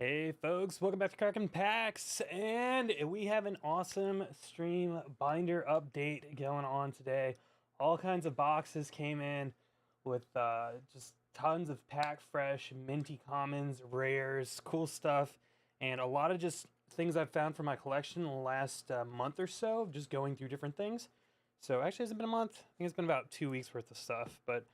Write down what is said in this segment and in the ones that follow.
Hey folks, welcome back to Kraken Packs, and we have an awesome stream binder update going on today. All kinds of boxes came in with just tons of pack fresh, minty commons, rares, cool stuff, and a lot of just things I've found for my collection in the last month or so, just going through different things. So actually it hasn't been a month, I think it's been about 2 weeks worth of stuff, but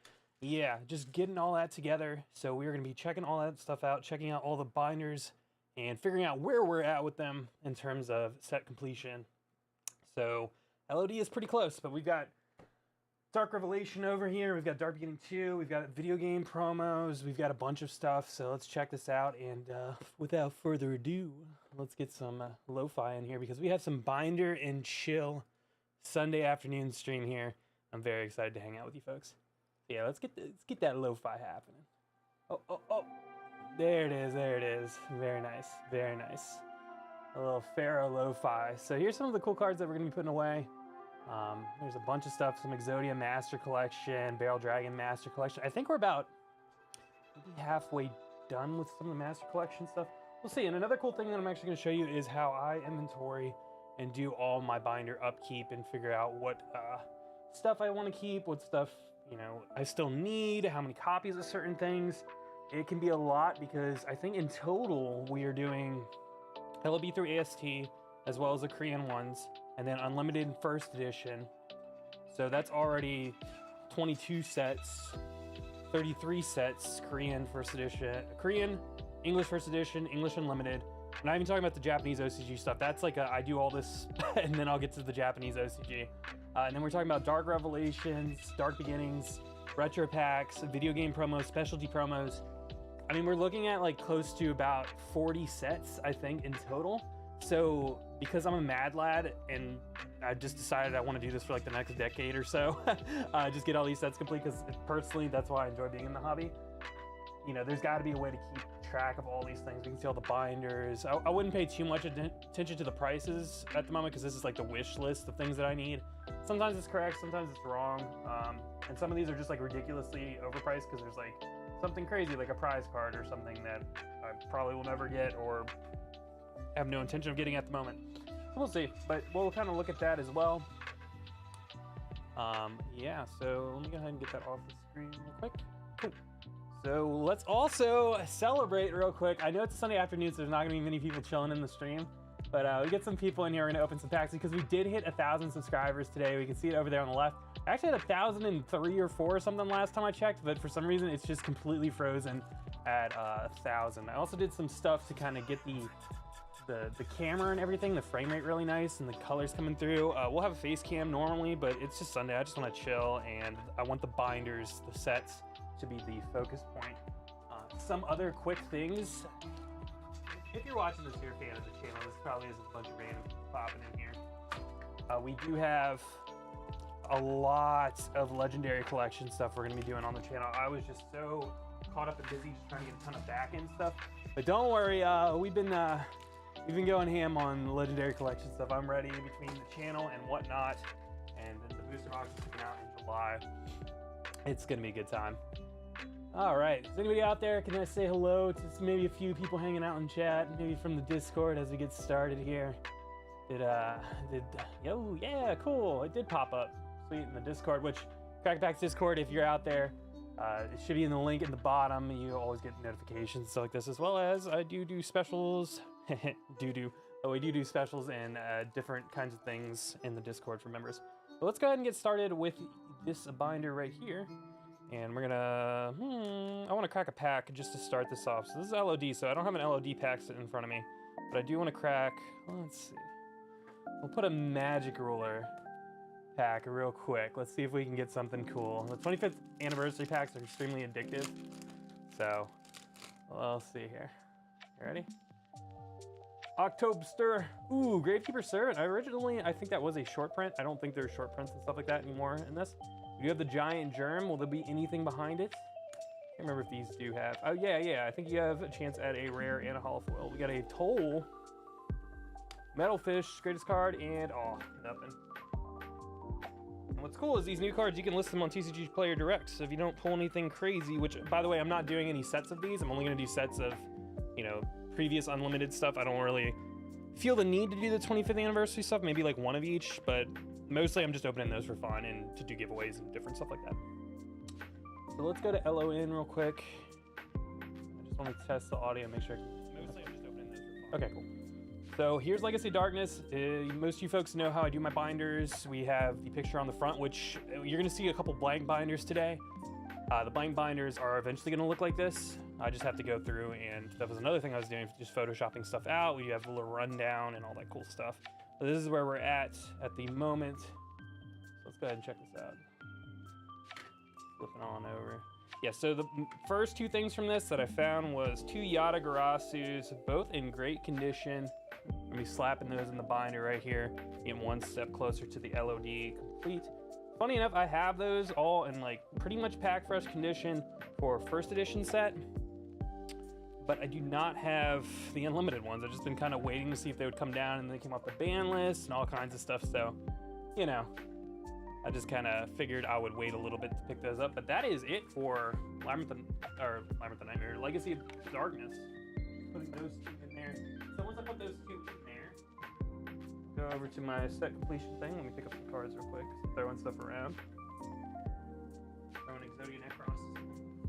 yeah, just getting all that together. So we're going to be checking all that stuff out, checking out all the binders, and figuring out where we're at with them in terms of set completion. So LOD is pretty close, but we've got Dark Revelation over here, we've got Dark Beginning 2, we've got video game promos, we've got a bunch of stuff. So let's check this out, and without further ado, let's get some lo-fi in here, because we have some binder and chill Sunday afternoon stream here. I'm very excited to hang out with you folks. Yeah, let's get that lo-fi happening. Oh, there it is, there it is. Very nice, very nice. A little Pharaoh lo-fi. So here's some of the cool cards that we're gonna be putting away. There's a bunch of stuff, some YUGIOH Master Collection, Barrel Dragon Master Collection. I think we're about maybe halfway done with some of the Master Collection stuff. We'll see. And another cool thing that I'm actually gonna show you is how I inventory and do all my binder upkeep and figure out what stuff I want to keep, what stuff, you know, I still need, how many copies of certain things. It can be a lot, because I think in total we are doing LOB through AST as well as the Korean ones, and then unlimited first edition. So that's already 22 sets, 33 sets, Korean first edition, Korean, English first edition, English unlimited. I'm not even talking about the Japanese OCG stuff. That's like I do all this and then I'll get to the Japanese OCG. And then we're talking about Dark Revelations, Dark Beginnings, retro packs, video game promos, specialty promos. I mean, we're looking at like close to about 40 sets, I think, in total. So because I'm a mad lad and I just decided I want to do this for like the next decade or so, just get all these sets complete, because personally, that's why I enjoy being in the hobby. You know, there's got to be a way to keep track of all these things. We can see all the binders. I wouldn't pay too much attention to the prices at the moment, because this is like the wish list of things that I need. Sometimes it's correct, sometimes it's wrong, and some of these are just like ridiculously overpriced because there's like something crazy like a prize card or something that I probably will never get or have no intention of getting at the moment. So we'll see, but we'll kind of look at that as well. Yeah, so let me go ahead and get that off the screen real quick. Cool. So let's also celebrate real quick. I know it's a Sunday afternoon, so there's not gonna be many people chilling in the stream, but we get some people in here. We're gonna open some packs because we did hit 1,000 subscribers today. We can see it over there on the left. I actually had 1,003 or 4 or something last time I checked, but for some reason it's just completely frozen at 1,000. I also did some stuff to kind of get the camera and everything, the frame rate really nice, and the colors coming through. We'll have a face cam normally, but it's just Sunday. I just want to chill, and I want the binders, the sets, to be the focus point. Some other quick things. If you're watching this, you're a fan of the channel. This probably is a bunch of random people popping in here. We do have a lot of legendary collection stuff we're going to be doing on the channel. I was just so caught up and busy just trying to get a ton of back-end stuff. But don't worry, we've been going ham on legendary collection stuff. I'm ready between the channel and whatnot, and then the booster box is coming out in July. It's going to be a good time. All right, is anybody out there? Can I say hello to maybe a few people hanging out in chat, maybe from the Discord as we get started here? Yo, yeah, cool. It did pop up. Sweet, in the Discord, which Kraken Packs Discord, if you're out there, it should be in the link in the bottom. You always get notifications stuff like this, as well as I do specials. We do specials and different kinds of things in the Discord for members. But let's go ahead and get started with this binder right here. And we're gonna, I want to crack a pack just to start this off. So this is LOD, so I don't have an LOD pack sitting in front of me, but I do want to crack, let's see. We'll put a magic ruler pack real quick. Let's see if we can get something cool. The 25th anniversary packs are extremely addictive. So, we'll see here. You ready? Octobster. Ooh, Gravekeeper Servant. I think that was a short print. I don't think there's short prints and stuff like that anymore in this. We do have the Giant Germ. Will there be anything behind it? I can't remember if these do have. Oh, yeah. I think you have a chance at a rare and a holofoil. We got a Toll, Metalfish, greatest card, and oh, nothing. And what's cool is these new cards, you can list them on TCG Player Direct. So if you don't pull anything crazy, which, by the way, I'm not doing any sets of these. I'm only going to do sets of, you know, previous unlimited stuff, I don't really feel the need to do the 25th anniversary stuff, maybe like one of each, but mostly I'm just opening those for fun and to do giveaways and different stuff like that. So let's go to LON real quick. I just want to test the audio, make sure. Mostly I'm just opening those for fun. Okay, cool. So here's Legacy of Darkness. Most of you folks know how I do my binders. We have the picture on the front, which you're gonna see a couple blank binders today. The blank binders are eventually gonna look like this. I just have to go through, and that was another thing I was doing, just photoshopping stuff out. We have a little rundown and all that cool stuff. So this is where we're at the moment. So let's go ahead and check this out. Flipping on over. Yeah, so the first two things from this that I found was two Yada Garasus, both in great condition. I'm gonna be slapping those in the binder right here, getting one step closer to the LOD complete. Funny enough, I have those all in like pretty much pack fresh condition for first edition set, but I do not have the unlimited ones. I've just been kind of waiting to see if they would come down, and they came off the ban list and all kinds of stuff. So, you know, I just kind of figured I would wait a little bit to pick those up. But that is it for Labyrinth of Nightmare, Legacy of Darkness. Putting those two in there. So once I put those two in there, go over to my set completion thing. Let me pick up some cards real quick. Throwing stuff around. Throwing Exodia across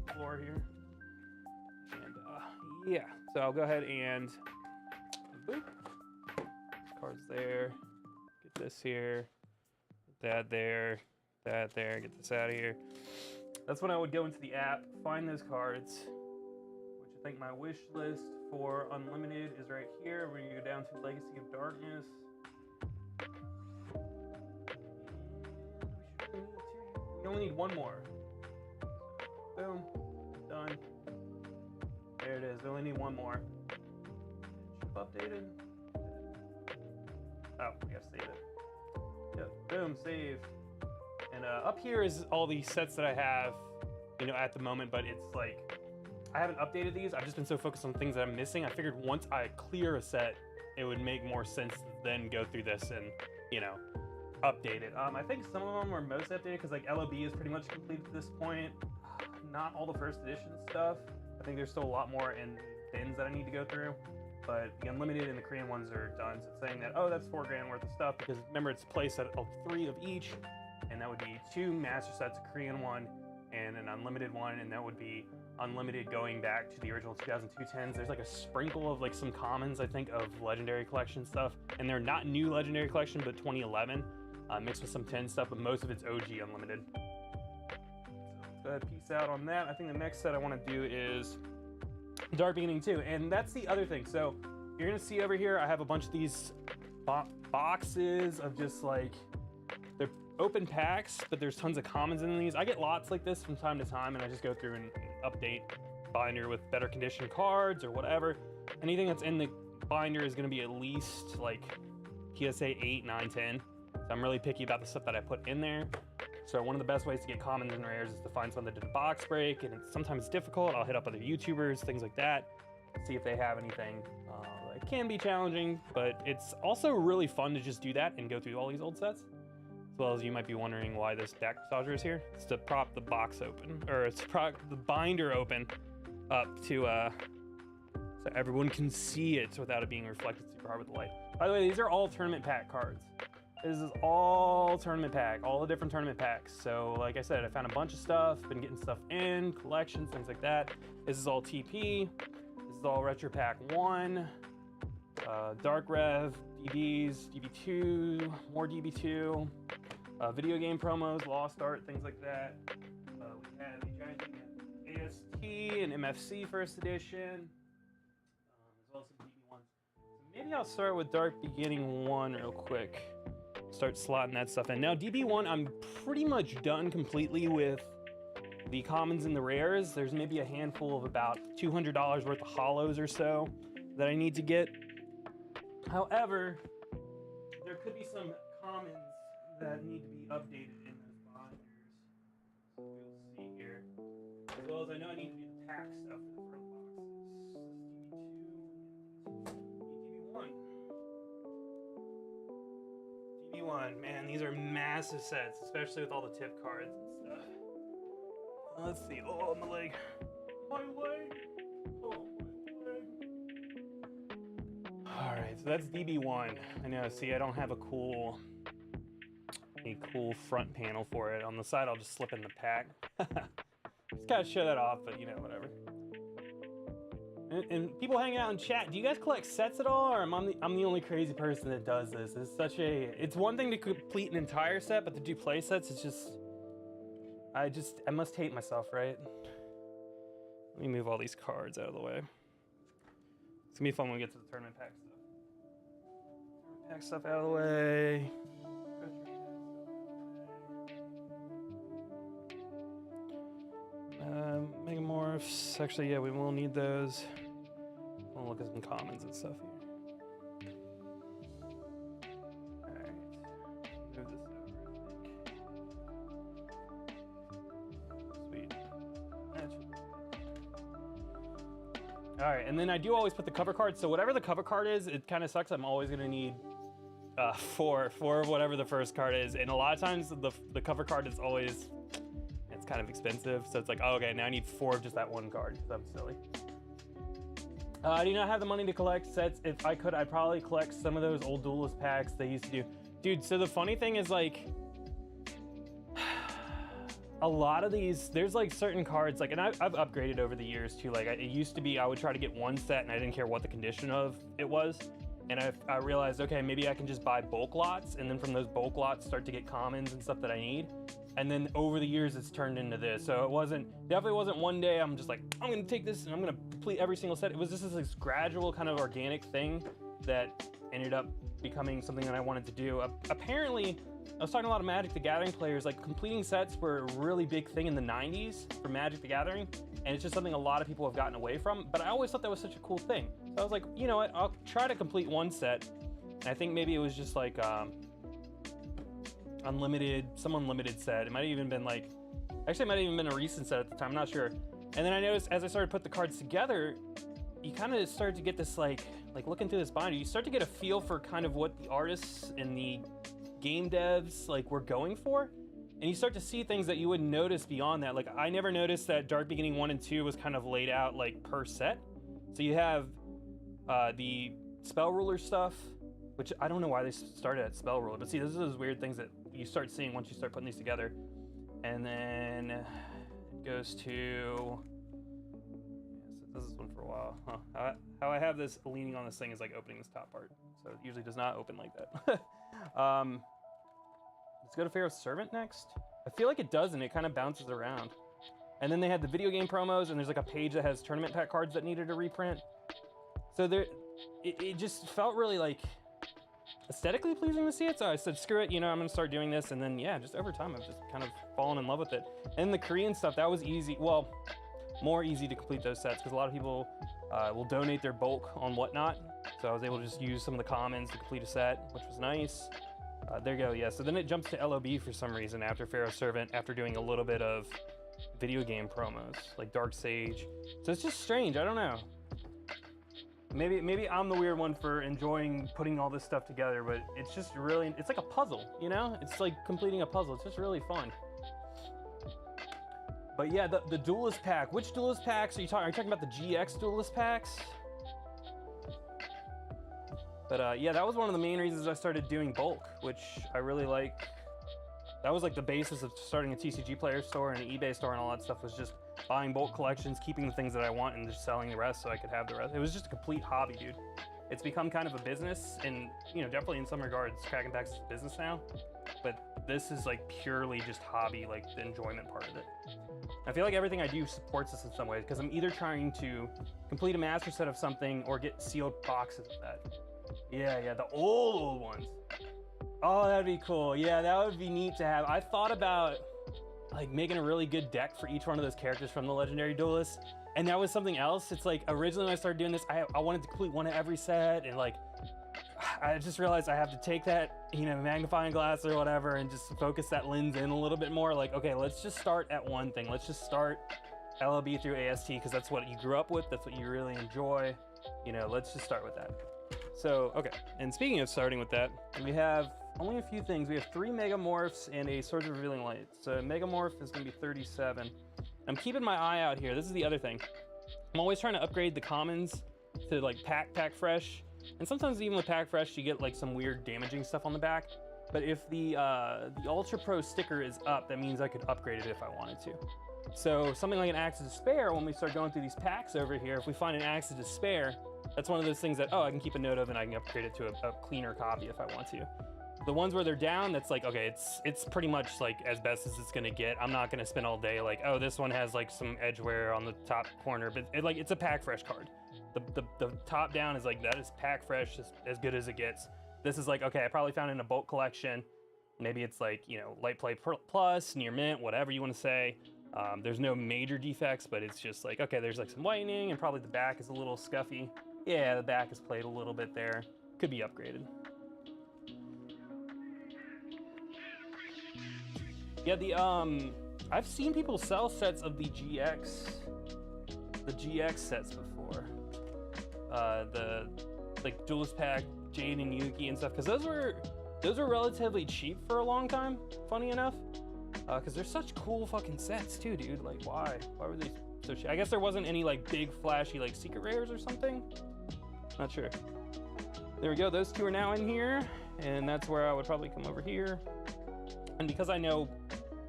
the floor here. And yeah, so I'll go ahead and boop. Cards there. Get this here. That there. That there. Get this out of here. That's when I would go into the app, find those cards, which I think my wish list for Unlimited is right here. We're gonna go down to Legacy of Darkness. We only need one more. Boom. Done. There it is. We only need one more. Ship updated. Oh, we have to save it. Yep. Boom. Save. And up here is all the sets that I have, you know, at the moment, but it's like, I haven't updated these. I've just been so focused on things that I'm missing. I figured once I clear a set, it would make more sense to then go through this and, you know, update it. I think some of them are most updated because like LOB is pretty much complete at this point. Not all the first edition stuff. I think there's still a lot more in bins that I need to go through, but the Unlimited and the Korean ones are done. So it's saying that, oh, that's $4 grand worth of stuff, because remember, it's a play set of 3 of each, and that would be 2 master sets, a Korean one and an Unlimited one, and that would be Unlimited going back to the original 2002 10s. There's like a sprinkle of like some commons, I think, of Legendary Collection stuff, and they're not new Legendary Collection, but 2011, mixed with some 10 stuff, but most of it's OG Unlimited. So go ahead, peace out on that. I think the next set I want to do is Dark Beginning 2, and that's the other thing. So you're gonna see over here, I have a bunch of these boxes of just like, they're open packs, but there's tons of commons in these. I get lots like this from time to time, and I just go through and update binder with better condition cards or whatever. Anything that's in the binder is gonna be at least like PSA 8, 9, 10. So I'm really picky about the stuff that I put in there. So one of the best ways to get commons and rares is to find someone that did a box break, and sometimes it's difficult. I'll hit up other YouTubers, things like that, see if they have anything. It can be challenging, but it's also really fun to just do that and go through all these old sets. As well as you might be wondering why this deck massager is here. It's to prop the box open, or it's to prop the binder open up to so everyone can see it without it being reflected super hard with the light. By the way, these are all tournament pack cards. This is all tournament pack, all the different tournament packs. So like I said, I found a bunch of stuff, been getting stuff in, collections, things like that. This is all TP. This is all Retro Pack 1, Dark Rev, DBs, DB2, more DB2, video game promos, Lost Art, things like that. We have the giant thing of AST and MFC first edition, as well as some DB1s. So maybe I'll start with Dark Beginning 1 real quick. Start slotting that stuff in. Now DB1, I'm pretty much done completely with the commons and the rares. There's maybe a handful of about $200 worth of holos or so that I need to get. However, there could be some commons that need to be updated in those binders. So we'll see here. As well as I know I need to do the pack stuff for the front boxes. DB2, DB1. Man, these are massive sets, especially with all the tip cards and stuff. Let's see. Oh, my leg. My leg. Oh, my leg. All right, so that's DB1. I know, see, I don't have a cool front panel for it. On the side, I'll just slip in the pack. Just gotta show that off, but you know, whatever. And people hanging out in chat, do you guys collect sets at all, or I'm the only crazy person that does this? It's one thing to complete an entire set, but to do play sets, it's just, I must hate myself, right? Let me move all these cards out of the way. It's gonna be fun when we get to the tournament pack stuff. Tournament pack stuff out of the way. Megamorphs. Actually, yeah, we will need those. I'll look at some commons and stuff here. Alright. Move this over, I think. Sweet. Alright, and then I do always put the cover card. So whatever the cover card is, it kind of sucks. I'm always going to need four of whatever the first card is. And a lot of times the cover card is always... It's kind of expensive, so it's like, oh, okay, now I need 4 of just that one card, because I'm silly. I do not have the money to collect sets. If I could, I'd probably collect some of those old Duelist packs they used to do. Dude, so the funny thing is, like, a lot of these, there's like certain cards, like, and I've upgraded over the years too. Like, it used to be I would try to get one set and I didn't care what the condition of it was. And I realized, okay, maybe I can just buy bulk lots, and then from those bulk lots start to get commons and stuff that I need. And then over the years, it's turned into this. So it definitely wasn't one day I'm just like, I'm gonna take this and I'm gonna complete every single set. It was just this gradual kind of organic thing that ended up becoming something that I wanted to do. Apparently, I was talking to a lot of Magic the Gathering players, like completing sets were a really big thing in the 90s for Magic the Gathering. And it's just something a lot of people have gotten away from. But I always thought that was such a cool thing. So I was like, you know what, I'll try to complete one set. And I think maybe it was just like, some unlimited set. It might have even been like, actually it might have even been a recent set at the time, I'm not sure. And then I noticed as I started to put the cards together, you kind of started to get this like looking through this binder, you start to get a feel for kind of what the artists and the game devs like were going for. And you start to see things that you wouldn't notice beyond that. Like I never noticed that Dark Beginning 1 and 2 was kind of laid out like per set. So you have the Spell Ruler stuff, which I don't know why they started at Spell Ruler, but see, this is those weird things that you start seeing once you start putting these together. And then it goes to, yeah, so this is one for a while. Huh. How I have this leaning on this thing is like opening this top part. So it usually does not open like that. Let's go to Pharaoh's Servant next. I feel like it doesn't, it kind of bounces around. And then they had the video game promos, and there's like a page that has tournament pack cards that needed a reprint. So it just felt really like aesthetically pleasing to see it. So I said, screw it, you know, I'm gonna start doing this. And then yeah, just over time, I've just kind of fallen in love with it. And the Korean stuff, that was easy. Well, more easy to complete those sets because a lot of people will donate their bulk on whatnot. So I was able to just use some of the commons to complete a set, which was nice. There you go, yeah. So then it jumps to LOB for some reason after Pharaoh's Servant, after doing a little bit of video game promos, like Dark Sage. So it's just strange, I don't know. Maybe I'm the weird one for enjoying putting all this stuff together, but it's just really, it's like a puzzle, you know? It's like completing a puzzle, it's just really fun. But yeah, the Duelist pack, which Duelist packs are you talking about? The GX Duelist packs? But yeah, that was one of the main reasons I started doing bulk, which I really like. That was like the basis of starting a TCG Player store and an eBay store and all that stuff, was just buying bulk collections, keeping the things that I want, and just selling the rest so I could have the rest. It was just a complete hobby, dude. It's become kind of a business, and you know, definitely in some regards, Kraken Packs is a business now. But this is like purely just hobby, like the enjoyment part of it. I feel like everything I do supports this in some ways, because I'm either trying to complete a master set of something or get sealed boxes of that. Yeah, the old ones. Oh, that'd be cool. Yeah, that would be neat to have. I thought about like making a really good deck for each one of those characters from the Legendary Duelist, and that was something else. It's like originally when I started doing this, I wanted to complete one of every set, and like I just realized I have to take that, you know, magnifying glass or whatever and just focus that lens in a little bit more. Like, okay, let's just start at one thing. Let's just start LOB through AST, because that's what you grew up with. That's what you really enjoy. You know, let's just start with that. So, okay, and speaking of starting with that, we have only a few things. We have 3 Megamorphs and a Swords of Revealing Light. So Megamorph is going to be 37. I'm keeping my eye out here. This is the other thing. I'm always trying to upgrade the commons to like pack fresh. And sometimes even with Pack Fresh, you get like some weird damaging stuff on the back. But if the Ultra Pro sticker is up, that means I could upgrade it if I wanted to. So something like an Axe of Despair, when we start going through these packs over here, if we find an Axe of Despair, that's one of those things that, oh, I can keep a note of and I can upgrade it to a cleaner copy if I want to. The ones where they're down, that's like, okay, it's pretty much like as best as it's gonna get. I'm not gonna spend all day like, oh, this one has like some edge wear on the top corner, but it's a Pack Fresh card. The top down is like, that is Pack Fresh, as good as it gets. This is like, okay, I probably found it in a bulk collection. Maybe it's like, you know, Light Play Plus, near mint, whatever you want to say. There's no major defects, but it's just like, okay, there's like some whitening and probably the back is a little scuffy. Yeah, the back is played a little bit there. Could be upgraded. Yeah, I've seen people sell sets of the GX sets before. The like Duelist Pack, Jade and Yugi and stuff, because those were relatively cheap for a long time, funny enough. Because they're such cool fucking sets too, dude. Like, why were they so cheap? I guess there wasn't any like big flashy like secret rares or something. Not sure. There we go, those two are now in here, and that's where I would probably come over here. And because I know,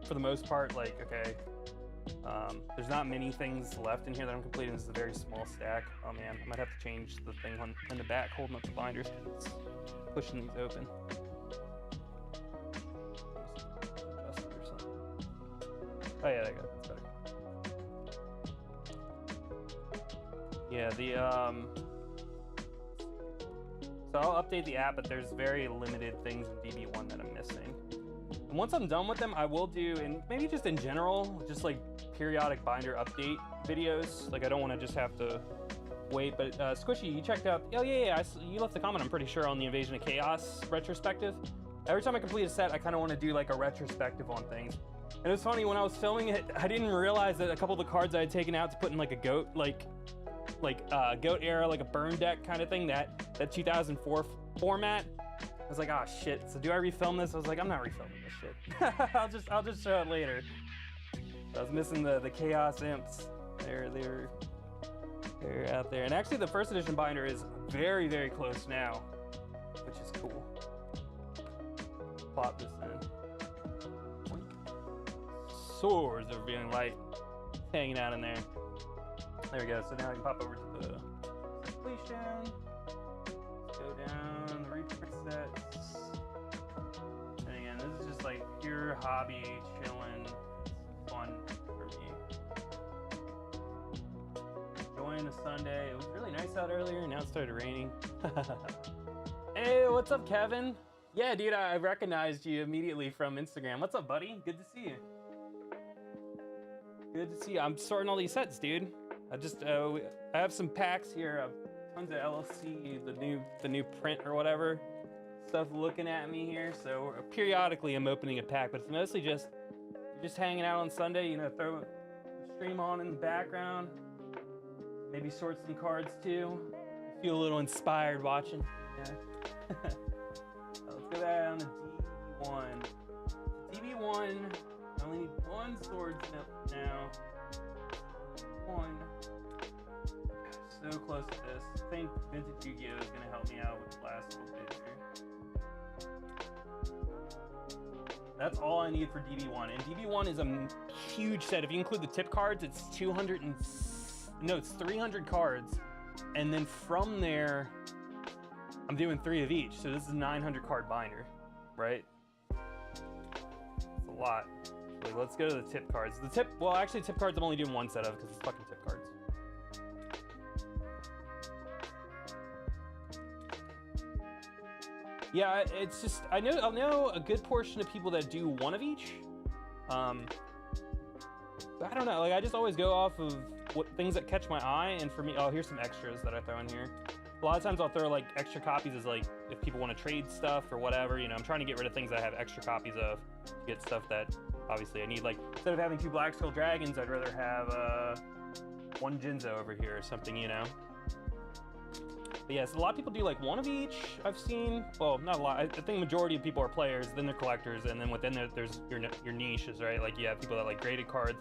for the most part, like, okay, there's not many things left in here that I'm completing. This is a very small stack. Oh man, I might have to change the thing in the back holding up the binders because it's pushing these open. Adjust it or something. Oh yeah, there you go, that's better. Yeah, so I'll update the app, but there's very limited things in DB1 that I'm missing. And once I'm done with them, I will do, and maybe just in general, just like periodic binder update videos. Like, I don't want to just have to wait, but Squishy, you checked out, oh yeah, you left a comment, I'm pretty sure, on the Invasion of Chaos retrospective. Every time I complete a set, I kind of want to do like a retrospective on things. And it was funny, when I was filming it, I didn't realize that a couple of the cards I had taken out to put in like a GOAT, GOAT era, like a burn deck kind of thing, that 2004 format. I was like, oh shit, so do I refilm this? I was like, I'm not refilming this shit. I'll just show it later. So I was missing the Chaos Imps. They're out there. And actually the first edition binder is very, very close now, which is cool. Plop this in. Swords are being light, hanging out in there. There we go, so now I can pop over to the completion. Go down the reprint sets. And again, this is just like pure hobby, chilling, fun for me. Enjoying a Sunday. It was really nice out earlier, and now it started raining. Hey, what's up, Kevin? Yeah, dude, I recognized you immediately from Instagram. What's up, buddy? Good to see you. Good to see you. I'm sorting all these sets, dude. I have some packs here. Tons of LLC, the new print or whatever stuff looking at me here. So periodically I'm opening a pack, but it's mostly just you're just hanging out on Sunday. You know, throw the stream on in the background. Maybe sort some cards too. Feel a little inspired watching. Yeah. Let's go down to DB1. DB1. I only need one sword now. One. So close to this. I think Vintage YUGIOH is going to help me out with the last little bit here. That's all I need for DB1. And DB1 is a huge set. If you include the tip cards, it's 300 cards. And then from there, I'm doing 3 of each. So this is a 900 card binder, right? It's a lot. So let's go to the tip cards. Well, actually tip cards I'm only doing one set of because it's fucking tip cards. Yeah, it's just, I know a good portion of people that do one of each. But I don't know, like I just always go off of what things that catch my eye, and for me, oh, here's some extras that I throw in here. A lot of times I'll throw like extra copies as like, if people want to trade stuff or whatever, you know, I'm trying to get rid of things that I have extra copies of to get stuff that obviously I need. Like, instead of having 2 Black Skull Dragons, I'd rather have 1 Jinzo over here or something, you know? But yes, a lot of people do like one of each, I've seen. Well, not a lot. I think majority of people are players, then they're collectors, and then within there, there's your niches, right? Like you have people that like graded cards,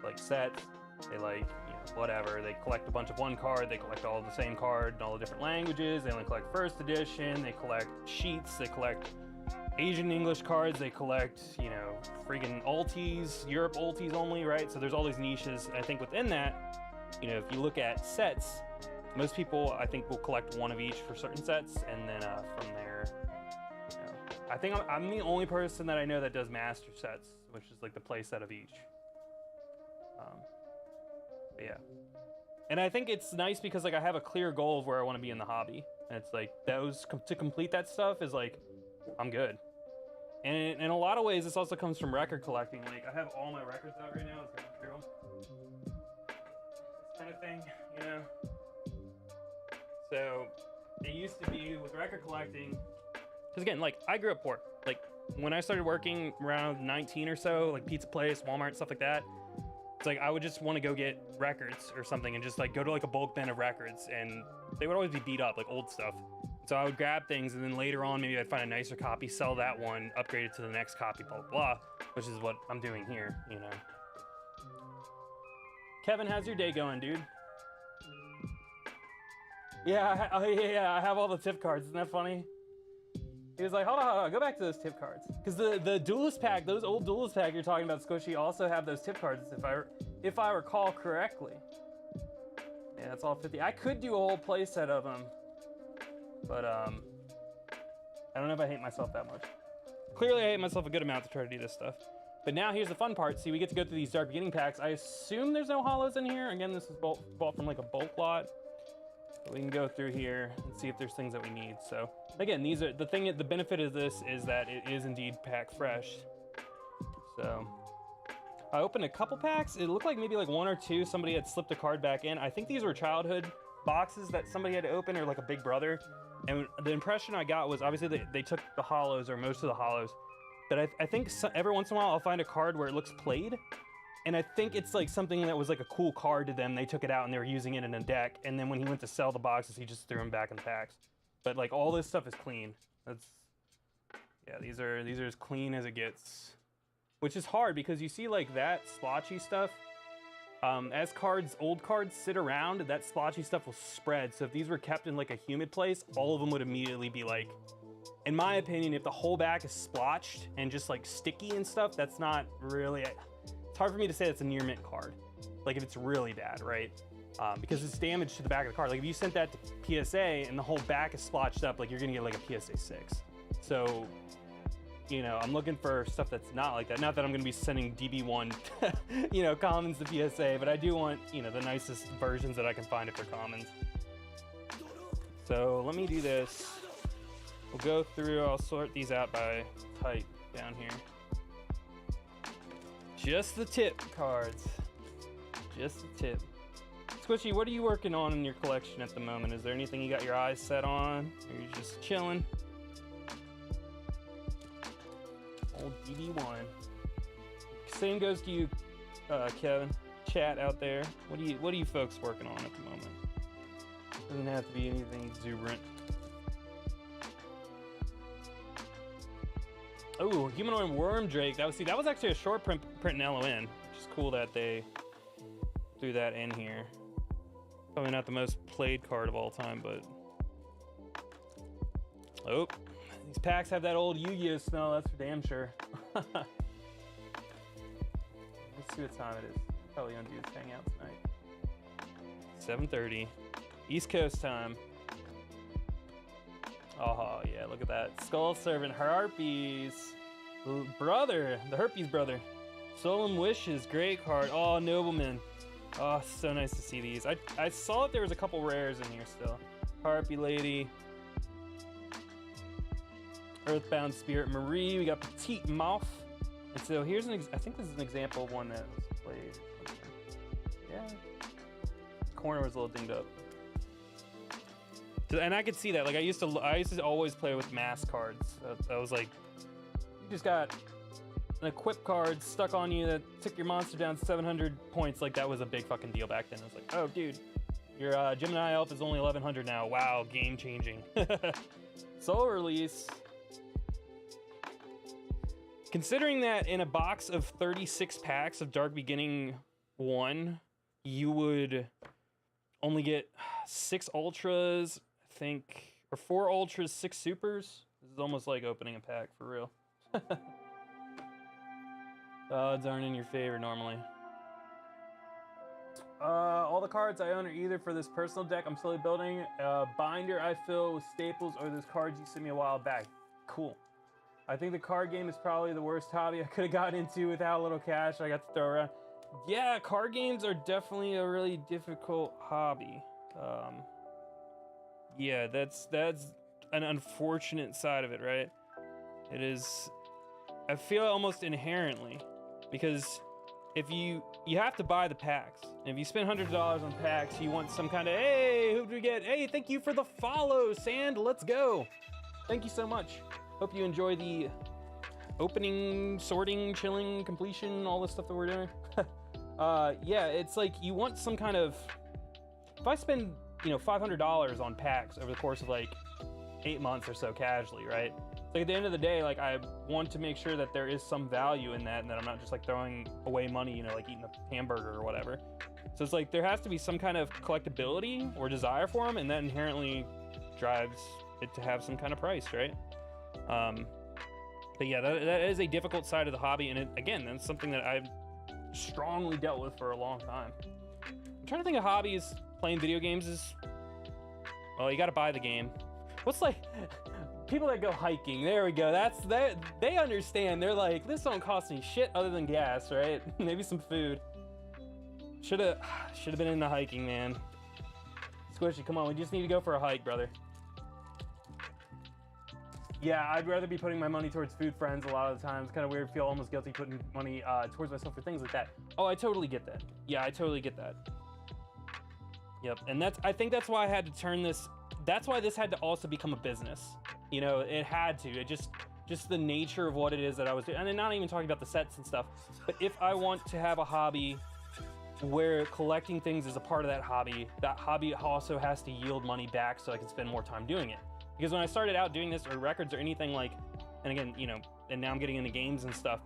like sets. They like, you know, whatever. They collect a bunch of one card, they collect all the same card in all the different languages, they only collect first edition, they collect sheets, they collect Asian English cards, they collect, you know, freaking ultis, Europe ultis only, right? So there's all these niches. I think within that, you know, if you look at sets, most people, I think, will collect one of each for certain sets, and then from there, you know, I think I'm the only person that I know that does master sets, which is like the play set of each. But yeah. And I think it's nice because like I have a clear goal of where I want to be in the hobby. And it's like to complete that stuff is like, I'm good. And in a lot of ways, this also comes from record collecting. Like, I have all my records out right now. Let's go through them. This kind of thing, you know? So, it used to be with record collecting, because again, like, I grew up poor. Like, when I started working around 19 or so, like Pizza Place, Walmart, stuff like that, it's like I would just want to go get records or something and just like go to like a bulk bin of records, and they would always be beat up, like old stuff. So I would grab things, and then later on, maybe I'd find a nicer copy, sell that one, upgrade it to the next copy, blah, blah, blah, which is what I'm doing here, you know. Kevin, how's your day going, dude? Yeah, I have all the tip cards. Isn't that funny? He was like, hold on, go back to those tip cards. Because the Duelist pack, those old Duelist pack you're talking about, Squishy, also have those tip cards, if I recall correctly. Yeah, that's all 50. I could do a whole playset of them. But, I don't know if I hate myself that much. Clearly, I hate myself a good amount to try to do this stuff. But now, here's the fun part. See, we get to go through these Dark Beginning packs. I assume there's no holos in here. Again, this is bought from, like, a bulk lot. But we can go through here and see if there's things that we need. So, again, these are... The benefit of this is that it is indeed pack fresh. So, I opened a couple packs. It looked like maybe, like, one or two. Somebody had slipped a card back in. I think these were childhood boxes that somebody had to open, or, like, a big brother. And the impression I got was, obviously, they took the holos, or most of the holos. But I think every once in a while, I'll find a card where it looks played. And I think it's, like, something that was, like, a cool card to them. They took it out, and they were using it in a deck. And then when he went to sell the boxes, he just threw them back in the packs. But, like, all this stuff is clean. Yeah, these are as clean as it gets. Which is hard, because you see, like, that splotchy stuff. As old cards sit around, that splotchy stuff will spread. So if these were kept in like a humid place, all of them would immediately be like, in my opinion, if the whole back is splotched and just like sticky and stuff, that's not really, it's hard for me to say that's a near mint card. Like if it's really bad, right? Because it's damage to the back of the card. Like if you sent that to PSA and the whole back is splotched up, like you're gonna get like a PSA 6. So, you know, I'm looking for stuff that's not like that. Not that I'm going to be sending DB1, you know, commons to PSA, but I do want, you know, the nicest versions that I can find if they're commons. So let me do this. We'll go through, I'll sort these out by type down here. Just the tip cards. Just the tip. Squishy, what are you working on in your collection at the moment? Is there anything you got your eyes set on? Or are you just chilling? Old DB1. Same goes to you, Kevin. Chat out there. What are you folks working on at the moment? Doesn't have to be anything exuberant. Oh, Humanoid Worm Drake. That was actually a short print in LON, which is cool that they threw that in here. Probably not the most played card of all time, but oh. These packs have that old Yu-Gi-Oh smell, that's for damn sure. Let's see what time it is. Probably gonna do this hangout tonight. 7:30. East Coast time. Oh yeah, look at that. Skull Servant Harpies. Brother, the Herpes brother. Solemn Wishes, great card. Oh, Nobleman. Oh, so nice to see these. I saw that there was a couple rares in here still. Harpy Lady. Earthbound Spirit Marie, we got Petite Mouth. And so here's I think this is an example of one that was played. Yeah. The corner was a little dinged up. And I could see that. Like I used to always play with mass cards. I was like, you just got an equip card stuck on you that took your monster down 700 points. Like that was a big fucking deal back then. I was like, oh dude, your Gemini Elf is only 1100 now. Wow, game changing. Soul Release. Considering that in a box of 36 packs of Dark Beginning 1, you would only get 6 ultras, I think, or 4 ultras, 6 supers. This is almost like opening a pack for real. Odds aren't in your favor normally. All the cards I own are either for this personal deck I'm slowly building, binder I fill with staples, or those cards you sent me a while back. Cool. I think the card game is probably the worst hobby I could have gotten into with how little cash I got to throw around. Yeah, card games are definitely a really difficult hobby. Yeah, that's an unfortunate side of it, right? It is, I feel almost inherently, because if you have to buy the packs, and if you spend $100 on packs, you want some kind of, hey, who do we get? Hey, thank you for the follow, Sand, let's go. Thank you so much. Hope you enjoy the opening, sorting, chilling, completion, all this stuff that we're doing. Yeah, it's like you want some kind of, if I spend, you know, $500 on packs over the course of like 8 months or so casually, right? It's like at the end of the day, like I want to make sure that there is some value in that and that I'm not just like throwing away money, you know, like eating a hamburger or whatever. So it's like there has to be some kind of collectability or desire for them, and that inherently drives it to have some kind of price, right? But yeah, that is a difficult side of the hobby, and again, that's something that I've strongly dealt with for a long time. I'm trying to think of hobbies. Playing video games is, well, you got to buy the game. What's like people that go hiking? There we go. That's that. They understand. They're like, this don't cost me shit other than gas, right? Maybe some food. Should have been into hiking, man. Squishy, come on. We just need to go for a hike, brother. Yeah, I'd rather be putting my money towards food friends a lot of the time. It's kind of weird, feel almost guilty putting money towards myself for things like that. Oh, I totally get that. Yeah, I totally get that. Yep, and I think that's why I had to turn this, that's why this had to also become a business. You know, it had to, it just the nature of what it is that I was doing. And I'm not even talking about the sets and stuff, but if I want to have a hobby where collecting things is a part of that hobby also has to yield money back so I can spend more time doing it. Because when I started out doing this, or records or anything like, and again, you know, and now I'm getting into games and stuff,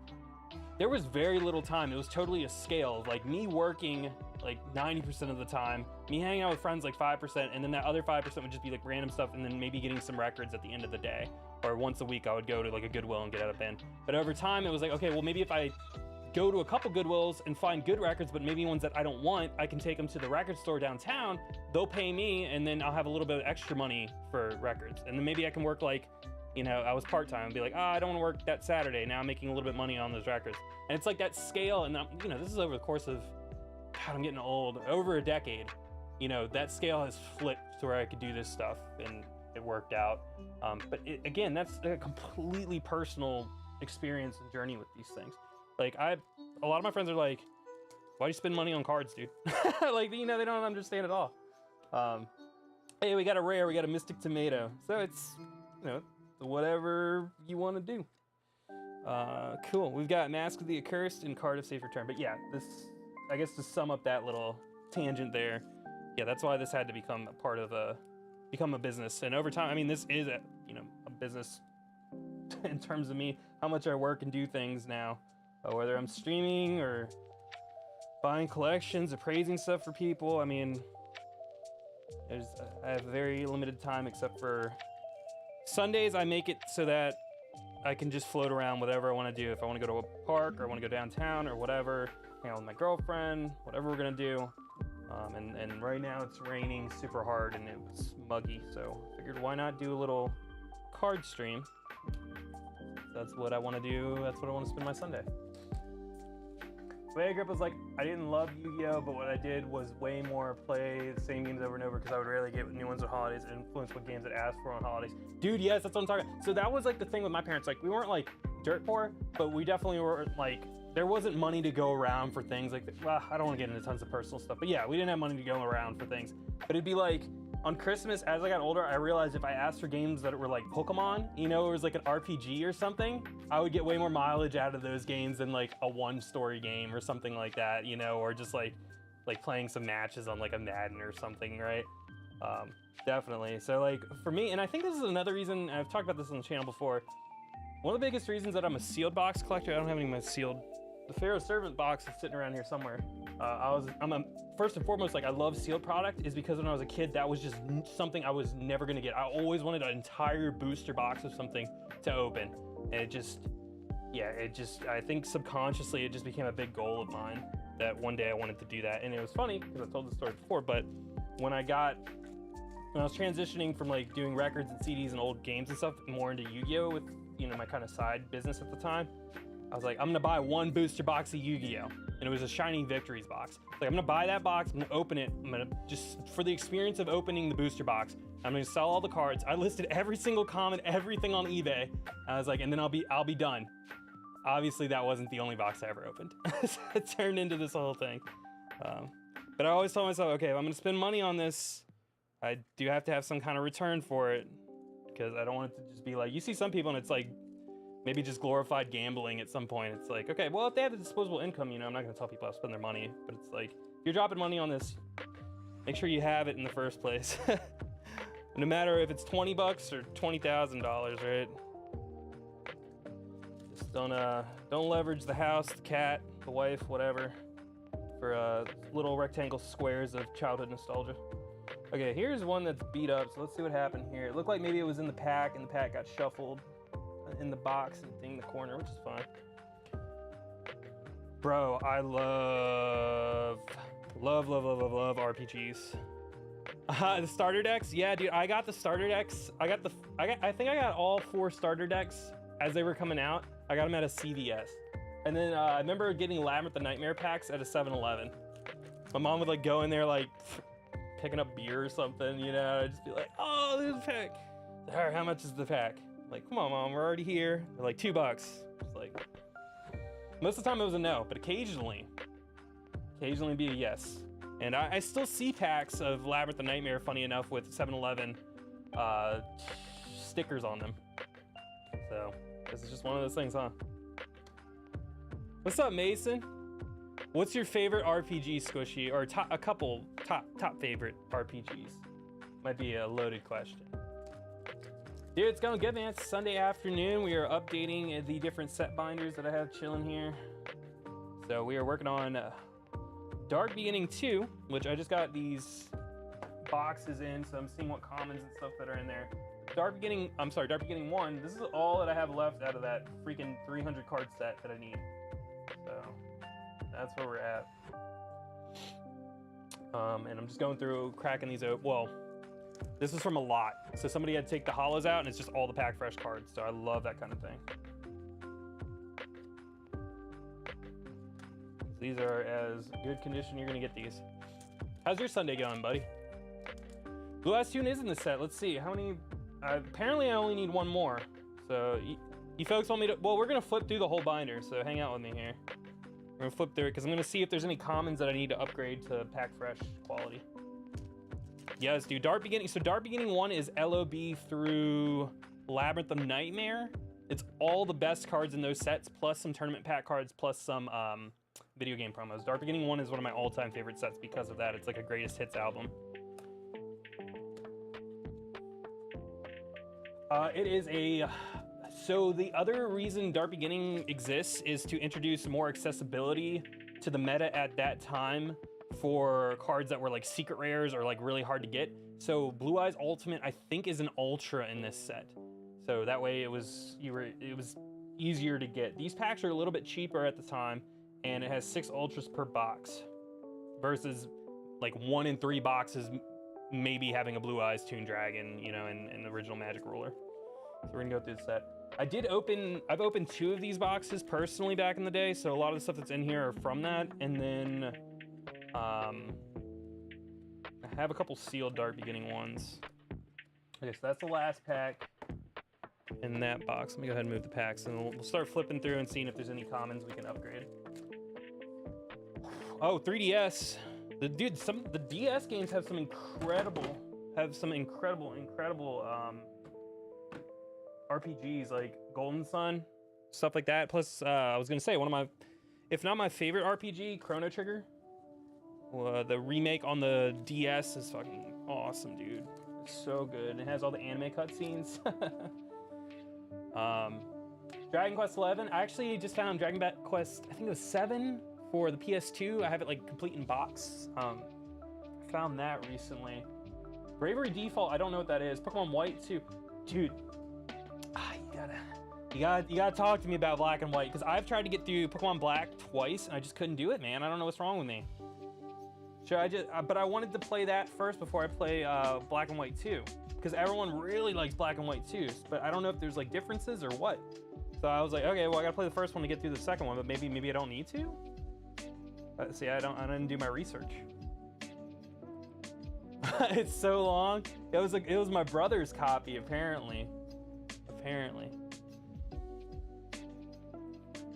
there was very little time. It was totally a scale of like me working like 90% of the time, me hanging out with friends like 5%, and then that other 5% would just be like random stuff, and then maybe getting some records at the end of the day. Or once a week I would go to like a Goodwill and get out a bin. But over time it was like, okay, well maybe if I go to a couple Goodwills and find good records, but maybe ones that I don't want, I can take them to the record store downtown, they'll pay me, and then I'll have a little bit of extra money for records. And then maybe I can work like, you know, I was part-time and be like, I don't want to work that Saturday. Now I'm making a little bit of money on those records. And it's like that scale, and you know, this is over the course of, God, I'm getting old, over a decade. You know, that scale has flipped to where I could do this stuff, and it worked out. But again, that's a completely personal experience and journey with these things. Like a lot of my friends are like, why do you spend money on cards, dude? Like, you know, they don't understand at all. Hey, we got a rare, we got a Mystic Tomato. So it's, you know, whatever you want to do. Cool, we've got Mask of the Accursed and Card of Safe Return. But yeah, this, I guess to sum up that little tangent there, yeah, that's why this had to become a part of become a business. And over time, I mean, this is a, you know, a business in terms of me, how much I work and do things now. Whether I'm streaming or buying collections, appraising stuff for people. I mean, I have very limited time except for Sundays. I make it so that I can just float around whatever I want to do. If I want to go to a park or I want to go downtown or whatever, hang out with my girlfriend, whatever we're going to do. And right now it's raining super hard and it was muggy. So I figured why not do a little card stream. That's what I want to do. That's what I want to spend my Sunday. Way Grip was like, I didn't love Yu-Gi-Oh, but what I did was way more play the same games over and over because I would rarely get new ones on holidays and influence what games I'd ask for on holidays. Dude, yes, that's what I'm talking about. So that was like the thing with my parents. Like, we weren't like dirt poor, but we definitely were like, there wasn't money to go around for things like, well, I don't want to get into tons of personal stuff, but yeah, we didn't have money to go around for things. But it'd be like, on Christmas, as I got older, I realized if I asked for games that were like Pokemon, you know, it was like an RPG or something, I would get way more mileage out of those games than like a one-story game or something like that, you know, or just like playing some matches on like a Madden or something, right? Definitely. So like for me, and I think this is another reason, I've talked about this on the channel before, one of the biggest reasons that I'm a sealed box collector, I don't have any of my sealed the Pharaoh Servant box is sitting around here somewhere. First and foremost, like I love sealed product is because when I was a kid, that was just something I was never gonna get. I always wanted an entire booster box of something to open. And it just, yeah, I think subconsciously it just became a big goal of mine that one day I wanted to do that. And it was funny because I told the story before, but when I was transitioning from like doing records and CDs and old games and stuff more into Yu-Gi-Oh with, you know, my kind of side business at the time, I was like, I'm gonna buy one booster box of Yu-Gi-Oh! And it was a Shining Victories box. Like, I'm gonna buy that box, I'm gonna open it, I'm gonna just, for the experience of opening the booster box, I'm gonna sell all the cards. I listed every single comment, everything on eBay. I was like, and then I'll be done. Obviously, that wasn't the only box I ever opened. So it turned into this whole thing. But I always told myself, okay, if I'm gonna spend money on this, I do have to have some kind of return for it, because I don't want it to just be like, you see some people and it's like, maybe just glorified gambling at some point. It's like, okay, well, if they have the disposable income, you know, I'm not gonna tell people how to spend their money, but it's like, if you're dropping money on this, make sure you have it in the first place. No matter if it's 20 bucks or $20,000, right? Just don't leverage the house, the cat, the wife, whatever, for little rectangle squares of childhood nostalgia. Okay, here's one that's beat up, so let's see what happened here. It looked like maybe it was in the pack, and the pack got shuffled in the box and thing in the corner, which is fine. Bro, I love RPGs. The starter decks, yeah, dude. I got the starter decks. I think I got all 4 starter decks as they were coming out. I got them at a CVS, and then I remember getting Labyrinth the Nightmare packs at a 7-Eleven. My mom would like go in there like picking up beer or something, you know. I'd just be like, oh, there's a pack. All right, how much is the pack? Like, come on, Mom, we're already here. They're like, $2. Just like, most of the time it was a no, but occasionally be a yes. And I still see packs of Labyrinth the Nightmare, funny enough, with 7-Eleven stickers on them. So this is just one of those things, huh? What's up, Mason? What's your favorite RPG squishy, or a couple top favorite RPGs? Might be a loaded question. Dude, it's going good, man. It's Sunday afternoon. We are updating the different set binders that I have chilling here. So we are working on Dark Beginning 2, which I just got these boxes in, so I'm seeing what commons and stuff that are in there. Dark Beginning 1, this is all that I have left out of that freaking 300 card set that I need. So that's where we're at. And I'm just going through, cracking these open. Well, this is from a lot. So somebody had to take the hollows out, and it's just all the pack fresh cards. So I love that kind of thing. These are as good condition you're gonna get these. How's your Sunday going, buddy? Blue Eyes Tune is in the set. Let's see, how many? Apparently I only need one more. So you folks want me to, well, we're gonna flip through the whole binder, so hang out with me here. We're gonna flip through it, because I'm gonna see if there's any commons that I need to upgrade to pack fresh quality. Yes, dude, Dark Beginning. So Dark Beginning 1 is LOB through Labyrinth of Nightmare. It's all the best cards in those sets, plus some tournament pack cards, plus some video game promos. Dark Beginning 1 is one of my all-time favorite sets because of that. It's like a greatest hits album. It is a... So the other reason Dark Beginning exists is to introduce more accessibility to the meta at that time for cards that were like secret rares or like really hard to get. So Blue Eyes Ultimate, I think, is an ultra in this set. So that way it was easier to get. These packs are a little bit cheaper at the time, and it has 6 ultras per box versus like 1 in 3 boxes maybe having a Blue Eyes Toon Dragon, you know, in the original Magic Ruler. So we're gonna go through the set. I've opened 2 of these boxes personally back in the day, so a lot of the stuff that's in here are from that. And then I have a couple sealed Dark Beginning ones. Okay, so that's the last pack in that box. Let me go ahead and move the packs, and we'll start flipping through and seeing if there's any commons we can upgrade. Oh, 3DS. The DS games have some incredible RPGs, like Golden Sun, stuff like that. Plus, I was gonna say, one of my, if not my favorite RPG, Chrono Trigger. The remake on the DS is fucking awesome, dude. It's so good. It has all the anime cutscenes. Dragon Quest 11. I actually just found Dragon Quest, I think it was 7 for the PS2. I have it like complete in box. I found that recently. Bravery Default, I don't know what that is. Pokemon White too. Dude, you gotta talk to me about Black and White, because I've tried to get through Pokemon Black twice and I just couldn't do it, man. I don't know what's wrong with me. Should I just, but I wanted to play that first before I play Black and White 2, because everyone really likes Black and White 2, but I don't know if there's like differences or what. So I was like, okay, well I gotta play the first one to get through the second one, but maybe I don't need to. See, I didn't do my research. It's so long. It was my brother's copy, apparently.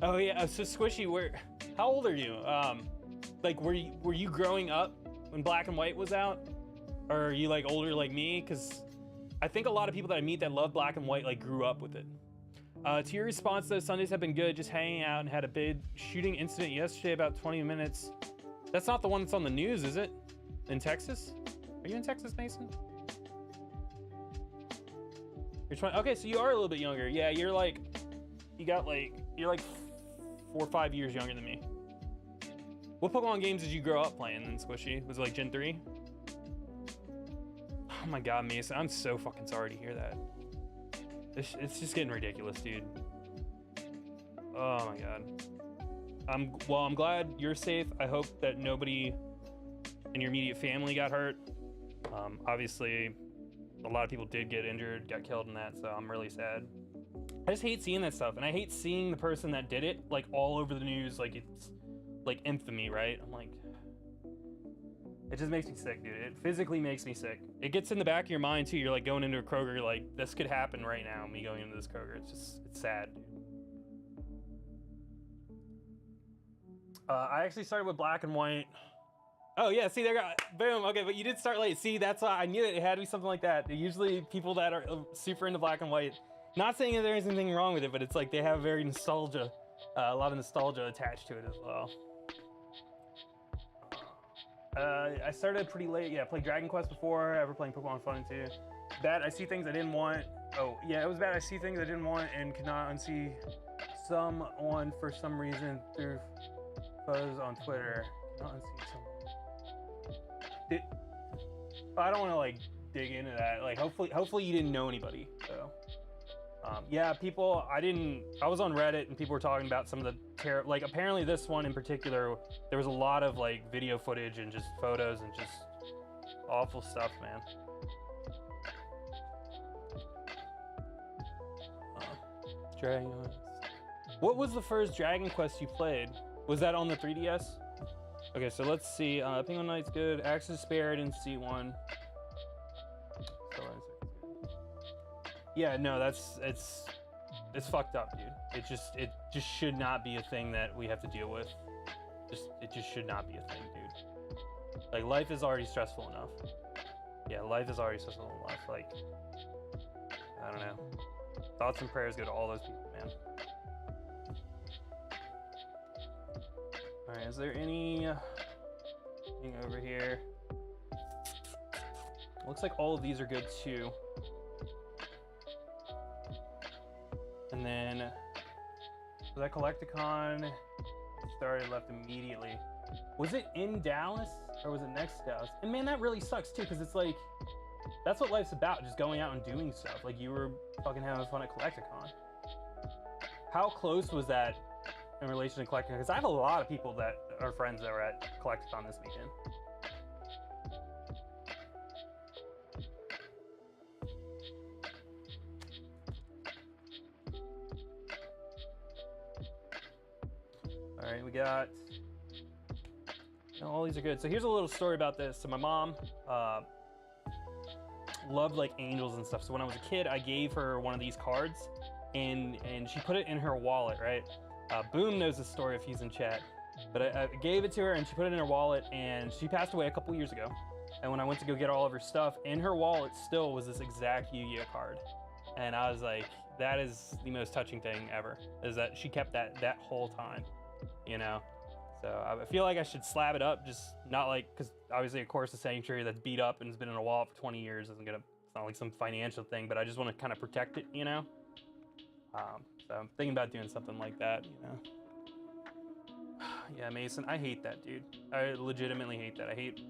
Oh yeah, so Squishy, how old are you? Like, were you growing up when Black and White was out? Or are you like older like me? Because I think a lot of people that I meet that love Black and White like grew up with it. To your response though, Sundays have been good, just hanging out, and had a big shooting incident yesterday, about 20 minutes. That's not the one that's on the news, is it? In Texas? Are you in Texas, Mason? You're 20, okay, so you are a little bit younger. Yeah, you're like 4 or 5 years younger than me. What Pokemon games did you grow up playing then, Squishy? Was it like Gen 3? Oh my god, Mason, I'm so fucking sorry to hear that. It's just getting ridiculous, dude. Oh my god. I'm glad you're safe. I hope that nobody in your immediate family got hurt. Obviously, a lot of people did get injured, got killed in that, so I'm really sad. I just hate seeing that stuff, and I hate seeing the person that did it like all over the news, like it's like infamy, right? I'm like, it just makes me sick, dude. It physically makes me sick. It gets in the back of your mind too. You're like going into a Kroger, you're like, this could happen right now, me going into this Kroger. It's sad, dude. I actually started with Black and White. Oh yeah, see, there got, boom, okay, but you did start late. See, that's why I knew it had to be something like that. Usually people that are super into Black and White, not saying that there is anything wrong with it, but it's like they have very nostalgia, a lot of nostalgia attached to it as well. I started pretty late. Yeah, I played Dragon Quest before, ever playing Pokemon Fun too. Bad, I see things I didn't want. Oh, yeah, it was bad. I see things I didn't want and could not unsee some on for some reason through photos on Twitter. Not unsee some. I don't want to like dig into that. Like, hopefully you didn't know anybody. So, yeah, people. I was on Reddit and people were talking about some of the like apparently this one in particular, there was a lot of like video footage and just photos and just awful stuff, man. Dragon. What was the first Dragon Quest you played? Was that on the 3DS? Okay, so let's see. Penguin Knight's good. Axis Spare, I didn't see one. Yeah, no, it's fucked up, dude. It just should not be a thing that we have to deal with. It just should not be a thing, dude. Like, life is already stressful enough. Yeah, life is already stressful enough. Like, I don't know. Thoughts and prayers go to all those people, man. All right, is there any thing over here? Looks like all of these are good too. And then, so that Collecticon started, left immediately. Was it in Dallas or was it next to Dallas? And man, that really sucks too, because it's like, that's what life's about, just going out and doing stuff. Like, you were fucking having fun at Collecticon. How close was that in relation to Collecticon? Because I have a lot of people that are friends that were at Collecticon this weekend. All right, we got, all these are good. So here's a little story about this. So my mom loved like angels and stuff. So when I was a kid, I gave her one of these cards and she put it in her wallet, right? Boom knows this story if he's in chat. But I gave it to her and she put it in her wallet, and she passed away a couple years ago. And when I went to go get all of her stuff, in her wallet still was this exact Yu-Gi-Oh card. And I was like, that is the most touching thing ever, is that she kept that whole time, you know? So I feel like I should slab it up, just not like, because obviously, of course, the sanctuary that's beat up and has been in a wallet for 20 years isn't gonna, it's not like some financial thing, but I just want to kind of protect it, you know? So I'm thinking about doing something like that, you know. Yeah, Mason, I hate that, dude. I legitimately hate that. I hate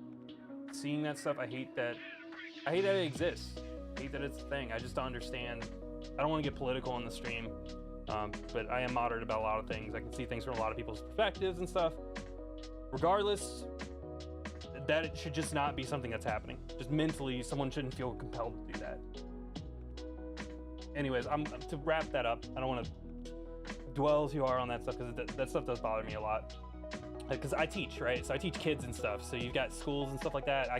seeing that stuff. I hate that it exists. I hate that it's a thing. I just don't understand. I don't want to get political in the stream, but I am moderate about a lot of things. I can see things from a lot of people's perspectives and stuff. Regardless, that it should just not be something that's happening. Just mentally, someone shouldn't feel compelled to do that. Anyways, to wrap that up, I don't want to dwell too hard on that stuff, because that stuff does bother me a lot. Because I teach, right? So I teach kids and stuff. So you've got schools and stuff like that. I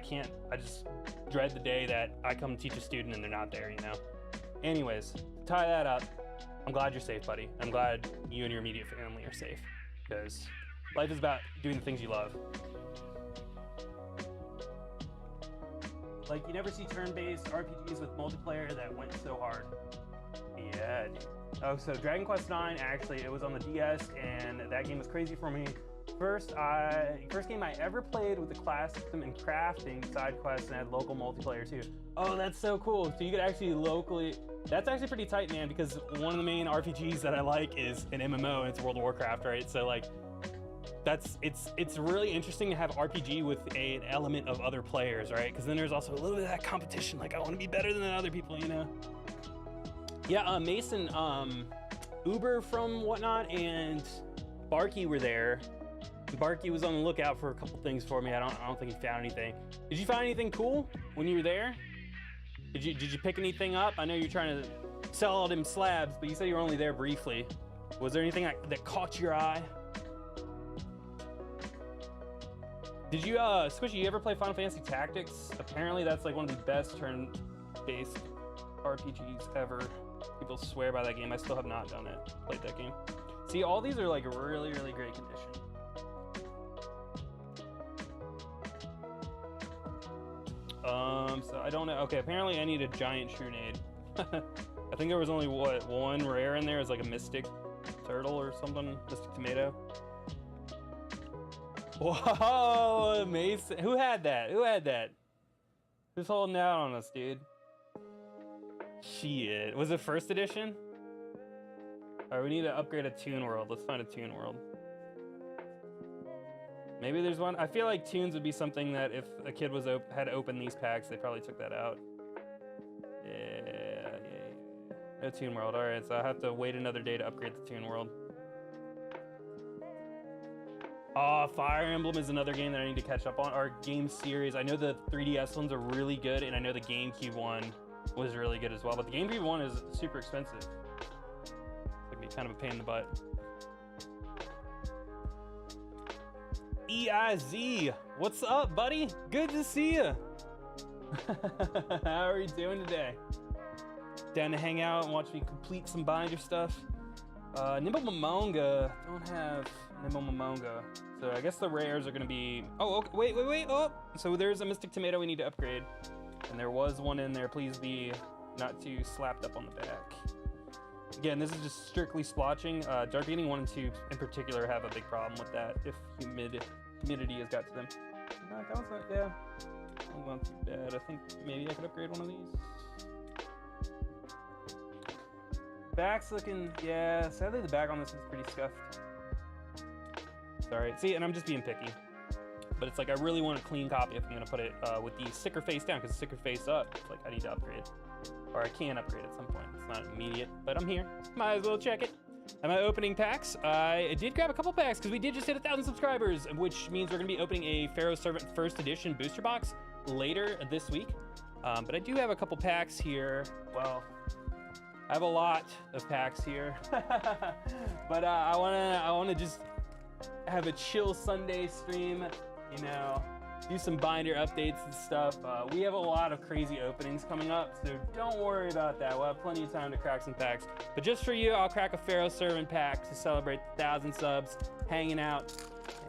just dread the day that I come teach a student and they're not there, you know? Anyways, to tie that up, I'm glad you're safe, buddy. I'm glad you and your immediate family are safe, because life is about doing the things you love. Like, you never see turn-based RPGs with multiplayer that went so hard. Yeah, dude. Oh, so Dragon Quest IX, actually, it was on the DS, and that game was crazy for me. First game I ever played with the class system and crafting side quests, and had local multiplayer too. Oh, that's so cool. So you could actually locally, that's actually pretty tight, man, because one of the main RPGs that I like is an MMO, and it's World of Warcraft, right? So like, it's really interesting to have RPG with an element of other players, right? Because then there's also a little bit of that competition, like I want to be better than other people, you know? Yeah, Mason, Uber from Whatnot and Barky were there. Barky was on the lookout for a couple things for me. I don't think he found anything. Did you find anything cool when you were there? Did you pick anything up? I know you're trying to sell all them slabs, but you said you were only there briefly. Was there anything that caught your eye? Did you, Squishy, you ever play Final Fantasy Tactics? Apparently that's like one of the best turn-based RPGs ever. People swear by that game. I still have not done it, played that game. See, all these are like really, really great condition. So I don't know. Okay, apparently I need a giant Shrunade. I think there was only, what, one rare in there is like a Mystic Turtle or something, Mystic Tomato. Whoa, Mason. Who had that? Who had that? Who's holding out on us, dude? Shit. Was it first edition? Alright, we need to upgrade a Toon World. Let's find a Toon World. Maybe there's one. I feel like tunes would be something that if a kid was had opened these packs, they probably took that out. Yeah. No Toon World. All right, so I'll have to wait another day to upgrade the Toon World. Oh, Fire Emblem is another game that I need to catch up on. Our game series. I know the 3DS ones are really good, and I know the GameCube one was really good as well. But the GameCube one is super expensive. It's gonna be kind of a pain in the butt. EIZ, what's up, buddy? Good to see you. How are you doing today? Down to hang out and watch me complete some binder stuff. Nimble Momonga, don't have Nimble Momonga. So I guess the rares are gonna be, oh, okay, wait, oh. So there's a Mystic Tomato we need to upgrade. And there was one in there, please be not too slapped up on the back. Again, this is just strictly splotching. Dark Beginning 1 and 2 in particular have a big problem with that if humidity has got to them. No, that one's not, yeah. That one's not too bad. I think maybe I could upgrade one of these. Back's looking, yeah, sadly the back on this is pretty scuffed. Sorry, see, and I'm just being picky. But it's like I really want a clean copy if I'm gonna put it with the sticker face down, because the sticker face up, it's like I need to upgrade. Or I can upgrade at some point. It's not immediate, but I'm here. Might as well check it. Am I opening packs? I did grab a couple packs because we did just hit 1,000 subscribers, which means we're gonna be opening a Pharaoh Servant First Edition booster box later this week. But I do have a couple packs here. Well, I have a lot of packs here, but I wanna just have a chill Sunday stream. You know, do some binder updates and stuff. We have a lot of crazy openings coming up, so don't worry about that. We'll have plenty of time to crack some packs. But just for you, I'll crack a Pharaoh Servant pack to celebrate 1,000 subs, hanging out,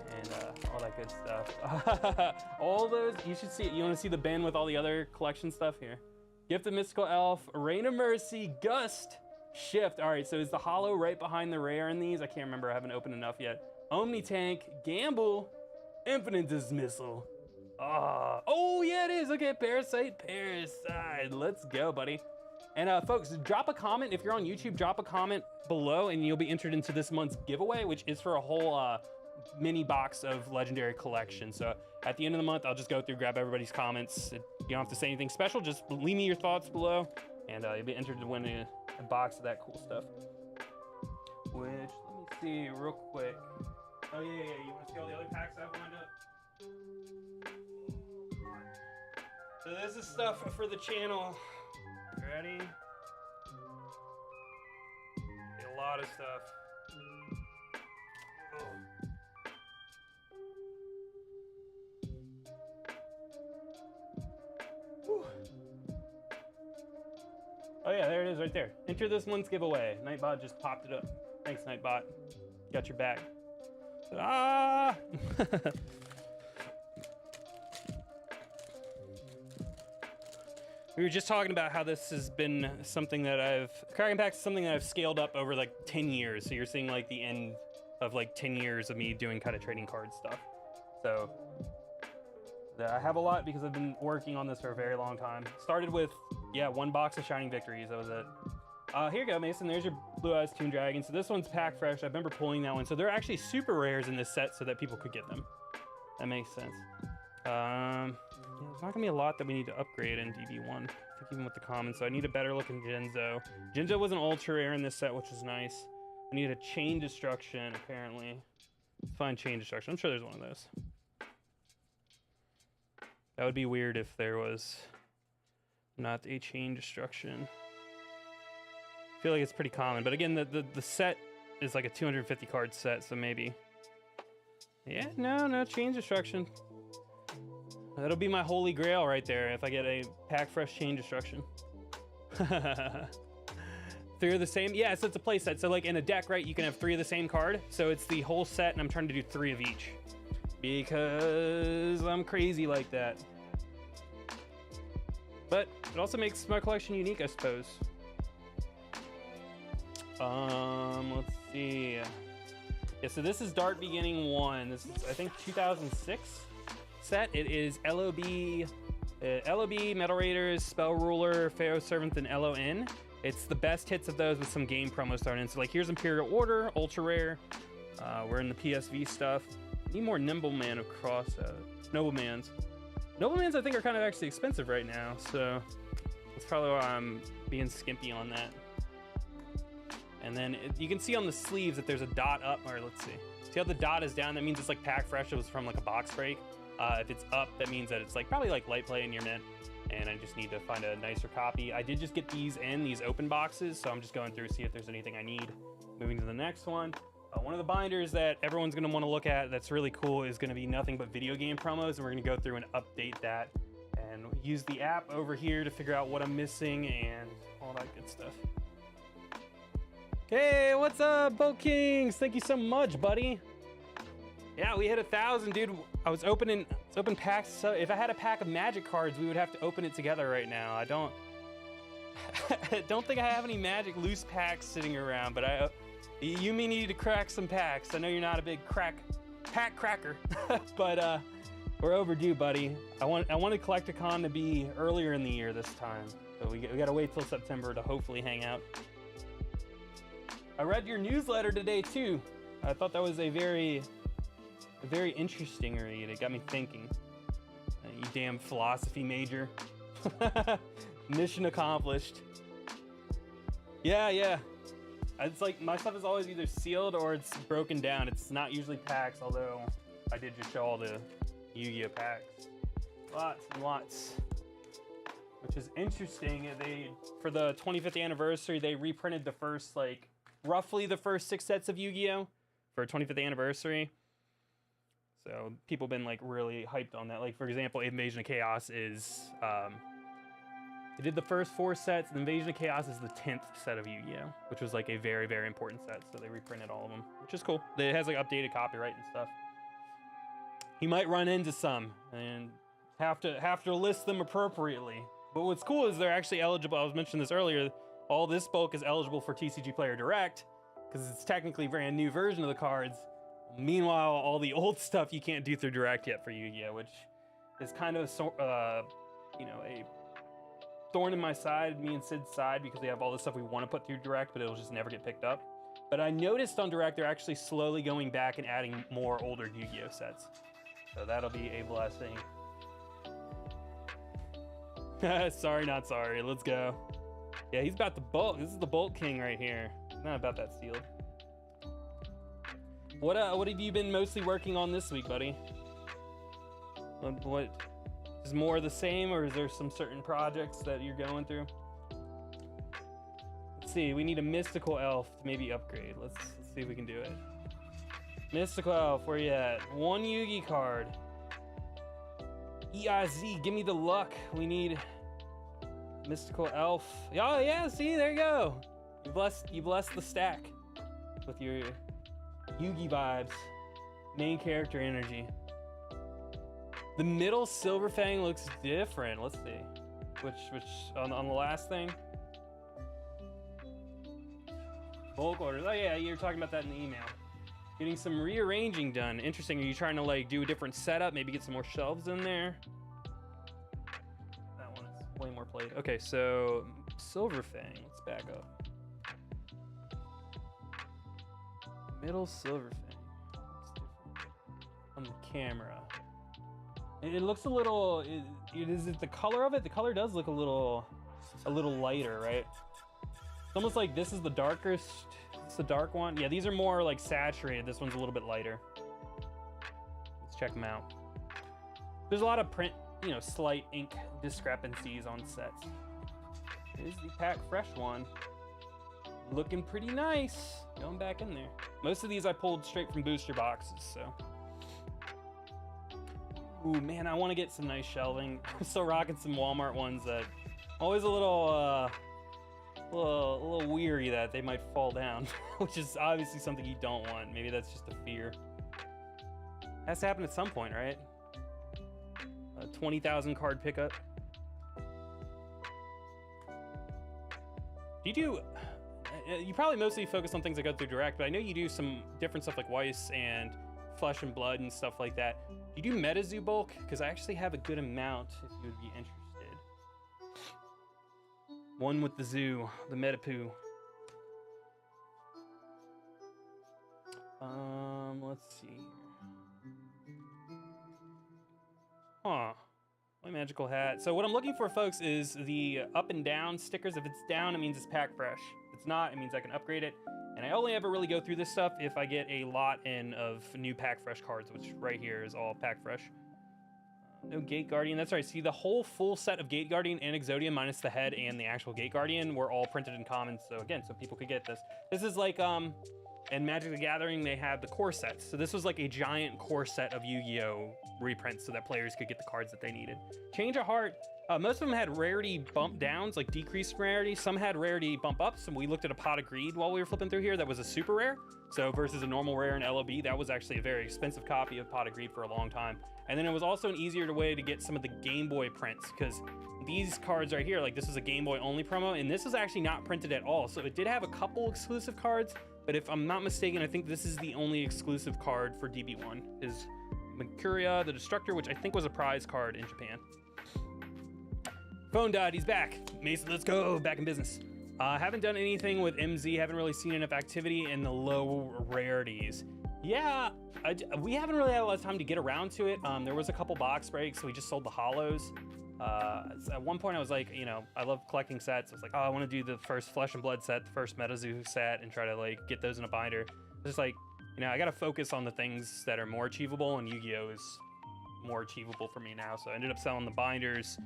and all that good stuff. All those, you should see it. You want to see the bin with all the other collection stuff here? Gift of Mystical Elf, Reign of Mercy, Gust, Shift. All right, so is the hollow right behind the rare in these? I can't remember. I haven't opened enough yet. Omni Tank, Gamble, Infinite Dismissal. Oh yeah, it is. Okay, Parasite. Let's go, buddy. And folks, drop a comment. If you're on YouTube, drop a comment below and you'll be entered into this month's giveaway, which is for a whole mini box of Legendary Collection. So at the end of the month, I'll just go through, grab everybody's comments. You don't have to say anything special, just leave me your thoughts below, and you'll be entered to win a box of that cool stuff. Which, let me see real quick. Oh yeah, you wanna see all the other packs I've lined up? So this is stuff for the channel. Ready? A lot of stuff. Oh. Whew. Oh yeah, there it is right there. Enter this month's giveaway. Nightbot just popped it up. Thanks, Nightbot. Got your back. Ah! We were just talking about how this has been something that Kraken Packs is something that I've scaled up over like 10 years. So you're seeing like the end of like 10 years of me doing kind of trading card stuff. So I have a lot because I've been working on this for a very long time. Started with, yeah, 1 box of Shining Victories, that was it. Here you go, Mason, there's your Blue Eyes Toon Dragon. So this one's pack fresh, I remember pulling that one. So they're actually super rares in this set so that people could get them. That makes sense. Yeah, there's not gonna be a lot that we need to upgrade in DB1. I think even with the commons, so I need a better looking Genzo. Genzo was an ultra rare in this set, which is nice. I need a Chain Destruction, apparently. Let's find Chain Destruction. I'm sure there's one of those. That would be weird if there was not a Chain Destruction. I feel like it's pretty common, but again, the set is like a 250 card set, so maybe. Yeah, no Chain Destruction. That'll be my holy grail right there if I get a pack fresh Chain Destruction. 3 of the same? Yeah, so it's a play set. So like in a deck, right, you can have 3 of the same card. So it's the whole set and I'm trying to do 3 of each. Because I'm crazy like that. But it also makes my collection unique, I suppose. Let's see. Yeah, so this is Dark Beginning 1. This is, I think, 2006 set. It is LOB, Metal Raiders, Spell Ruler, Pharaoh Servant, and LON. It's the best hits of those with some game promos thrown in. So like here's Imperial Order, ultra rare. We're in the PSV stuff. Need more Nimbleman across Noblemans. Noblemans I think are kind of actually expensive right now, so that's probably why I'm being skimpy on that. And then you can see on the sleeves that there's a dot up, or let's see. See how the dot is down? That means it's like pack fresh. It was from like a box break. If it's up, that means that it's like probably like light play in your mint. And I just need to find a nicer copy. I did just get these open boxes, so I'm just going through to see if there's anything I need. Moving to the next one. One of the binders that everyone's gonna wanna look at that's really cool is gonna be nothing but video game promos, and we're gonna go through and update that and use the app over here to figure out what I'm missing and all that good stuff. Hey, what's up, Bo Kings? Thank you so much, buddy. Yeah, we hit 1,000, dude. I was open packs. So if I had a pack of Magic cards, we would have to open it together right now. I don't think I have any Magic loose packs sitting around, but you may need to crack some packs. I know you're not a big pack cracker, but we're overdue, buddy. I want Collecticon to be earlier in the year this time, so we gotta wait till September to hopefully hang out. I read your newsletter today too. I thought that was a very interesting read. It got me thinking. You damn philosophy major. Mission accomplished. Yeah. It's like my stuff is always either sealed or it's broken down. It's not usually packs, although I did just show all the Yu-Gi-Oh packs. Lots and lots. Which is interesting. For the 25th anniversary, they reprinted the first, like, roughly the first 6 sets of Yu-Gi-Oh for 25th anniversary. So people have been like really hyped on that. Like for example, Invasion of Chaos is, they did the first 4 sets, and Invasion of Chaos is the 10th set of Yu-Gi-Oh, which was like a very, very important set. So they reprinted all of them, which is cool. It has like updated copyright and stuff. You might run into some and have to list them appropriately. But what's cool is they're actually eligible. I was mentioning this earlier. All this bulk is eligible for TCG Player Direct because it's technically a brand new version of the cards. Meanwhile, all the old stuff you can't do through Direct yet for Yu-Gi-Oh, which is kind of, you know, a thorn in my side, me and Sid's side, because we have all this stuff we want to put through Direct, but it'll just never get picked up. But I noticed on Direct, they're actually slowly going back and adding more older Yu-Gi-Oh sets. So that'll be a blessing. Sorry, not sorry. Let's go. Yeah, he's about the bulk. This is the bulk king right here. He's not about that sealed. What have you been mostly working on this week, buddy? What is more of the same, or is there some certain projects that you're going through? Let's see. We need a mystical elf to maybe upgrade. Let's see if we can do it. Mystical elf, where you at? One Yugi card. EIZ, give me the luck. We need mystical elf. Oh yeah, see, there you go. You blessed the stack with your Yugi vibes, main character energy. The middle Silver Fang looks different. Let's see, which on the last thing. Bulk orders. Oh yeah, you were talking about that in the email. Getting some rearranging done. Interesting. Are you trying to like do a different setup? Maybe get some more shelves in there. That one is way more played. Okay, so Silver Fang. Let's back up. Middle Silver Fang. Looks different on the camera. It looks a little. Is it the color of it? The color does look a little lighter, right? It's almost like this is the darkest. It's the dark one. Yeah, these are more like saturated. This one's a little bit lighter. Let's check them out. There's a lot of print, you know, slight ink discrepancies on sets. Here's the pack fresh one. Looking pretty nice. Going back in there. Most of these I pulled straight from booster boxes, so. Ooh, man, I want to get some nice shelving. I'm still rocking some Walmart ones that always a little weary that they might fall down, which is obviously something you don't want. Maybe that's just a fear. Has to happen at some point, right? A 20,000 card pickup. You probably mostly focus on things that go through Direct, but I know you do some different stuff like Weiss and Flesh and Blood and stuff like that. You do MetaZoo bulk? Because I actually have a good amount if you would be interested. One with the zoo, the Metapoo. Let's see. Huh. My magical hat. So what I'm looking for, folks, is the up and down stickers. If it's down, it means it's pack fresh. If it's not, it means I can upgrade it. And I only ever really go through this stuff if I get a lot in of new pack fresh cards, which right here is all pack fresh. No Gate Guardian. That's right. See, the whole full set of Gate Guardian and Exodia minus the head and the actual Gate Guardian were all printed in common. So again, so people could get this. This is like, in Magic the Gathering, they have the core sets. So this was like a giant core set of Yu-Gi-Oh! Reprints so that players could get the cards that they needed. Change of Heart. Most of them had rarity bump downs, like decreased rarity. Some had rarity bump ups, and we looked at a Pot of Greed while we were flipping through here that was a super rare. So versus a normal rare in LOB, that was actually a very expensive copy of Pot of Greed for a long time. And then it was also an easier way to get some of the Game Boy prints, because these cards right here, like this is a Game Boy only promo, and this is actually not printed at all. So it did have a couple exclusive cards, but if I'm not mistaken, I think this is the only exclusive card for DB1, is Mercuria the Destructor, which I think was a prize card in Japan. Phone died, he's back. Mason, let's go, back in business. Haven't done anything with MZ, haven't really seen enough activity in the low rarities. Yeah, we haven't really had a lot of time to get around to it. There was a couple box breaks, so we just sold the hollows. At one point I was like, you know, I love collecting sets. I was like, oh, I want to do the first Flesh and Blood set, the first MetaZoo set, and try to like get those in a binder. Just like, you know, I got to focus on the things that are more achievable, and Yu-Gi-Oh is more achievable for me now. So I ended up selling the binders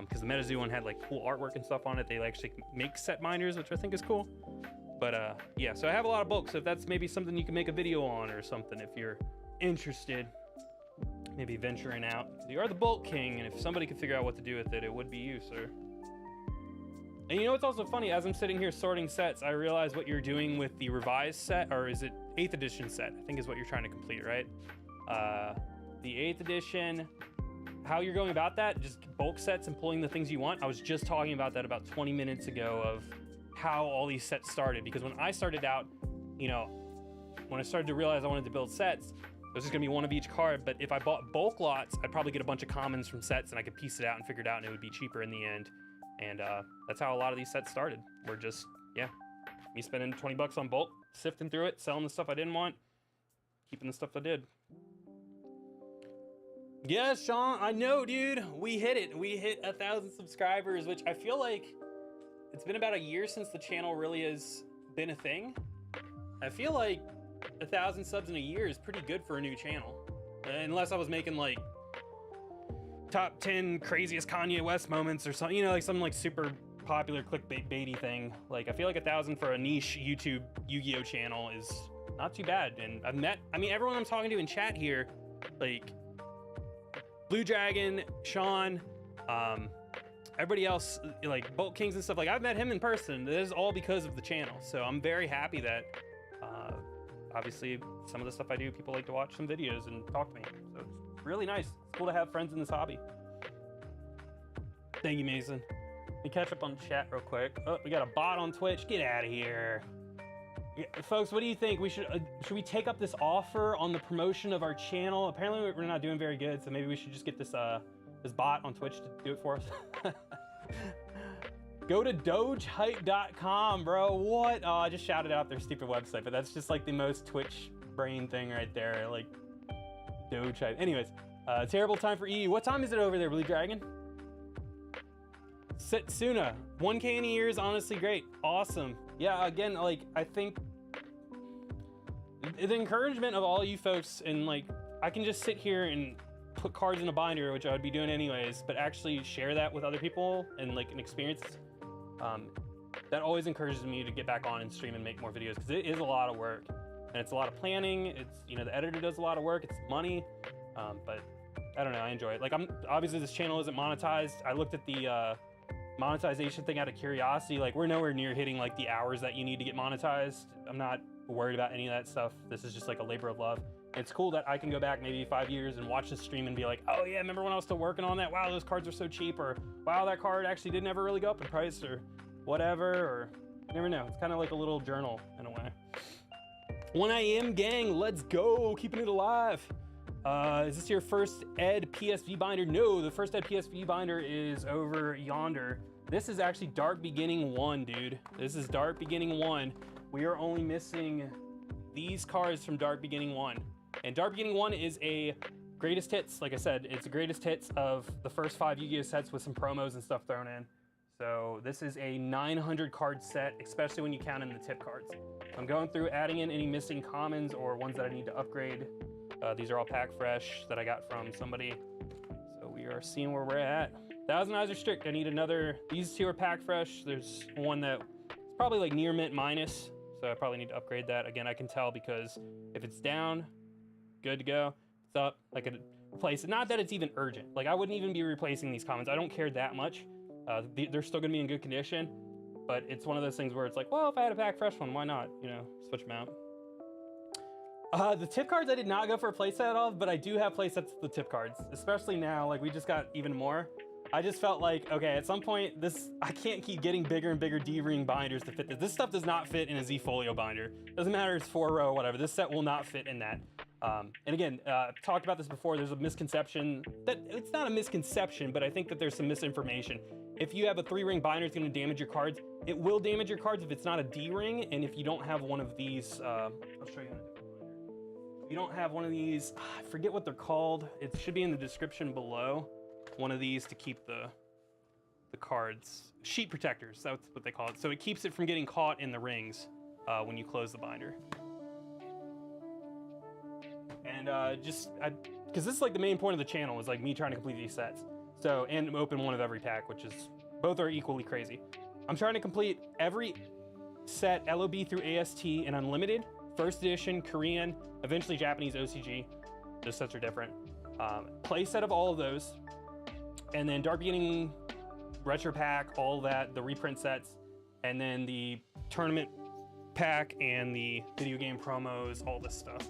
because the MetaZoo one had like cool artwork and stuff on it. They actually make set binders, which I think is cool. But yeah, so I have a lot of bulk. So if that's maybe something you can make a video on or something, if you're interested, maybe venturing out. You are the bulk king, and if somebody could figure out what to do with it, it would be you, sir. And you know what's also funny? As I'm sitting here sorting sets, I realize what you're doing with the revised set, or is it 8th edition set? I think is what you're trying to complete, right? The 8th edition, how you're going about that, just bulk sets and pulling the things you want. I was just talking about that about 20 minutes ago of how all these sets started, because when I started out, you know, when I started to realize I wanted to build sets, it was just gonna be one of each card, but if I bought bulk lots, I'd probably get a bunch of commons from sets and I could piece it out and figure it out, and it would be cheaper in the end. And that's how a lot of these sets started. We're just, yeah, me spending 20 bucks on bulk, sifting through it, selling the stuff I didn't want, keeping the stuff I did. Yeah, Sean, I know, dude. We hit it. We hit 1,000 subscribers, which I feel like it's been about a year since the channel really has been a thing. I feel like 1,000 subs in a year is pretty good for a new channel. Unless I was making like top 10 craziest Kanye West moments or something, you know, like something like super popular clickbaity thing. Like I feel like 1,000 for a niche YouTube Yu-Gi-Oh channel is not too bad. And I've met, I mean, everyone I'm talking to in chat here, like Blue Dragon, Sean, everybody else, like Bolt Kings and stuff, like I've met him in person. This is all because of the channel. So I'm very happy that obviously some of the stuff I do, people like to watch some videos and talk to me. So it's really nice. It's cool to have friends in this hobby. Thank you, Mason. Let me catch up on chat real quick. Oh, we got a bot on Twitch. Get out of here. Yeah, folks, what do you think? We should we take up this offer on the promotion of our channel? Apparently we're not doing very good, so maybe we should just get this this bot on Twitch to do it for us. Go to dogehype.com, bro. What? Oh, I just shouted out their stupid website, but that's just like the most Twitch brain thing right there. Like Doge Hype. Anyways, terrible time for EU. What time is it over there, Blue Dragon? Setsuna. 1K in a year is honestly great. Awesome. Yeah, again, like I think the encouragement of all you folks, and like I can just sit here and put cards in a binder, which I would be doing anyways, but actually share that with other people and like an experience. That always encourages me to get back on and stream and make more videos, because it is a lot of work and it's a lot of planning. It's, you know, the editor does a lot of work, it's money, but I don't know, I enjoy it. Like I'm obviously this channel isn't monetized. I looked at the monetization thing out of curiosity. Like we're nowhere near hitting like the hours that you need to get monetized. I'm not worried about any of that stuff. This is just like a labor of love. It's cool that I can go back maybe 5 years and watch this stream and be like, oh yeah, remember when I was still working on that? Wow, those cards are so cheap, or wow, that card actually didn't ever really go up in price, or whatever, or you never know. It's kind of like a little journal in a way. 1 AM gang, let's go, keeping it alive. Is this your first Ed PSV binder? No, the first Ed PSV binder is over yonder. This is actually Dark Beginning 1, dude. This is Dark Beginning 1. We are only missing these cards from Dark Beginning 1. And Dark Beginning 1 is a greatest hits. Like I said, it's a greatest hits of the first 5 Yu-Gi-Oh sets with some promos and stuff thrown in. So this is a 900 card set, especially when you count in the tip cards. I'm going through adding in any missing commons or ones that I need to upgrade. These are all pack fresh that I got from somebody. So we are seeing where we're at. 1,000 eyes are strict. I need another. These two are pack fresh. There's one that's probably like near mint minus. So I probably need to upgrade that. Again, I can tell because if it's down, good to go. If it's up, I could replace it. Not that it's even urgent. Like I wouldn't even be replacing these commons. I don't care that much. They're still gonna be in good condition, but it's one of those things where it's like, well, if I had a pack fresh one, why not? You know, switch them out. The tip cards I did not go for a playset of, but I do have playsets of the tip cards, especially now. Like we just got even more. I just felt like, okay, at some point, I can't keep getting bigger and bigger D-ring binders to fit this. This stuff does not fit in a Z Folio binder. Doesn't matter if it's 4-row or whatever. This set will not fit in that. And again, I've talked about this before. There's a misconception that it's not a misconception, but I think that there's some misinformation. If you have a 3-ring binder, it's going to damage your cards. It will damage your cards if it's not a D-ring, and if you don't have one of these, I'll show you. If you don't have one of these, I forget what they're called. It should be in the description below. One of these to keep the cards, sheet protectors, that's what they call it. So it keeps it from getting caught in the rings when you close the binder. And because this is like the main point of the channel, is like me trying to complete these sets. So, and open one of every pack, which is, both are equally crazy. I'm trying to complete every set, LOB through AST and Unlimited, first edition, Korean, eventually Japanese OCG. Those sets are different. Play set of all of those. And then Dark Beginning, Retro Pack, all that, the reprint sets, and then the tournament pack and the video game promos, all this stuff.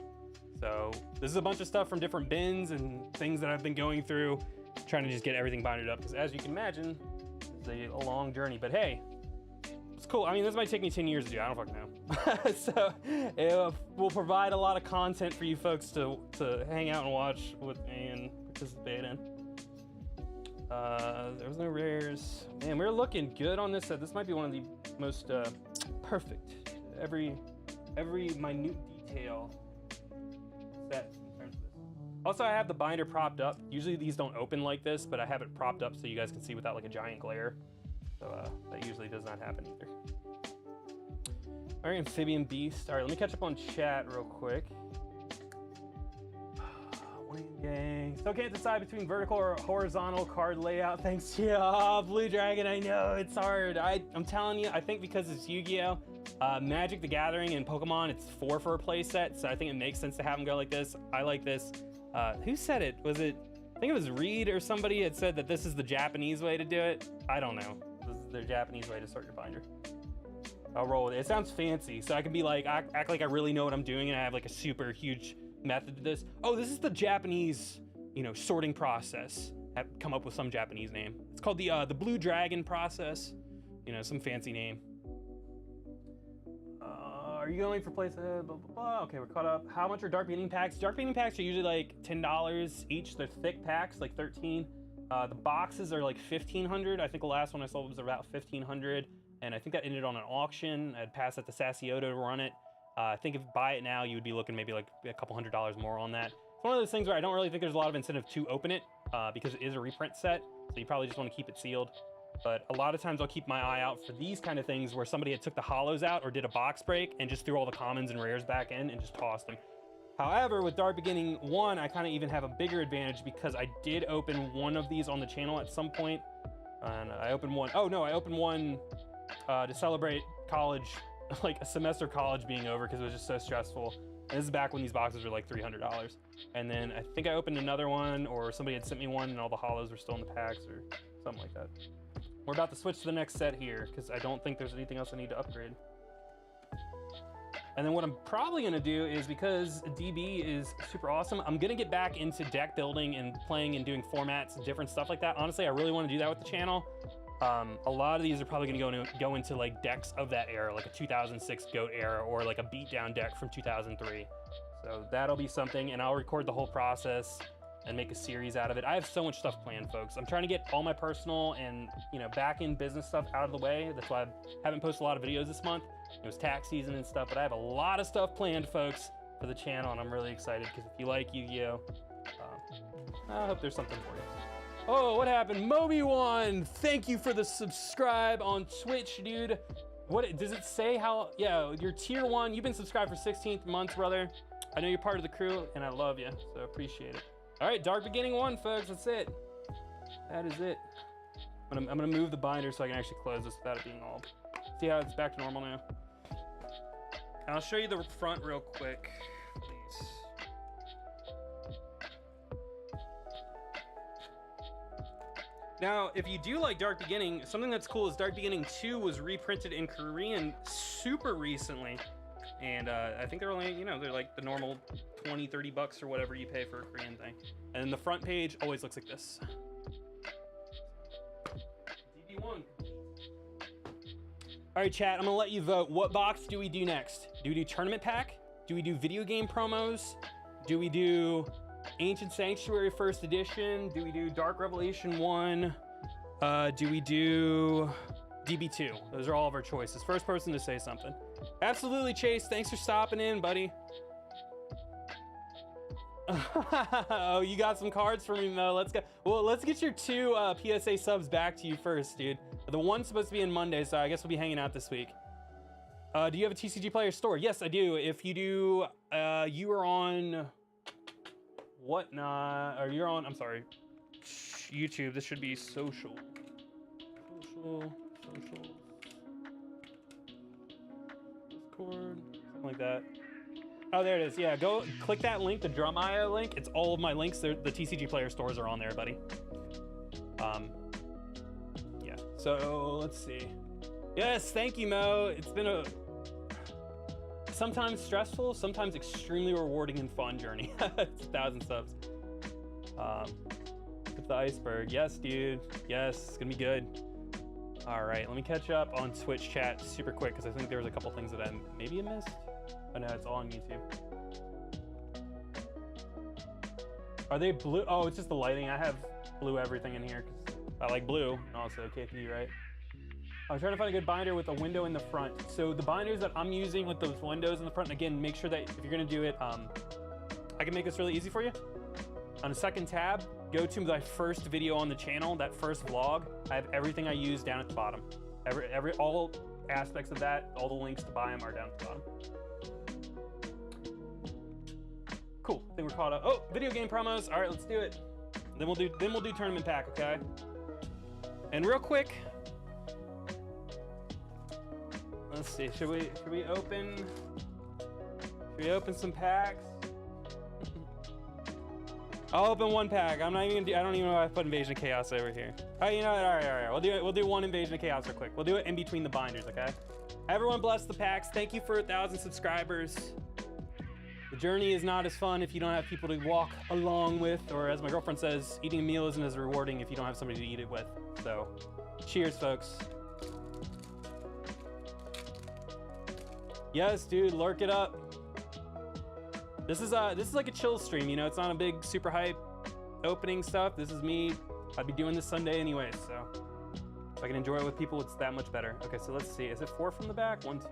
So this is a bunch of stuff from different bins and things that I've been going through, trying to just get everything binded up, because as you can imagine, it's a long journey. But hey, it's cool. I mean, this might take me 10 years to do. I don't fucking know. So it will provide a lot of content for you folks to hang out and watch with me and participate in. There was no rares. Man, we're looking good on this set. This might be one of the most perfect. Every minute detail set in terms of this. Also, I have the binder propped up. Usually these don't open like this, but I have it propped up so you guys can see without like a giant glare. So that usually does not happen either. All right, Amphibian Beast. All right, let me catch up on chat real quick. Gang. Still can't decide between vertical or horizontal card layout. Thanks to you. Oh, Blue Dragon, I know it's hard. I'm telling you, I think because it's Yu-Gi-Oh! Magic the Gathering and Pokemon, it's 4 for a play set, so I think it makes sense to have them go like this. I like this. Who said it? I think it was Reed or somebody had said that this is the Japanese way to do it. I don't know. This is their Japanese way to start your binder. I'll roll with it. It sounds fancy, so I can be like, act like I really know what I'm doing and I have like a super huge method to this. Oh, this is the Japanese, sorting process. Have come up with some Japanese name. It's called the Blue Dragon process. Some fancy name. Are you going for place? Blah, blah, blah. Okay, we're caught up. How much are Dark Beginning packs? Dark Beginning packs are usually like $10 each. They're thick packs, like 13. The boxes are like 1,500. I think the last one I sold was about 1,500, and I think that ended on an auction. I'd pass it to Sassioto to run it. I think if you buy it now, you would be looking maybe like a couple $100 more on that. It's one of those things where I don't really think there's a lot of incentive to open it because it is a reprint set, so you probably just want to keep it sealed. But a lot of times I'll keep my eye out for these kind of things where somebody had took the hollows out or did a box break and just threw all the commons and rares back in and just tossed them. However, with Dark Beginning 1, I kind of even have a bigger advantage because I did open one of these on the channel at some point. And I opened one, I opened one to celebrate college, like a semester of college being over because it was just so stressful. And this is back when these boxes were like $300. And then I think I opened another one, or somebody had sent me one and all the hollows were still in the packs or something like that. We're about to switch to the next set here because I don't think there's anything else I need to upgrade. And then what I'm probably gonna do is, because DB is super awesome, I'm gonna get back into deck building and playing and doing formats and different stuff like that. Honestly, I really wanna do that with the channel. A lot of these are probably gonna go into like decks of that era, like a 2006 GOAT era, or like a beatdown deck from 2003. So that'll be something, and I'll record the whole process and make a series out of it. I have so much stuff planned, folks. I'm trying to get all my personal and back-end business stuff out of the way. That's why I haven't posted a lot of videos this month. It was tax season and stuff, but I have a lot of stuff planned, folks, for the channel, and I'm really excited because if you like Yu-Gi-Oh, I hope there's something for you. Oh, what happened? Moby1, thank you for the subscribe on Twitch, dude. What does it say? How? Yeah, you're tier 1. You've been subscribed for 16 months, brother. I know you're part of the crew, and I love you, so appreciate it. All right, Dark Beginning 1, folks. That's it. That is it. I'm gonna move the binder so I can actually close this without it being all. See how it's back to normal now. And I'll show you the front real quick, please. Now, if you do like Dark Beginning, something that's cool is Dark Beginning 2 was reprinted in Korean super recently. And I think they're only, they're like the normal 20, 30 bucks or whatever you pay for a Korean thing. And the front page always looks like this. DB1. All right, chat, I'm gonna let you vote. What box do we do next? Do we do tournament pack? Do we do video game promos? Do we do Ancient Sanctuary first edition? Do we do Dark Revelation 1? Do we do DB2? Those are all of our choices. First person to say something. Absolutely, Chase. Thanks for stopping in, buddy. Oh, you got some cards for me, Mo. Let's go. Well, let's get your 2 PSA subs back to you first, dude. The one's supposed to be in Monday, so I guess we'll be hanging out this week. Do you have a TCG Player store? Yes, I do. If you do, you are on whatnot, or you're on, I'm sorry, YouTube. This should be social. Discord, something like that. Oh, there it is. Yeah, go click that link, the Drum.io link. It's all of my links. The TCG Player stores are on there, buddy. Yeah. So let's see. Yes, thank you, Mo. It's been sometimes stressful, sometimes extremely rewarding and fun journey. It's 1,000 subs. It's the iceberg. Yes, dude. Yes, it's gonna be good. All right, let me catch up on Twitch chat super quick because I think there was a couple things that I maybe missed. Oh no, it's all on YouTube. Are they blue? Oh, it's just the lighting. I have blue everything in here because I like blue, and also KP, right? I'm trying to find a good binder with a window in the front. So the binders that I'm using with those windows in the front, and again, make sure that if you're gonna do it, I can make this really easy for you. On the second tab, go to my first video on the channel, that first vlog. I have everything I use down at the bottom. All aspects of that, all the links to buy them are down at the bottom. Cool, I think we're caught up. Oh, video game promos. All right, let's do it. Then we'll do tournament pack, okay? And real quick, let's see. Should we open some packs? I'll open one pack. I'm not even gonna do, I don't even know if I put Invasion of Chaos over here. Oh, you know what? All right. We'll do one Invasion of Chaos real quick. We'll do it in between the binders, okay? Everyone bless the packs. Thank you for 1,000 subscribers. The journey is not as fun if you don't have people to walk along with, or as my girlfriend says, eating a meal isn't as rewarding if you don't have somebody to eat it with. So, cheers, folks. Yes, dude, lurk it up. This is like a chill stream, you know. It's not a big super hype opening stuff. This is me. I'd be doing this Sunday anyways, so if I can enjoy it with people, it's that much better. Okay, so let's see. Is it 4 from the back? 1, 2.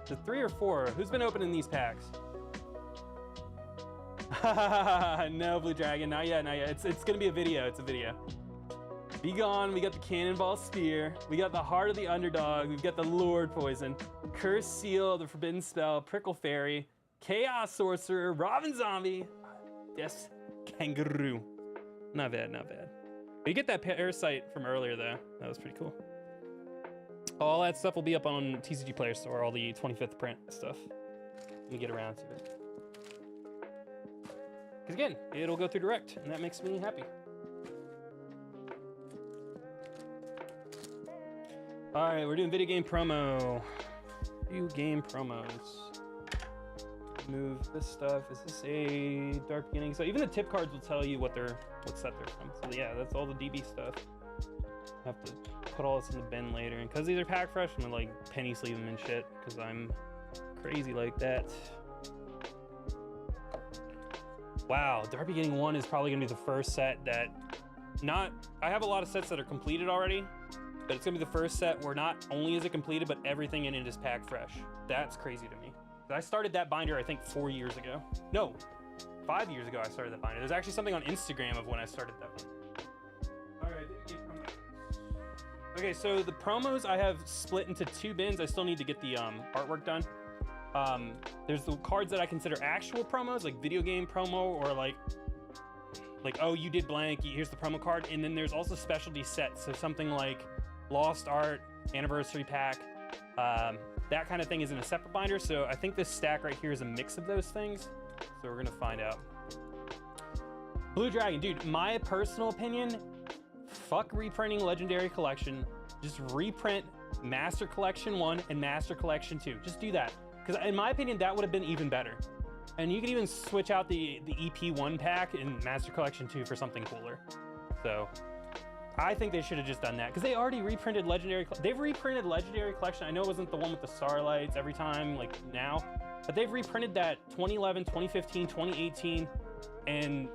Is it 3 or 4? Who's been opening these packs? No, Blue Dragon, not yet, not yet. It's gonna be a video. It's a video. Be gone. We got the Cannonball Spear. We got the Heart of the Underdog. We've got the Lord Poison, Curse Seal, the Forbidden Spell, Prickle Fairy, Chaos Sorcerer, Robin Zombie. Yes, Kangaroo. Not bad, not bad. You get that Parasite from earlier though. That was pretty cool. All that stuff will be up on TCG Player Store, all the 25th print stuff. Let me get around to it. Because again, it'll go through direct, and that makes me happy. All right, we're doing video game promo. Video game promos. Move this stuff. Is this a Dark Beginning? So even the tip cards will tell you what set they're from. So yeah, that's all the DB stuff. I have to put all this in the bin later. And because these are pack fresh, I'm gonna like penny sleeve them and shit, because I'm crazy like that. Wow, Dark Beginning 1 is probably gonna be the first set that I have a lot of sets that are completed already, but it's gonna be the first set where not only is it completed, but everything in it is pack fresh. That's crazy to me. I started that binder, I think 4 years ago. No, 5 years ago I started that binder. There's actually something on Instagram of when I started that one. All right, okay, so the promos I have split into 2 bins. I still need to get the artwork done. There's the cards that I consider actual promos, like video game promo, or like, oh, you did blank, here's the promo card. And then there's also specialty sets. So something like Lost Art, Anniversary Pack, that kind of thing is in a separate binder. So I think this stack right here is a mix of those things. So we're gonna find out. Blue Dragon, dude, my personal opinion, fuck reprinting Legendary Collection. Just reprint Master Collection 1 and Master Collection 2. Just do that. Because in my opinion, that would have been even better. And you could even switch out the EP1 pack in Master Collection 2 for something cooler. So I think they should have just done that, because they already reprinted Legendary. They've reprinted Legendary Collection. I know it wasn't the one with the Starlights every time, like now, but they've reprinted that 2011, 2015, 2018, and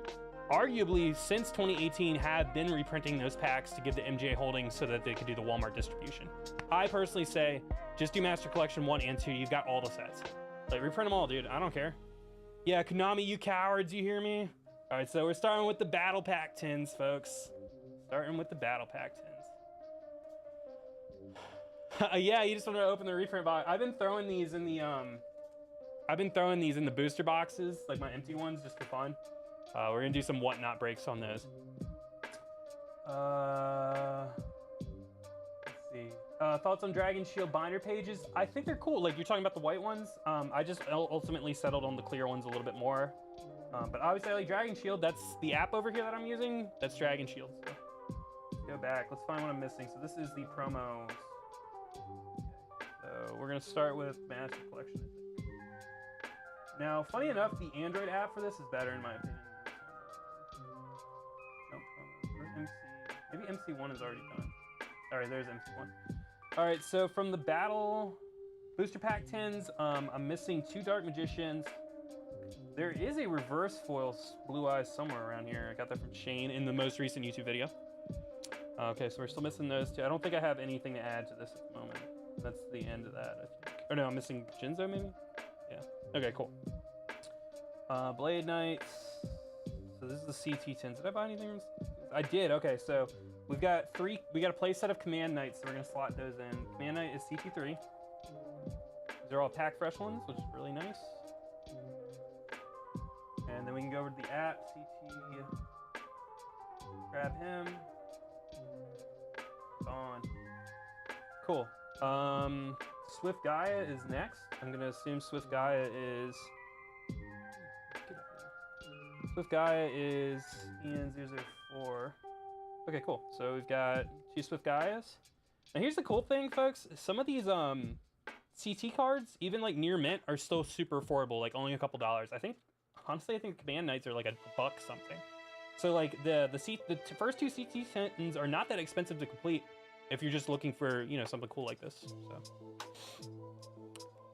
arguably since 2018 have been reprinting those packs to give the MJ holdings so that they could do the Walmart distribution. I personally say just do Master Collection 1 and 2. You've got all the sets. Like, reprint them all, dude. I don't care. Yeah, Konami, you cowards, you hear me? All right, so we're starting with the Battle Pack tins, folks. Starting with the Battle Pack tins. Yeah, you just want to open the reprint box. I've been throwing these in the booster boxes, like my empty ones, just for fun. We're gonna do some whatnot breaks on those. Let's see. Thoughts on Dragon Shield binder pages? I think they're cool. Like, you're talking about the white ones. I just ultimately settled on the clear ones a little bit more. But obviously I like Dragon Shield. That's the app over here that I'm using. That's Dragon Shield. So let's go back. Let's find what I'm missing. So this is the promos. So we're gonna start with Master Collection, I think. Now, funny enough, the Android app for this is better in my opinion. Nope. Where's MC? Maybe MC1 is already done. All right, there's MC1. All right, so from the Battle Booster Pack tins, I'm missing 2 Dark Magicians. There is a reverse foil Blue Eyes somewhere around here. I got that from Shane in the most recent YouTube video. Okay, so we're still missing those two. I don't think I have anything to add to this at the moment. That's the end of that, I think. Or no, I'm missing Jinzo maybe? Yeah. Okay, cool. Blade Knights. So this is the CT10s. Did I buy anything? I did. Okay, so we've got three. We got a play set of Command Knights, so we're gonna slot those in. Command Knight is CT3. These are all pack fresh ones, which is really nice. And then we can go over to the app, CT, grab him. On. Cool. Swift Gaia is next. I'm gonna assume Swift Gaia is EN004. Okay, cool. So we've got 2 Swift Gaias. And here's the cool thing, folks. Some of these CT cards, even like near mint, are still super affordable, like only a couple dollars. Honestly, I think Command Knights are like $1 something. So like the first 2 CT10s are not that expensive to complete if you're just looking for, you know, something cool like this. So.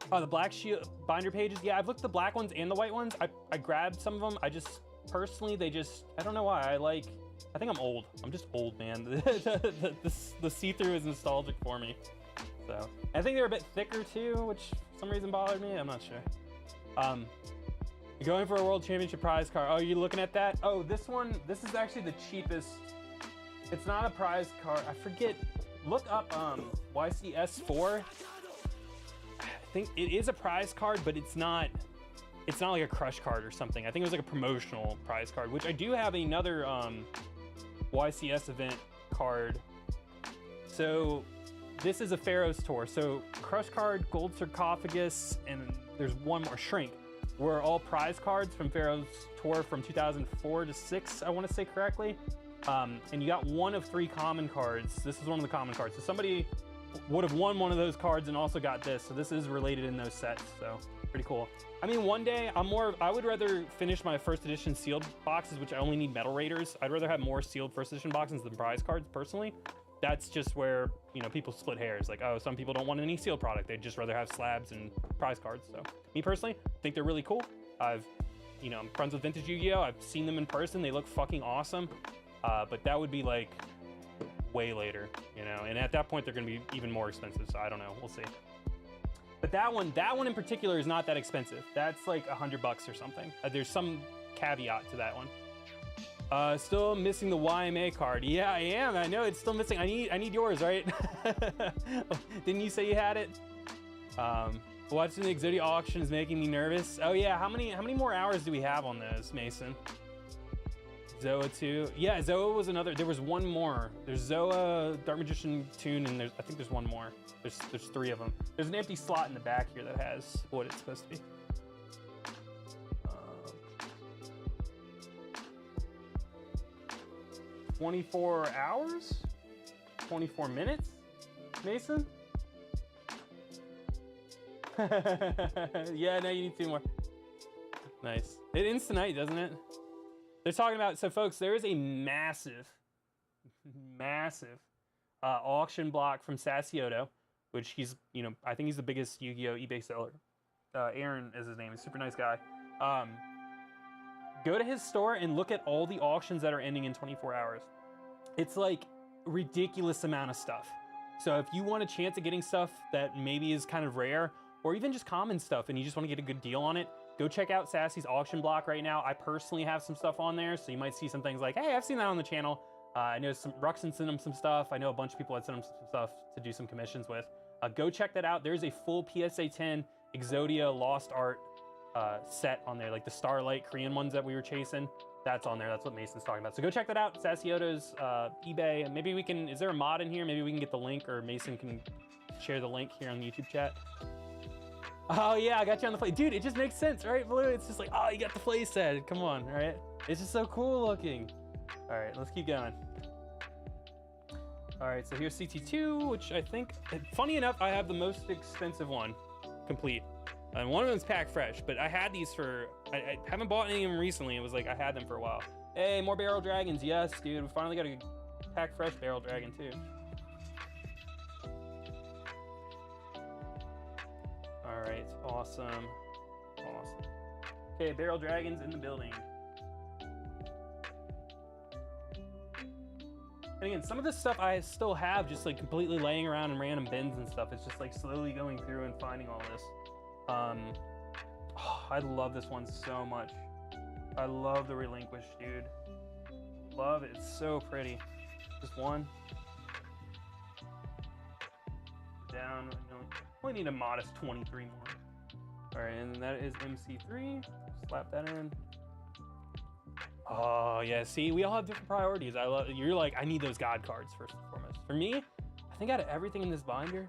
Oh, the black shield binder pages. Yeah, I've looked at the black ones and the white ones. I grabbed some of them. I just personally, I don't know why. I think I'm old. I'm just old, man. The see-through is nostalgic for me. So I think they're a bit thicker too, which for some reason bothered me. I'm not sure. You're going for a world championship prize card. Oh, you're looking at that? Oh, this is actually the cheapest. It's not a prize card. I forget. Look up YCS4. I think it is a prize card, but it's not like a crush card or something. I think it was like a promotional prize card, which I do have another YCS event card. So this is a Pharaoh's Tour. So crush card, gold sarcophagus, and there's one more, shrink, were all prize cards from Pharaoh's Tour from 2004 to 6, I want to say correctly. And you got 1 of 3 common cards. This is one of the common cards. So somebody would have won one of those cards and also got this. So this is related in those sets. So pretty cool. I mean, one day I would rather finish my first edition sealed boxes, which I only need metal raiders. I'd rather have more sealed first edition boxes than prize cards personally. That's just where, you know, people split hairs. Like, oh, some people don't want any sealed product. They'd just rather have slabs and prize cards. So me personally, think they're really cool. I'm friends with Vintage Yu-Gi-Oh! I've seen them in person. They look fucking awesome. But that would be like way later, you know, and at that point they're going to be even more expensive. So I don't know, we'll see. But that one in particular is not that expensive. That's like $100 or something. There's some caveat to that one. Still missing the YMA card. Yeah, I am. I know it's still missing. I need yours, right? Didn't you say you had it? Watching the Exodia auction is making me nervous. Oh yeah, how many more hours do we have on those, Mason? Zoa 2. Yeah, Zoa was another. There was one more. There's Zoa, Dark Magician Toon, and I think there's one more. There's 3 of them. There's an empty slot in the back here that has what it's supposed to be. 24 hours? 24 minutes? Mason? Yeah, no, you need 2 more. Nice. It ends tonight, doesn't it? They're talking about, so folks, there is a massive auction block from Sassioto, which he's, you know, I think he's the biggest Yu-Gi-Oh! eBay seller. Aaron is his name. He's a super nice guy. Go to his store and look at all the auctions that are ending in 24 hours. It's like ridiculous amount of stuff. So if you want a chance at getting stuff that maybe is kind of rare, or even just common stuff, and you just want to get a good deal on it, go check out Sassy's auction block right now. I personally have some stuff on there, so you might see some things like, hey, I've seen that on the channel. I know Ruxin sent him some stuff. I know a bunch of people had sent him some stuff to do some commissions with. Go check that out. There's a full PSA 10 Exodia Lost Art set on there, like the Starlight Korean ones that we were chasing. That's on there. That's what Mason's talking about. So go check that out. Sassioto's eBay. And maybe we can, is there a mod in here? Maybe we can get the link, or Mason can share the link here on the YouTube chat. Oh yeah, I got you on the play. Dude, it just makes sense, right, Blue? It's just like, oh, you got the play set. Come on, right? It's just so cool looking. All right, let's keep going. All right, so here's CT2, which I think, funny enough, I have the most expensive one complete. And one of them's pack fresh, but I had these for, I haven't bought any of them recently. It was like, I had them for a while. Hey, more barrel dragons. Yes, dude, we finally got a pack fresh barrel dragon too. All right, awesome. Awesome. Okay, barrel dragons in the building. And again, some of this stuff I still have just like completely laying around in random bins and stuff. It's just like slowly going through and finding all this. Oh, I love this one so much. I love the Relinquish, dude. Love it. It's so pretty. Just one. Down. Only need a modest 23 more. All right, and that is MC3. Slap that in. Oh yeah, see, we all have different priorities. You're like, I need those God cards first and foremost. For me, I think out of everything in this binder,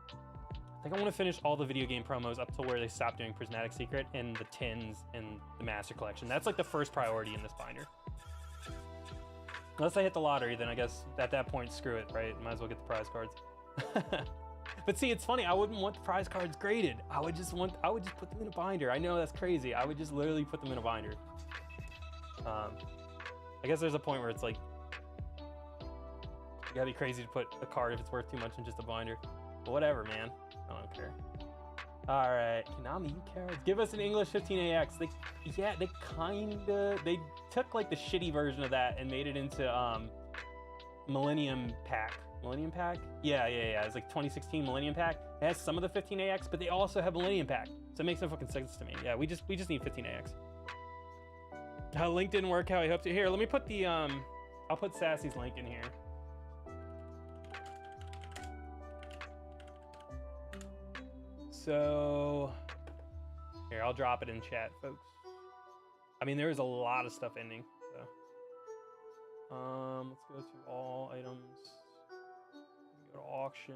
I think I want to finish all the video game promos up to where they stop doing Prismatic Secret and the tins and the Master Collection. That's like the first priority in this binder. Unless I hit the lottery, then I guess at that point, screw it, right? Might as well get the prize cards. But see, it's funny. I wouldn't want the prize cards graded. I would just put them in a binder. I know that's crazy. I would just literally put them in a binder. I guess there's a point where it's like, you gotta be crazy to put a card if it's worth too much in just a binder. But whatever, man. I don't care. All right, Konami, you cards. Give us an English 15AX. They took like the shitty version of that and made it into Millennium Pack. Millennium Pack? Yeah. It's like 2016 Millennium Pack. It has some of the 15AX, but they also have Millennium Pack. So it makes no fucking sense to me. Yeah, we just need 15AX. How link didn't work how I hoped to. Here, let me put the I'll put Sassy's link in here. So here, I'll drop it in chat, folks. I mean, there is a lot of stuff ending. So let's go to all items. Go to auction.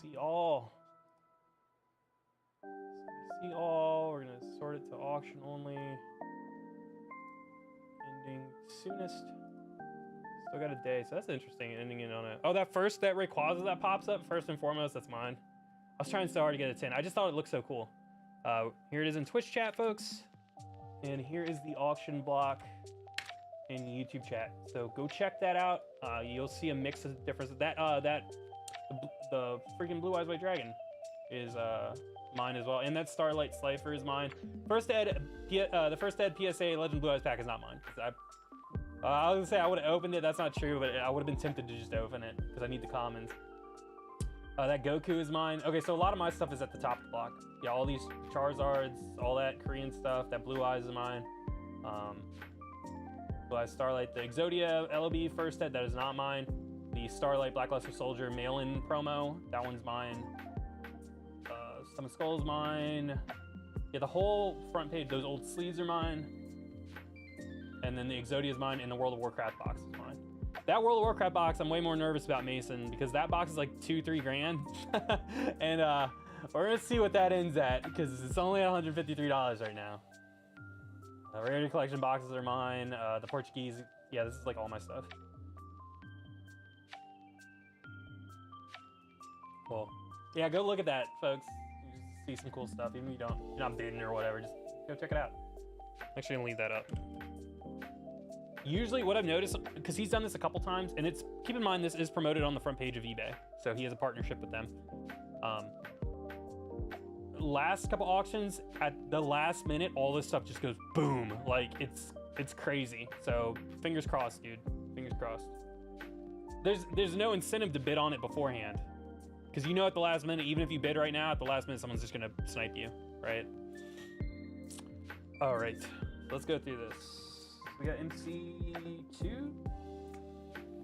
See all. See all. We're gonna sort it to auction only. Ending soonest. Still got a day, so that's interesting. Ending it on a. Oh, that Rayquaza that pops up first and foremost. That's mine. I was trying so hard to get a 10. I just thought it looked so cool. Here it is in Twitch chat, folks, and here is the auction block in YouTube chat. So go check that out. You'll see a mix of differences. The freaking Blue Eyes White Dragon is mine as well, and that Starlight Slifer is mine. The first ed PSA Legend Blue Eyes pack is not mine. I was gonna say I would have opened it. That's not true, but I would have been tempted to just open it because I need the commons. That Goku is mine. Okay, so a lot of my stuff is at the top of the block. Yeah, all these Charizards, all that Korean stuff. That Blue Eyes is mine. Blue Eyes Starlight, the Exodia LOB first ed, that is not mine. The Starlight Blackluster Soldier mail-in promo, that one's mine. Summon Skull's mine. Yeah, the whole front page, those old sleeves are mine. And then the Exodia is mine, and the World of Warcraft box is mine. That World of Warcraft box, I'm way more nervous about, Mason, because that box is like $2-3 grand. And we're gonna see what that ends at, because it's only $153 right now. Rarity Collection boxes are mine. The Portuguese, yeah, this is like all my stuff. Cool. Yeah, go look at that, folks. You just see some cool stuff, even if you're not bidding or whatever. Just go check it out. Actually, I'm gonna leave that up. Usually what I've noticed, because he's done this a couple times, and keep in mind this is promoted on the front page of eBay, so he has a partnership with them. Last couple auctions, at the last minute, all this stuff just goes boom. Like, it's crazy. So fingers crossed, dude. Fingers crossed. There's no incentive to bid on it beforehand, because you know at the last minute, even if you bid right now, at the last minute someone's just gonna snipe you, right? All right, let's go through this. We got MC2,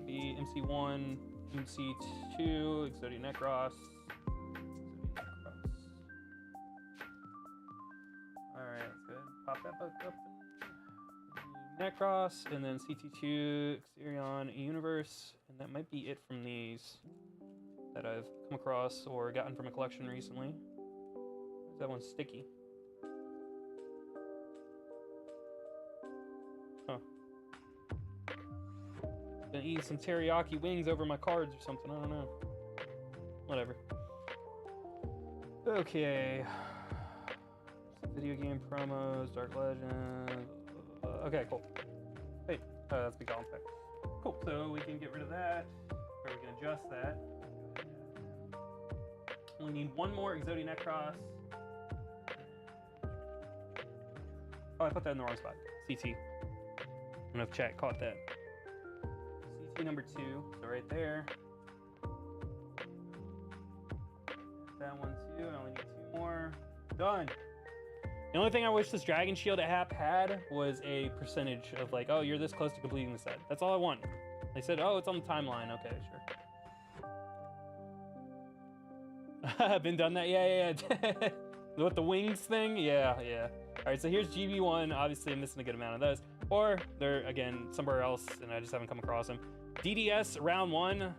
MC1, MC2, Exodia Necros. Alright, let's go ahead and pop that book up. Necros, and then CT2, Exterion, Universe, and that might be it from these that I've come across or gotten from a collection recently. That one's sticky. Huh. Gonna eat some teriyaki wings over my cards or something, I don't know. Whatever. Okay. Video game promos, Dark Legends. Okay, cool. Hey, that's Big Golem Pack. Cool, so we can get rid of that, or we can adjust that. We need one more Exodia Necros. Oh, I put that in the wrong spot. CT. I don't know if chat caught that. be number 2. So right there. That one too. I only need 2 more. Done. The only thing I wish this Dragon Shield app had was a percentage of like, oh, you're this close to completing the set. That's all I want. They said, oh, it's on the timeline. Okay, sure. Been done that? Yeah. With the wings thing? Yeah. All right, so here's GB1. Obviously, I'm missing a good amount of those. Or they're, again, somewhere else, and I just haven't come across them. DDS round 1.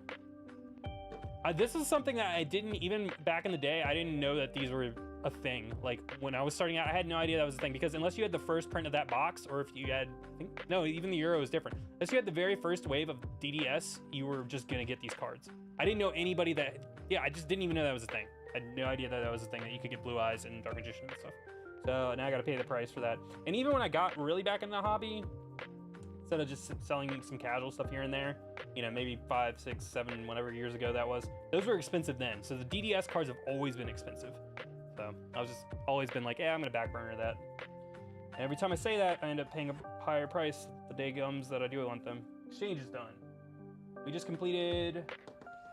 This is something that I didn't, even back in the day, I didn't know that these were a thing. Like, when I was starting out, I had no idea that was a thing, because unless you had the first print of that box, or if you had, no, even the Euro is different. Unless you had the very first wave of DDS, you were just gonna get these cards. I didn't know anybody that, yeah, I just didn't even know that was a thing. I had no idea that that was a thing, that you could get Blue Eyes and Dark Magician and stuff. So now I gotta pay the price for that. And even when I got really back in the hobby, instead of just selling some casual stuff here and there, you know, maybe 5, 6, 7, whatever years ago that was, those were expensive then. So the DDS cards have always been expensive. So I was just always been like, yeah, I'm gonna back burner that. And every time I say that, I end up paying a higher price the day comes that I do want them. Exchange is done. We just completed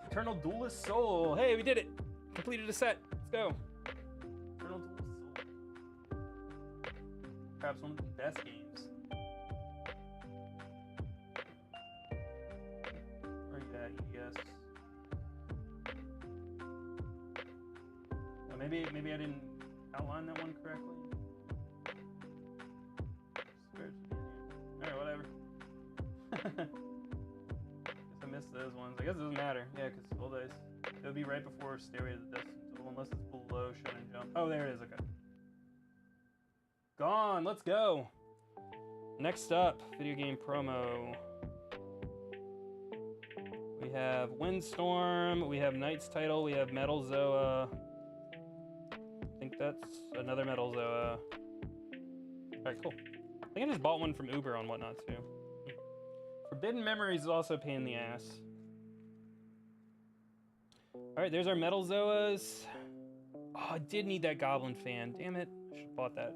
Eternal Duelist Soul. Hey, we did it. Completed a set. Let's go. Eternal Duelist Soul. Perhaps one of the best games. Where are you at, EDS? Oh, maybe I didn't outline that one correctly. Alright, whatever. Guess I missed those ones. I guess it doesn't matter. Yeah, because old days. It'll be right before Stairway to the Destiny Duel, unless it's below Shonen Jump. Oh, there it is. Okay. Gone. Let's go. Next up, video game promo. We have Windstorm. We have Knight's Title. We have Metal Zoa. I think that's another Metal Zoa. Alright, cool. I think I just bought one from Uber on Whatnot too. Forbidden Memories is also a pain in the ass. Alright, there's our Metal Zoas. Oh, I did need that Goblin fan. Damn it. I should have bought that.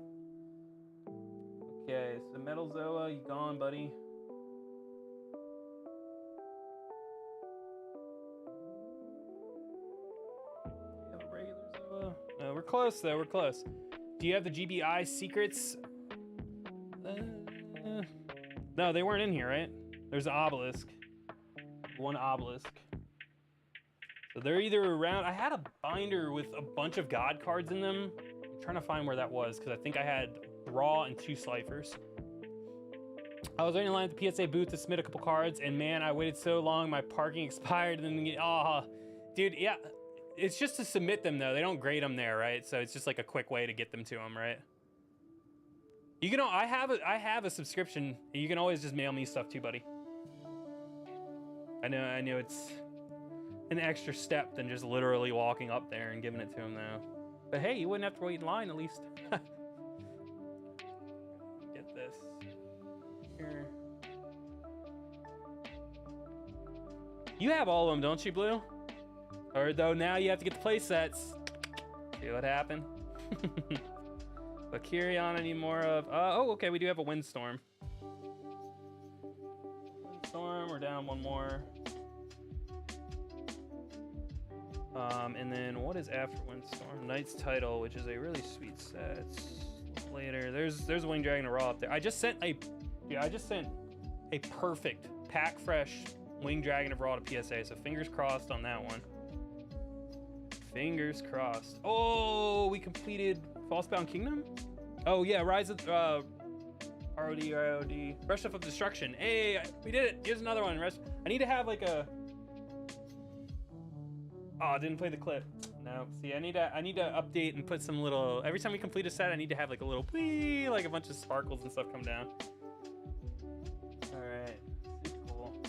Okay, so Metal Zoa, you gone, buddy. You have a regular Zoa? No, we're close though, we're close. Do you have the GBI secrets? No, they weren't in here, right? There's an obelisk. One obelisk. So they're either around. I had a binder with a bunch of God cards in them. I'm trying to find where that was, because I think I had Raw and 2 Sliffers. I was waiting in line at the PSA booth to submit a couple cards, and man, I waited so long, my parking expired, and then, dude, yeah. It's just to submit them, though. They don't grade them there, right? So it's just like a quick way to get them to them, right? You can. I have a subscription. You can always just mail me stuff too, buddy. I know it's an extra step than just literally walking up there and giving it to him now. But hey, you wouldn't have to wait in line at least. Get this. Here. You have all of them, don't you, Blue? Or though now you have to get the play sets. See what happened? Valkyrion, I need more of. Oh, okay, we do have a Windstorm. Windstorm, we're down one more. And then what is after Windstorm? Knight's Title, which is a really sweet set. Later, there's a Winged Dragon of Raw up there. I just sent a perfect pack fresh Winged Dragon of Raw to PSA. So fingers crossed on that one. Fingers crossed. Oh, we completed Falsebound Kingdom? Oh yeah, Rise of ROD. Rush of Destruction. Hey, we did it. Here's another one. I need to have like a. Oh, I didn't play the clip. No. See, I need to update and put some little. Every time we complete a set, I need to have like a little wee, like a bunch of sparkles and stuff come down. All right. Cool.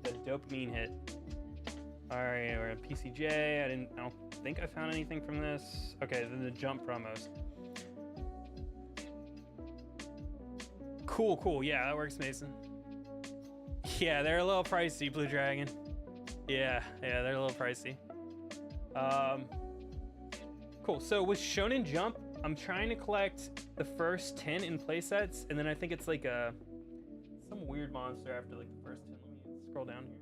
The dopamine hit. All right, we're at PCJ. I don't think I found anything from this. Okay, then the jump promos. Cool. Yeah, that works, Mason. Yeah, they're a little pricey, Blue Dragon. Yeah, they're a little pricey. Cool. So with Shonen Jump, I'm trying to collect the first 10 in play sets, and then I think it's like some weird monster after like the first 10. Let me scroll down here.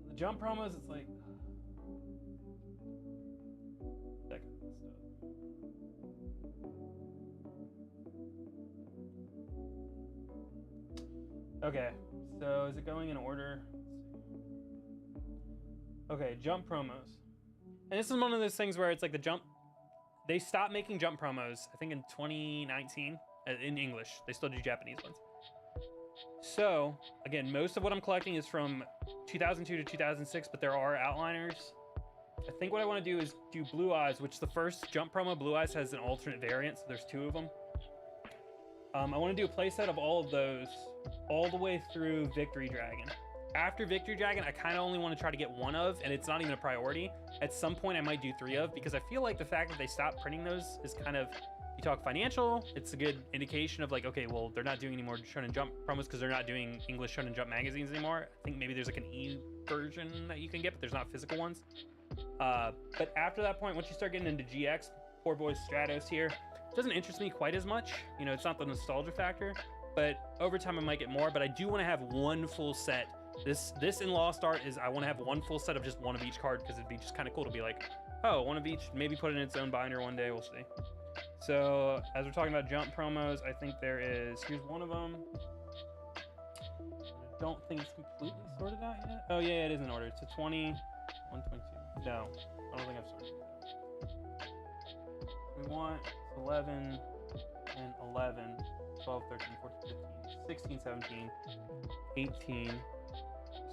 The jump promos, it's like that kind of stuff. Okay, so is it going in order? Okay, jump promos. And this is one of those things where it's like they stopped making jump promos, I think in 2019, in English. They still do Japanese ones. So, again, most of what I'm collecting is from 2002 to 2006, but there are outliners. I think what I want to do is do Blue Eyes, which the first jump promo, Blue Eyes, has an alternate variant, so there's 2 of them. I want to do a playset of all of those, all the way through Victory Dragon. After Victory Dragon, I kind of only want to try to get 1 of, and it's not even a priority. At some point, I might do 3 of, because I feel like the fact that they stopped printing those is kind of, you talk financial, it's a good indication of like, okay, well, they're not doing any more Shonen Jump promos because they're not doing English Shonen Jump magazines anymore. I think maybe there's like an e-version that you can get, but there's not physical ones. But after that point, once you start getting into GX, Poor Boy Stratos here, it doesn't interest me quite as much. You know, it's not the nostalgia factor, but over time I might get more, but I do want to have 1 full set. This in Lost Art is, I want to have 1 full set of just 1 of each card, because it'd be just kind of cool to be like, oh, 1 of each, maybe put it in its own binder one day, we'll see. So as we're talking about jump promos, I think there is, here's 1 of them. I don't think it's completely sorted out yet. Oh yeah, it is in order. It's a 20, 122. No, I don't think I've sorted it out. We want 11 and 11, 12, 13, 14, 15, 16, 17, 18, this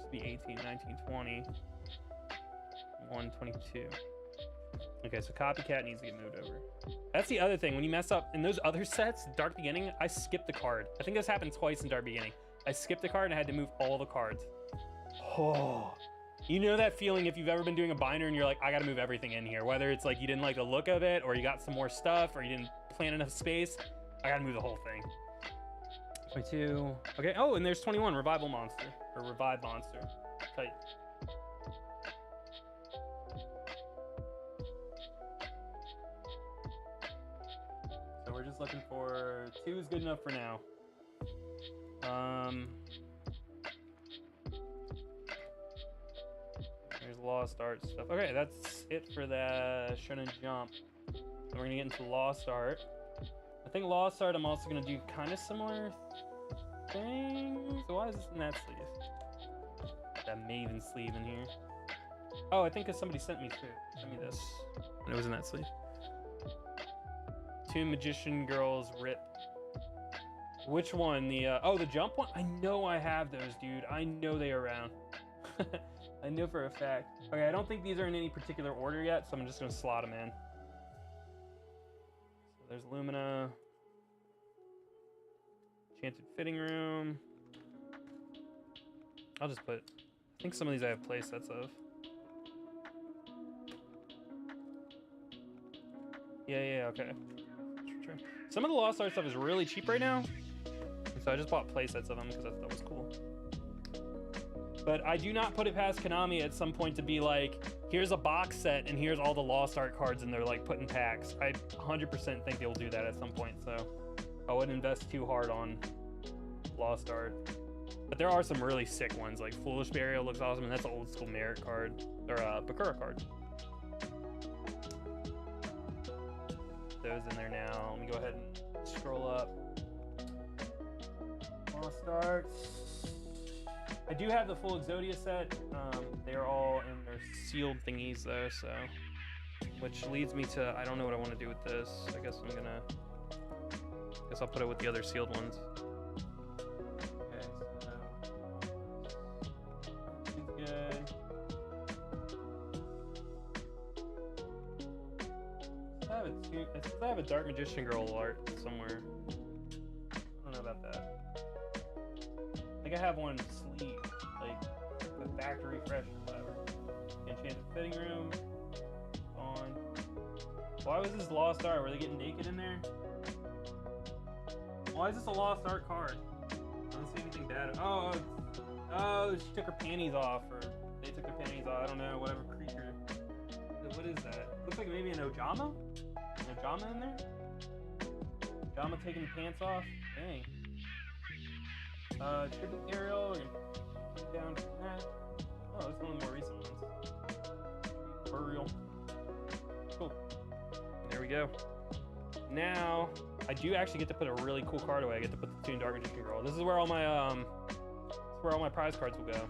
would be 18, 19, 20, 122. Okay, so Copycat needs to get moved over. That's the other thing, when you mess up in those other sets, Dark Beginning, I skipped the card. I think this happened twice in Dark Beginning. I skipped the card and I had to move all the cards. Oh, you know that feeling if you've ever been doing a binder and you're like, I gotta move everything in here. Whether it's like you didn't like the look of it, or you got some more stuff, or you didn't plan enough space, I gotta move the whole thing. 22, okay, oh, and there's 21, Revival Monster, or Revive Monster, tight. So we're just looking for 2 is good enough for now. There's Lost Art stuff. Okay, that's it for the Shonen Jump. We're gonna get into Lost Art. I think Lost Art I'm also gonna do kind of similar things. So why is this in that sleeve? That Maven sleeve in here. Oh, I think because somebody sent me this. And it was in that sleeve. 2 Magician Girls Rip. Which one? The oh, the jump one? I know I have those, dude. I know they are around. I know for a fact. Okay, I don't think these are in any particular order yet, so I'm just gonna slot them in. So there's Lumina. Enchanted Fitting Room. I'll just put, I think some of these I have play sets of. Yeah, okay. Some of the Lost Art stuff is really cheap right now. So I just bought play sets of them because I thought that was cool. But I do not put it past Konami at some point to be like, here's a box set and here's all the Lost Art cards and they're like put in packs. I 100% think they will do that at some point, so I wouldn't invest too hard on Lost Art. But there are some really sick ones, like Foolish Burial looks awesome, and that's an old school Merit card, or Bakura card. Those in there now. Let me go ahead and scroll up. Lost Art. I do have the full Exodia set. They're all in their sealed thingies though, so. Which leads me to, I don't know what I want to do with this. I guess I'll put it with the other sealed ones. Okay, so it's good. It says I have a Dark Magician Girl art somewhere. I don't know about that. I think I have one sleeve, like the factory fresh or whatever. Enchanted Fitting Room. On. Why was this Lost Art? Were they getting naked in there? Why is this a Lost Art card? I don't see anything bad. Oh, she took her panties off, or they took their panties off. I don't know, whatever creature. What is that? Looks like maybe an Ojama? Jama in there? Jama taking the pants off? Dang. Triple aerial. Down to that. Oh, that's one of the more recent ones. Burial. Cool. There we go. Now, I do actually get to put a really cool card away. I get to put the Toon Dark Magician Girl. This is where all my prize cards will go.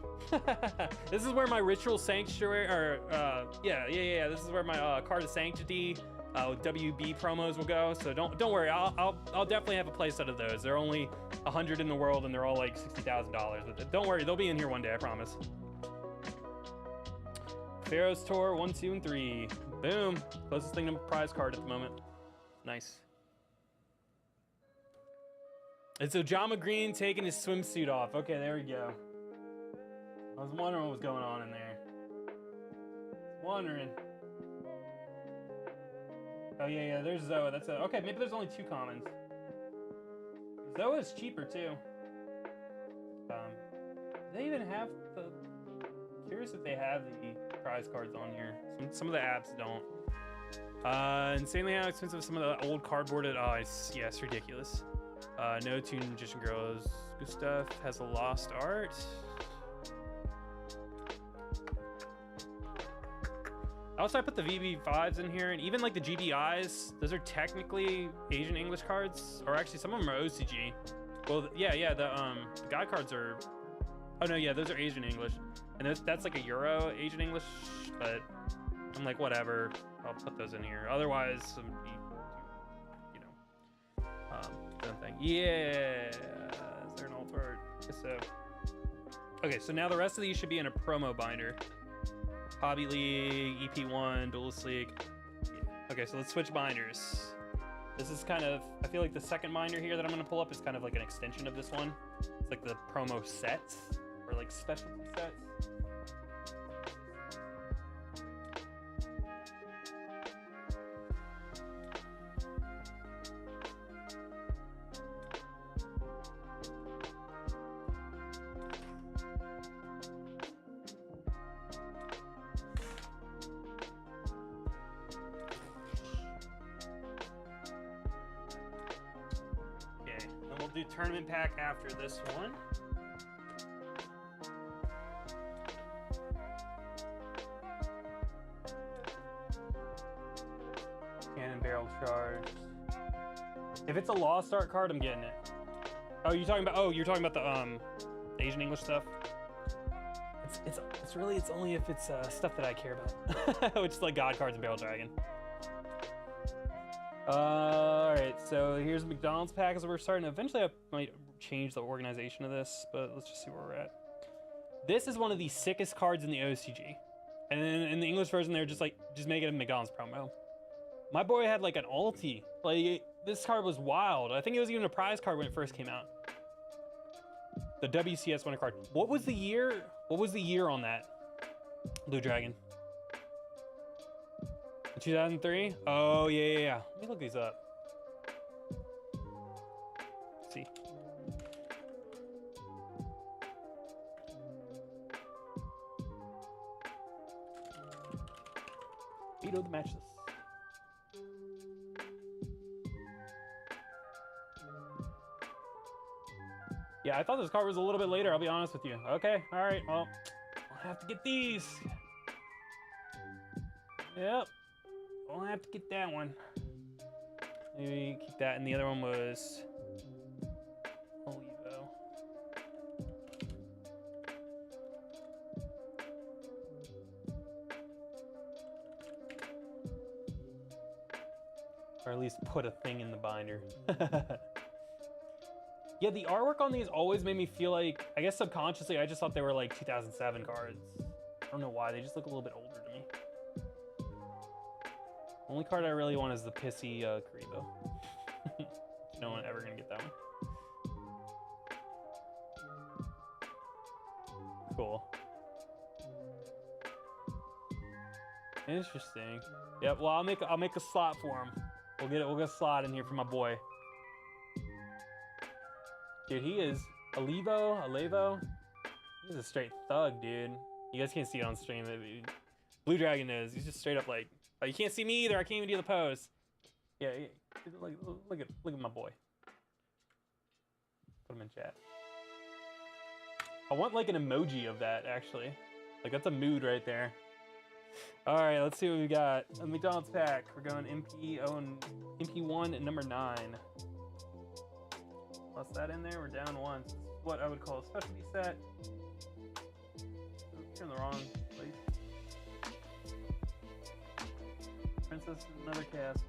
This is where my Ritual Sanctuary, or yeah. This is where my Card of Sanctity, WB promos will go. So don't worry. I'll definitely have a playset of those. There are only 100 in the world, and they're all like $60,000. But don't worry, they'll be in here one day. I promise. Pharaoh's Tour 1, 2, and 3. Boom. Closest thing to a prize card at the moment. Nice. It's Ojama Green taking his swimsuit off. Okay, there we go. I was wondering what was going on in there. Wondering. Oh yeah, there's Zoa. That's okay. Maybe there's only 2 commons. Zoa is cheaper too. Do they even have the? Curious if they have the prize cards on here. Some of the apps don't. Insanely how expensive some of the old cardboarded. Oh, yeah, it's ridiculous. No Toon Magician Girls. Good stuff. Has a lost art. Also, I put the VB5s in here, and even like the GBIs, those are technically Asian English cards, or actually some of them are OCG. Well, yeah, the guide cards are. Oh no, yeah, those are Asian English, and that's like a Euro Asian English, but I'm like whatever. I'll put those in here. Otherwise, you know, something. Yeah, is there an alt art? So, okay, so now the rest of these should be in a promo binder. Hobby League, EP1, Duelist League. Yeah. Okay, so let's switch binders. This is kind of, I feel like the second binder here that I'm gonna pull up is kind of like an extension of this one. It's like the promo sets, or like specialty sets. Do tournament pack after this one. Cannon barrel charge. If it's a lost art card, I'm getting it. Oh, you're talking about the Asian English stuff. It's really only if it's stuff that I care about, which is like God cards and Barrel Dragon. All right, so here's the McDonald's pack as we're starting. Eventually, I might change the organization of this, but let's just see where we're at. This is one of the sickest cards in the OCG, and then in the English version, they're just make it a McDonald's promo. My boy had like an ulti. Like this card was wild. I think it was even a prize card when it first came out. The WCS winner card. What was the year? What was the year on that? Blue Dragon. 2003? Oh, yeah. Let me look these up. Let's see. Veto the match list. Yeah, I thought this card was a little bit later, I'll be honest with you. Okay, all right, well, I'll have to get these. Yep. I'll have to get that one. Maybe keep that, and the other one was Olivo. Or at least put a thing in the binder. Yeah, the artwork on these always made me feel like, I guess subconsciously, I just thought they were like 2007 cards. I don't know why, they just look a little bit older to me. Only card I really want is the pissy Karibo. No one ever gonna get that one. Cool. Interesting. Yep. Well, I'll make a slot for him. We'll get a slot in here for my boy. Dude, he is Alevo. He's a straight thug, dude. You guys can't see it on stream. Blue Dragon is. He's just straight up like. Oh, you can't see me either. I can't even do the pose. Yeah, look at my boy. Put him in chat. I want like an emoji of that actually. Like that's a mood right there. All right, let's see what we got. A McDonald's pack. We're going MP0 and MP1 and number 9. Plus that in there, we're down 1. So this is what I would call a specialty set. Oops, you're in the wrong place. Princess is another cast.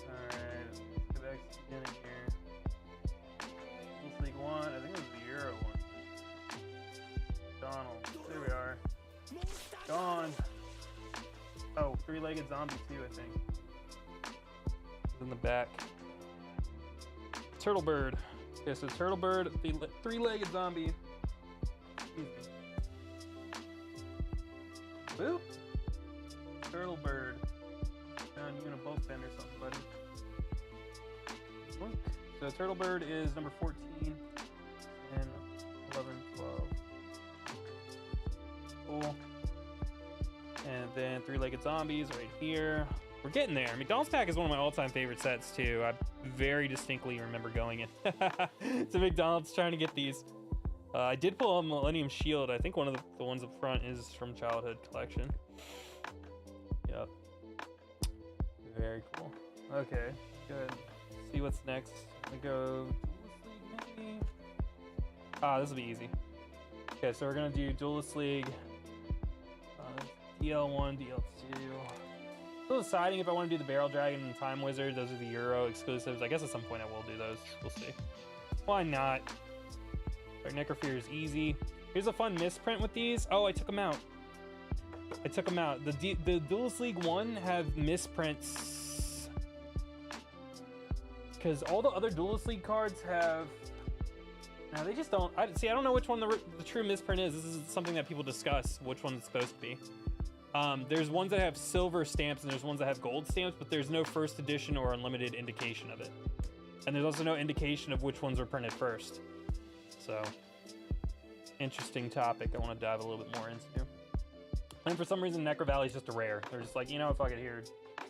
Alright, let's go back to the beginning here. This League 1, I think it was the Euro one. Donald, there we are. Gone. Oh, three-legged zombie too, I think. In the back. Turtle bird. Okay, so turtle bird, three-legged zombie. Boop. Turtle bird. John, you gonna bulk bend or something, buddy? Boink. So turtle bird is number 14 and 11, 12. Cool. And then three-legged zombies right here. We're getting there. McDonald's pack is one of my all-time favorite sets too. I very distinctly remember going in to McDonald's trying to get these. I did pull a Millennium Shield. I think one of the ones up front is from childhood collection. Yep. Very cool. Okay, good. See what's next. We go Duelist League maybe. This will be easy. Okay, so we're gonna do Duelist League. DL1, DL2. Still deciding if I want to do the Barrel Dragon and Time Wizard. Those are the Euro exclusives. I guess at some point I will do those. We'll see. Why not? Our Necrofear is easy. Here's a fun misprint with these. Oh, I took them out. The Duelist League 1 have misprints. Because all the other Duelist League cards have... Now they just don't... I don't know which one the true misprint is. This is something that people discuss, which one it's supposed to be. There's ones that have silver stamps and there's ones that have gold stamps, but there's no first edition or unlimited indication of it. And there's also no indication of which ones were printed first. So, interesting topic I want to dive a little bit more into. And for some reason, Necro Valley is just a rare. They're just like, you know, fuck it here.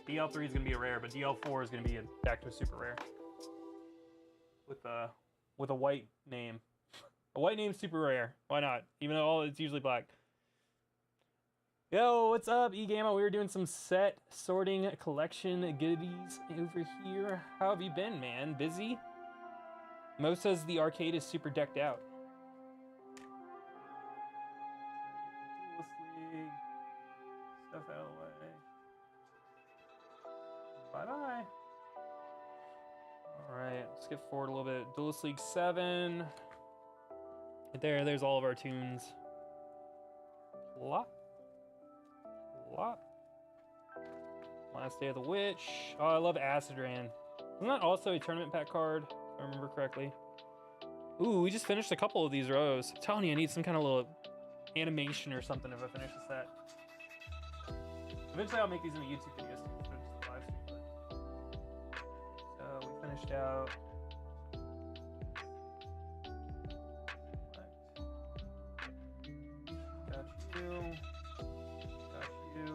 DL3 is going to be a rare, but DL4 is going to be back to a super rare. With a white name. A white name super rare. Why not? Even though it's usually black. Yo, what's up, eGamma? We were doing some set sorting collection goodies over here. How have you been, man? Busy? Mo says the arcade is super decked out. Stuff out of the way. Bye-bye. Alright, skip forward a little bit. Duelist League 7. Right there's all of our tunes. Plop. Plop. Last Day of the Witch. Oh, I love Acid Rain. Isn't that also a tournament pack card, if I remember correctly? Ooh, we just finished a couple of these rows. I'm telling you, I need some kind of little animation or something if I finish the set. Eventually I'll make these into YouTube videos too, so just live stream. So we finished out. Got you.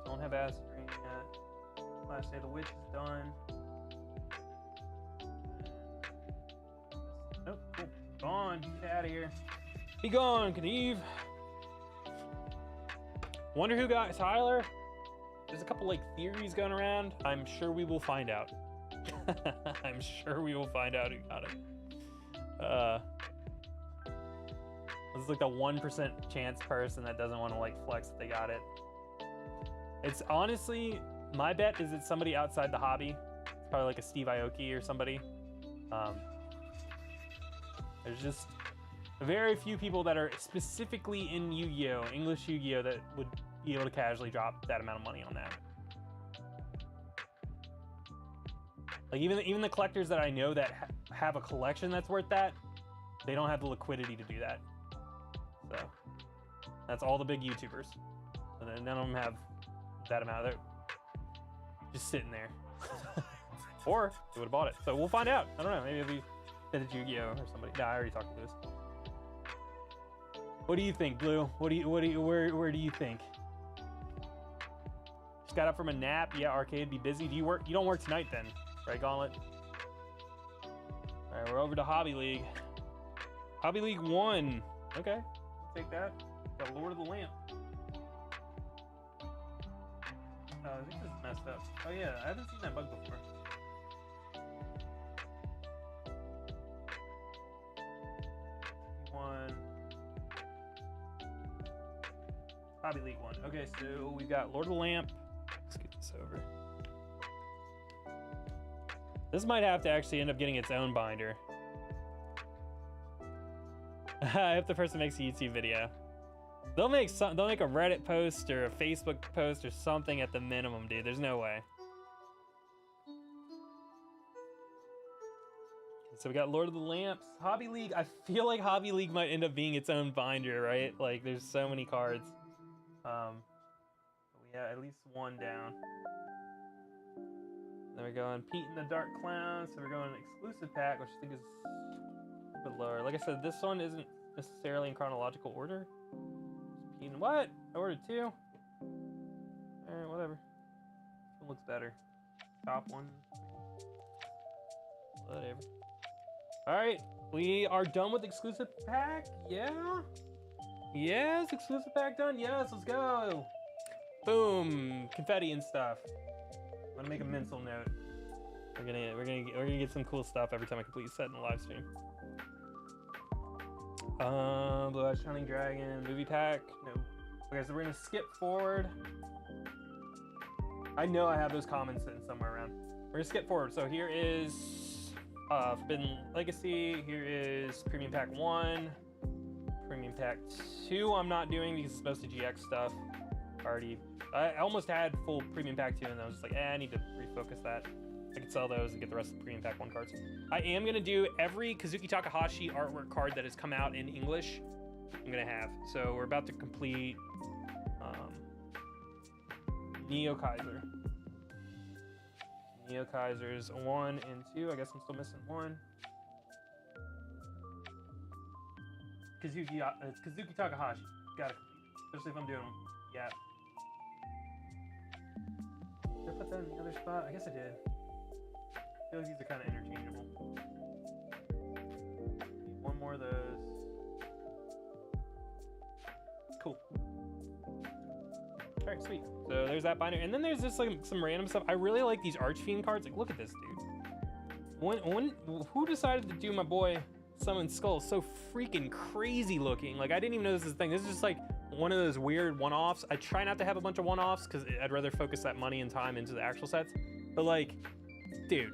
Don't have Acid Rain yet. Last Day of the Witch is done. Nope, cool. Gone. Get out of here. Be gone, Kneve. Wonder who got Tyler? There's a couple like theories going around. I'm sure we will find out. I'm sure we will find out who got it. This is like the 1% chance person that doesn't want to like flex that they got it. It's honestly, my bet is it's somebody outside the hobby. It's probably like a Steve Aoki or somebody. There's just very few people that are specifically in Yu-Gi-Oh, English Yu-Gi-Oh, that would be able to casually drop that amount of money on that. Like even the collectors that I know that have a collection that's worth that, they don't have the liquidity to do that. So that's all the big YouTubers. And then none of them have that amount. They're just sitting there. Or they would have bought it. So we'll find out. I don't know. Maybe it'll be Vintage Yu-Gi-Oh or somebody. Nah, I already talked to Lewis. What do you think, Blue? Where do you think? Just got up from a nap. Yeah, arcade, be busy. Do you work? You don't work tonight then, right, Gauntlet? All right, we're over to Hobby League. Hobby League 1. Okay, take that. Got Lord of the Lamp. I think this is messed up. Oh yeah, I haven't seen that bug before. Hobby League 1. Okay, so we've got Lord of the Lamp. Let's get this over. This might have to actually end up getting its own binder. If the person makes a YouTube video. They'll make a Reddit post or a Facebook post or something at the minimum, dude. There's no way. So we got Lord of the Lamps. Hobby League, I feel like Hobby League might end up being its own binder, right? Like, there's so many cards. We have at least one down. Then we're going Pete and the Dark Clown. So we're going exclusive pack, which I think is a bit lower. Like I said, this one isn't necessarily in chronological order. Pete and what? I ordered 2. Alright, whatever. This one looks better. Top one. Whatever. Alright, we are done with exclusive pack. Yeah? Yes, exclusive pack done. Yes, let's go. Boom, confetti and stuff. I'm gonna make a mental note. We're gonna get some cool stuff every time I complete a set in the live stream. Blue Eyes Shining Dragon movie pack. No. Okay, so we're gonna skip forward. I know I have those comments sitting somewhere around. We're gonna skip forward. So here is Forbidden Legacy. Here is Premium Pack 1. Premium Pack 2 I'm not doing because it's mostly GX stuff. I almost had full Premium Pack 2 and I was just like, I need to refocus that. I could sell those and get the rest of the Premium Pack 1 cards. I am going to do every Kazuki Takahashi artwork card that has come out in English. I'm going to have. So we're about to complete Neo Kaiser. Neo Kaisers 1 and 2. I guess I'm still missing 1. Kazuki Takahashi. Gotta complete. Especially if I'm doing them. Yeah. Did I put that in the other spot? I guess I did. I feel like these are kind of interchangeable. Need one more of those. Cool. Alright, sweet. So there's that binder. And then there's just like some random stuff. I really like these Archfiend cards. Like, look at this, dude. Who decided to do my boy Summon Skull so freaking crazy looking? Like, I didn't even know this was a thing. This is just like one of those weird one-offs. I try not to have a bunch of one-offs because I'd rather focus that money and time into the actual sets. But like, dude,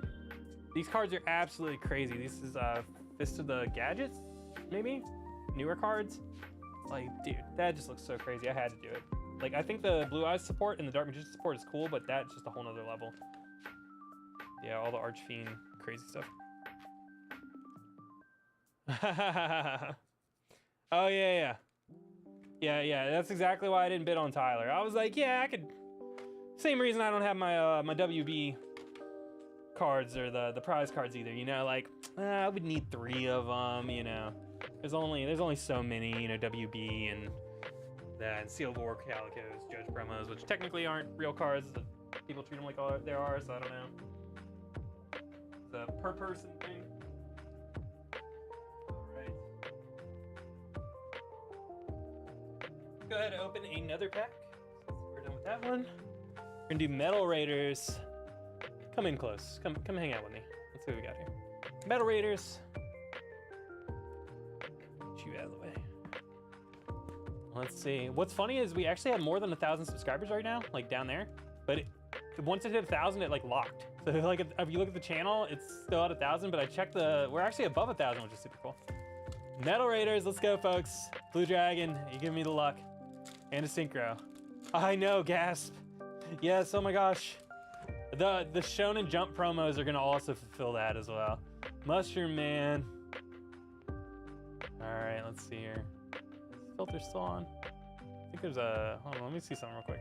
these cards are absolutely crazy. This is Fist of the Gadgets, maybe? Newer cards. Like, dude, that just looks so crazy. I had to do it. Like, I think the Blue Eyes support and the Dark Magician support is cool, but that's just a whole nother level. Yeah, all the Archfiend crazy stuff. Oh, yeah. Yeah, that's exactly why I didn't bid on Tyler. I was like, yeah, I could... Same reason I don't have my my WB cards or the prize cards either, you know? Like, I would need 3 of them, you know? There's only so many, you know, WB and Sealed War Calicos, Judge promos, which technically aren't real cards. People treat them like they are, so I don't know. It's a per person thing. Alright. Go ahead and open another pack. We're done with that one. We're gonna do Metal Raiders. Come in close. Come hang out with me. Let's see what we got here. Metal Raiders. Get you out of the way. Let's see. What's funny is we actually have more than 1,000 subscribers right now, like down there. But once it hit 1,000, it like locked. So like if you look at the channel, it's still at 1,000. But I checked we're actually above 1,000, which is super cool. Metal Raiders, let's go, folks. Blue Dragon, you give me the luck, and a synchro. I know, gasp. Yes, oh my gosh. The Shonen Jump promos are gonna also fulfill that as well. Mushroom Man. All right, let's see here. Filter's still on. I think there's a, hold on, let me see something real quick.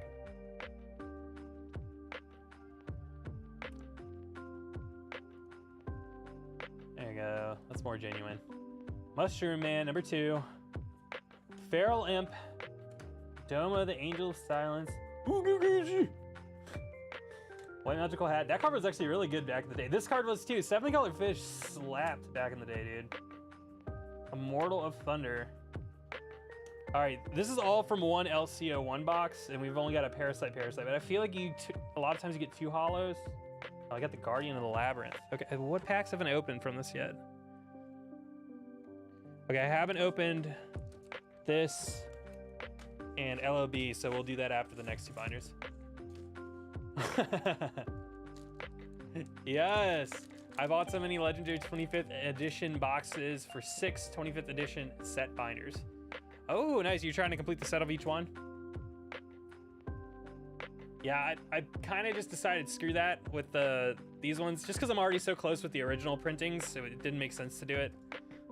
There you go, that's more genuine. Mushroom Man, number 2. Feral Imp. Doma, the Angel of Silence. White Magical Hat. That card was actually really good back in the day. This card was too. 7 Color Fish slapped back in the day, dude. Immortal of Thunder. All right, this is all from one LCO1 box, and we've only got a Parasite, but I feel like a lot of times you get 2 holos. Oh, I got the Guardian of the Labyrinth. Okay, what packs haven't I opened from this yet? Okay, I haven't opened this and LOB, so we'll do that after the next 2 binders. Yes, I bought so many Legendary 25th edition boxes for 6 25th edition set binders. Oh, nice. You're trying to complete the set of each one? Yeah, I kind of just decided screw that with these ones, just because I'm already so close with the original printings, so it didn't make sense to do it.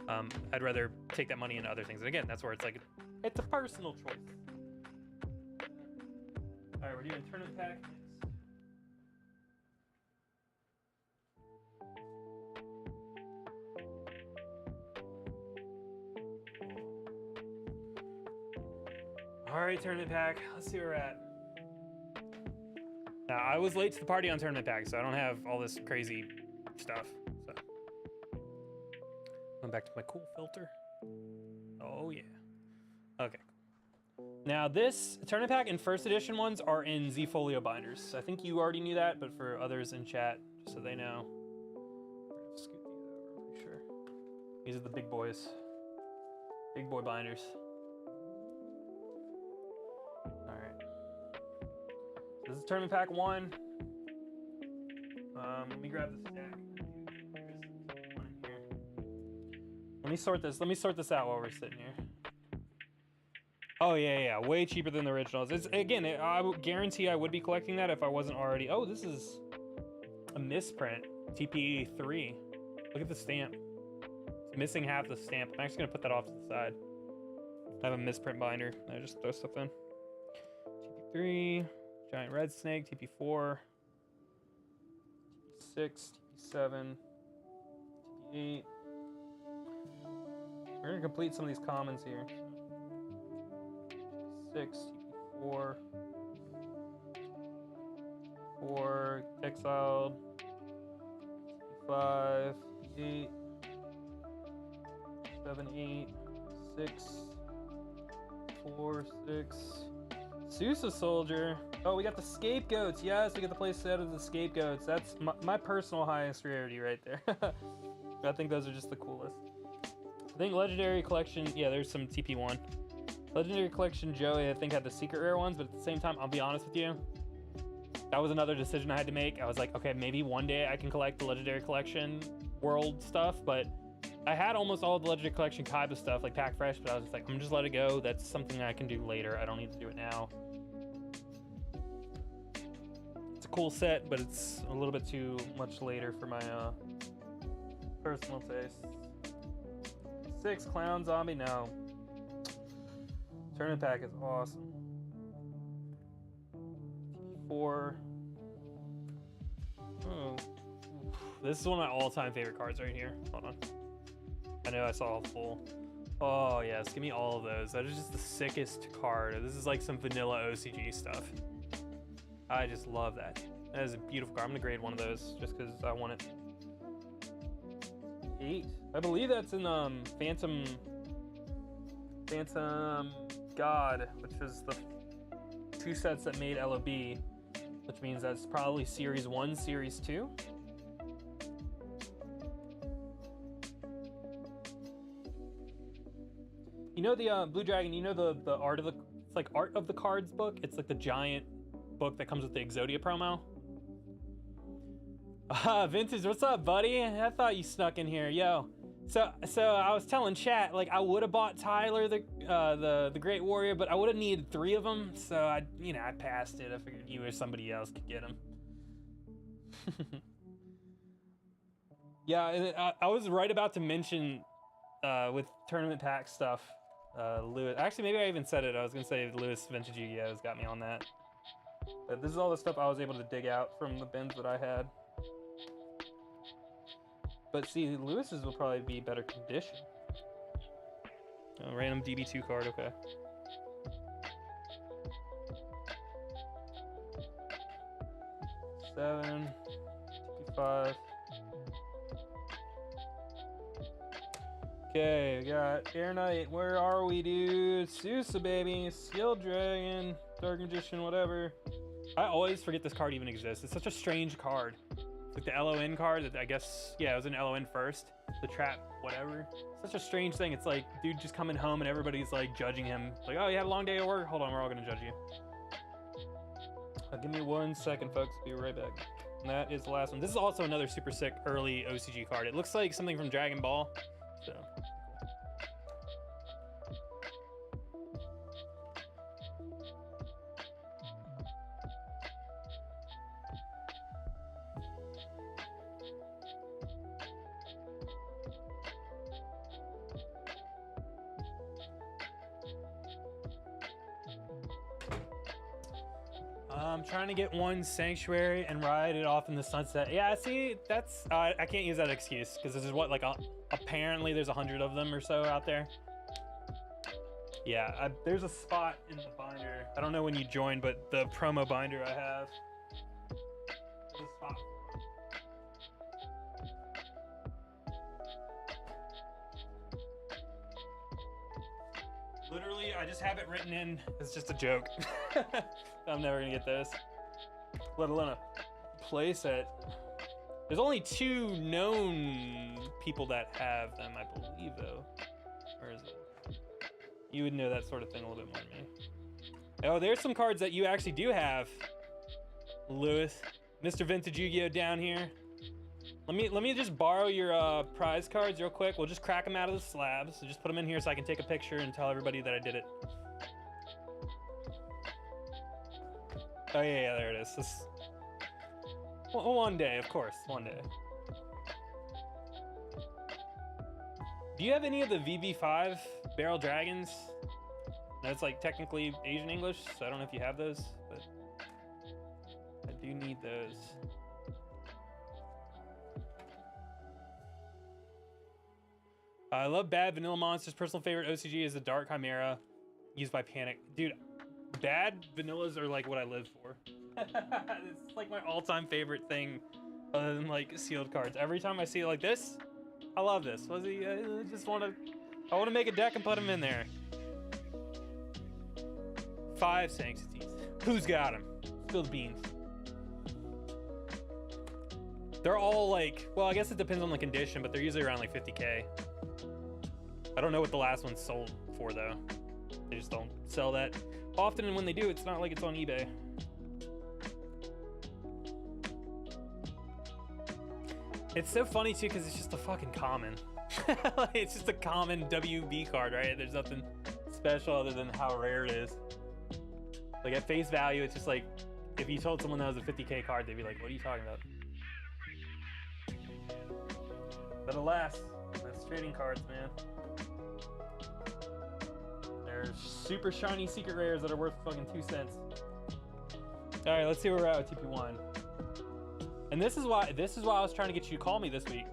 I'd rather take that money into other things. And again, that's where it's like, it's a personal choice. All right, we're doing tournament pack. All right, tournament pack. Let's see where we're at. Now, I was late to the party on tournament pack, so I don't have all this crazy stuff. So, going back to my cool filter. Oh yeah. Okay. Now, this tournament pack and first edition ones are in Z Folio binders. I think you already knew that, but for others in chat, just so they know, we're gonna scoot these over. I'm pretty sure these are the big boys, big boy binders. This is tournament pack 1. Let me grab the stack. Let me sort this out while we're sitting here. Oh yeah, way cheaper than the originals. It's again, I would guarantee I would be collecting that if I wasn't already. Oh, this is a misprint. TP3. Look at the stamp. It's missing half the stamp. I'm actually gonna put that off to the side. I have a misprint binder. I just throw stuff in. TP3. Giant Red Snake, TP4, TP6, TP7, TP8. We're gonna complete some of these commons here. TP6, TP4, 4, Exiled, TP5, TP8, 7, 8, 6, 4, 6. Sousa Soldier. Oh, we got the Scapegoats. Yes, we get the play set of the Scapegoats. That's my personal highest rarity right there. I think those are just the coolest. I think Legendary Collection, yeah, there's some TP1. Legendary Collection Joey, I think, had the secret rare ones, but at the same time, I'll be honest with you, that was another decision I had to make. I was like, okay, maybe one day I can collect the Legendary Collection world stuff, but I had almost all of the Legendary Collection Kaiba stuff, like Pack Fresh, but I was just like, I'm just let it go. That's something I can do later. I don't need to do it now. It's a cool set, but it's a little bit too much later for my personal taste. 6 Clown Zombie, no. Tournament pack is awesome. 4. Oh, this is one of my all-time favorite cards right here. Hold on. I know I saw a full. Oh yes, give me all of those. That is just the sickest card. This is like some vanilla OCG stuff. I just love that. That is a beautiful card. I'm gonna grade one of those just because I want it. 8. I believe that's in Phantom God, which is the 2 sets that made LOB, which means that's probably Series 1, Series 2. You know the Blue Dragon, you know the art of the, it's like Art of the Cards book? It's like the giant book that comes with the Exodia promo. Vintage, what's up, buddy? I thought you snuck in here, yo. So I was telling chat, like I would have bought Tyler, the Great Warrior, but I would have needed 3 of them, so I passed it. I figured you or somebody else could get them. Yeah, and I was right about to mention with tournament pack stuff, Lewis. Actually, maybe I even said it. I was gonna say Lewis Vintage Yu-Gi-Oh has got me on that. But this is all the stuff I was able to dig out from the bins that I had. But see, Lewis's will probably be better condition. Oh, random DB2 card, okay. 7, 5. Okay, we got Air Knight. Where are we, dude? Sousa, baby. Steel Dragon, Dark Magician, whatever. I always forget this card even exists. It's such a strange card. It's like the LON card that I guess, yeah, it was an LON first. The trap, whatever. Such a strange thing. It's like, dude just coming home and everybody's like judging him. Like, oh, you had a long day at work? Hold on, we're all gonna judge you. Give me 1 second, folks. Be right back. And that is the last one. This is also another super sick early OCG card. It looks like something from Dragon Ball. So. I'm trying to get one Sanctuary and ride it off in the sunset. Yeah, see, that's I can't use that excuse because this is what, like, apparently there's 100 of them or so out there. Yeah, there's a spot in the binder. I don't know when you join, but the promo binder I have. There's a spot. Literally, I just have it written in. It's just a joke. I'm never gonna get this, let alone a playset. There's only 2 known people that have them, I believe, though. Where is it? You would know that sort of thing a little bit more than me. Oh, there's some cards that you actually do have, Lewis. Mr. Vintage Yu-Gi-Oh down here. Let me just borrow your prize cards real quick. We'll just crack them out of the slabs. So just put them in here so I can take a picture and tell everybody that I did it. Oh yeah, there it is. One day, of course, one day. Do you have any of the VB5 Barrel Dragons? That's like technically Asian English, so I don't know if you have those, but I do need those. I love Bad Vanilla Monsters. Personal favorite OCG is the Dark Chimera, used by Panic. Dude, bad vanillas are like what I live for. It's like my all-time favorite thing, other than like sealed cards. Every time I see it like this, I love this. I want to make a deck and put them in there. 5 Sanctities. Who's got them? Spill the beans. They're all like, well, I guess it depends on the condition, but they're usually around like 50K. I don't know what the last one sold for though. They just don't sell that often, and when they do, it's not like it's on eBay. It's so funny too because it's just a fucking common. It's just a common WB card, right? There's nothing special other than how rare it is. Like at face value, it's just like if you told someone that was a 50K card, they'd be like, "What are you talking about?" But alas, that's trading cards, man. There's super shiny secret rares that are worth fucking 2 cents. All right, let's see where we're at with TP1. And this is why I was trying to get you to call me this week,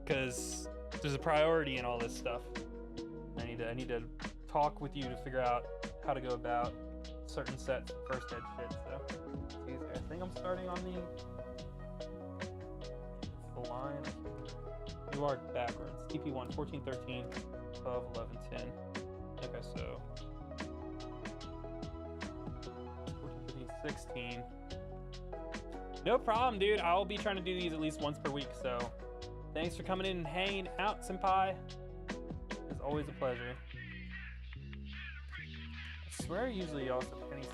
because there's a priority in all this stuff. I need to talk with you to figure out how to go about certain sets, first ed shit. So I think I'm starting on the line. New art backwards. TP1 14, 13, 12, 11, 10. Okay, so 14, 15, 16. No problem, dude. I'll be trying to do these at least once per week, so thanks for coming in and hanging out, senpai. It's always a pleasure. I swear I usually also penny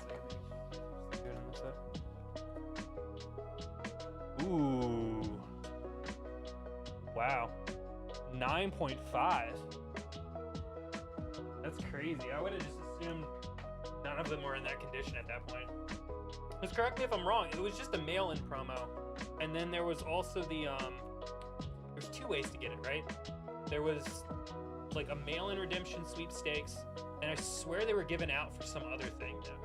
save. Ooh. Wow. 9.5. That's crazy. I would have just assumed none of them were in that condition at that point. Just correct me if I'm wrong. It was just a mail-in promo, and then there was also the there's 2 ways to get it, right? There was like a mail-in redemption sweepstakes, and I swear they were given out for some other thing now.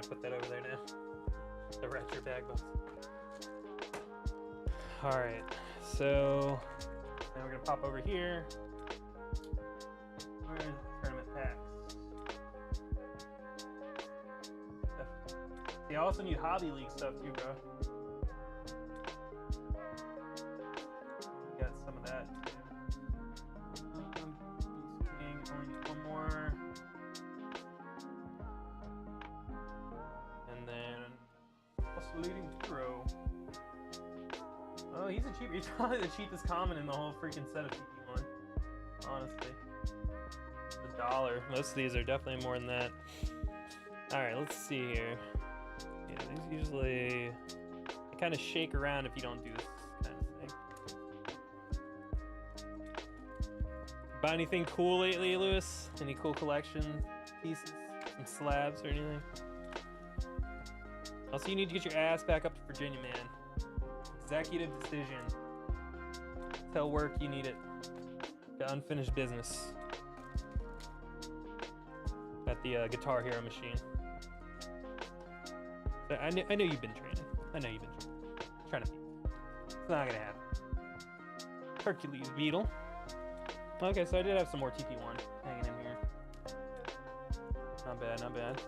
gonna put that over there now. The retro bag box. All right, so now we're gonna pop over here. Where's the tournament packs? See, I also need Hobby League stuff too, bro. Got some of that. Beast King, only need one more. And then Oscillating Hero. Oh, he's a cheap. He's probably the cheapest common in the whole freaking set of TP1. Honestly, $1. Most of these are definitely more than that. All right, let's see here. Yeah, these usually kind of shake around if you don't do this kind of thing. Buy anything cool lately, Lewis? Any cool collection pieces? Some slabs or anything? Also, you need to get your ass back up to Virginia, man. Executive decision. Tell work you need it. The unfinished business. At the Guitar Hero machine. So I know you've been training. I know you've been trying to. It's not gonna happen. Hercules Beetle. Okay, so I did have some more TP1 hanging in here. Not bad, not bad.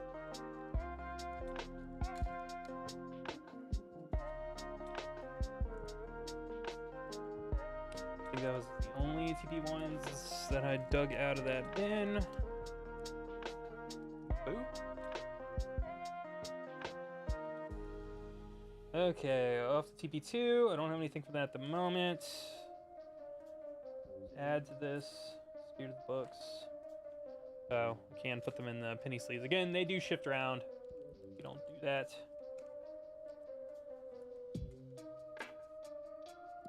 I think that was the only TP1s that I dug out of that bin. Boo. Okay, off to TP2. I don't have anything from that at the moment. Add to this. Spear to the books. Oh, I can put them in the penny sleeves. Again, they do shift around. You don't do that.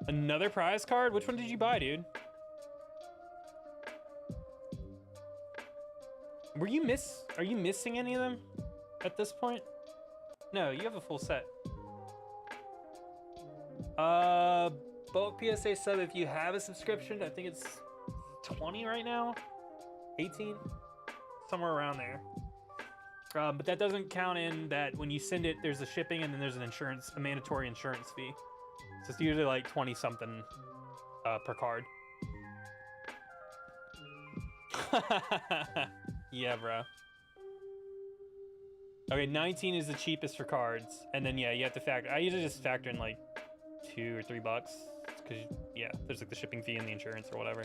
Another prize card? Which one did you buy, dude? Are you missing any of them at this point? No, you have a full set. Bulk PSA sub, if you have a subscription, I think it's 20 right now, 18, somewhere around there. But that doesn't count in that when you send it, there's a shipping and then there's a mandatory insurance fee. So it's usually like 20 something per card. Yeah, bro. Okay, 19 is the cheapest for cards, and then yeah, you have to factor. I usually just factor in like $2 or $3, because yeah, there's like the shipping fee and the insurance or whatever.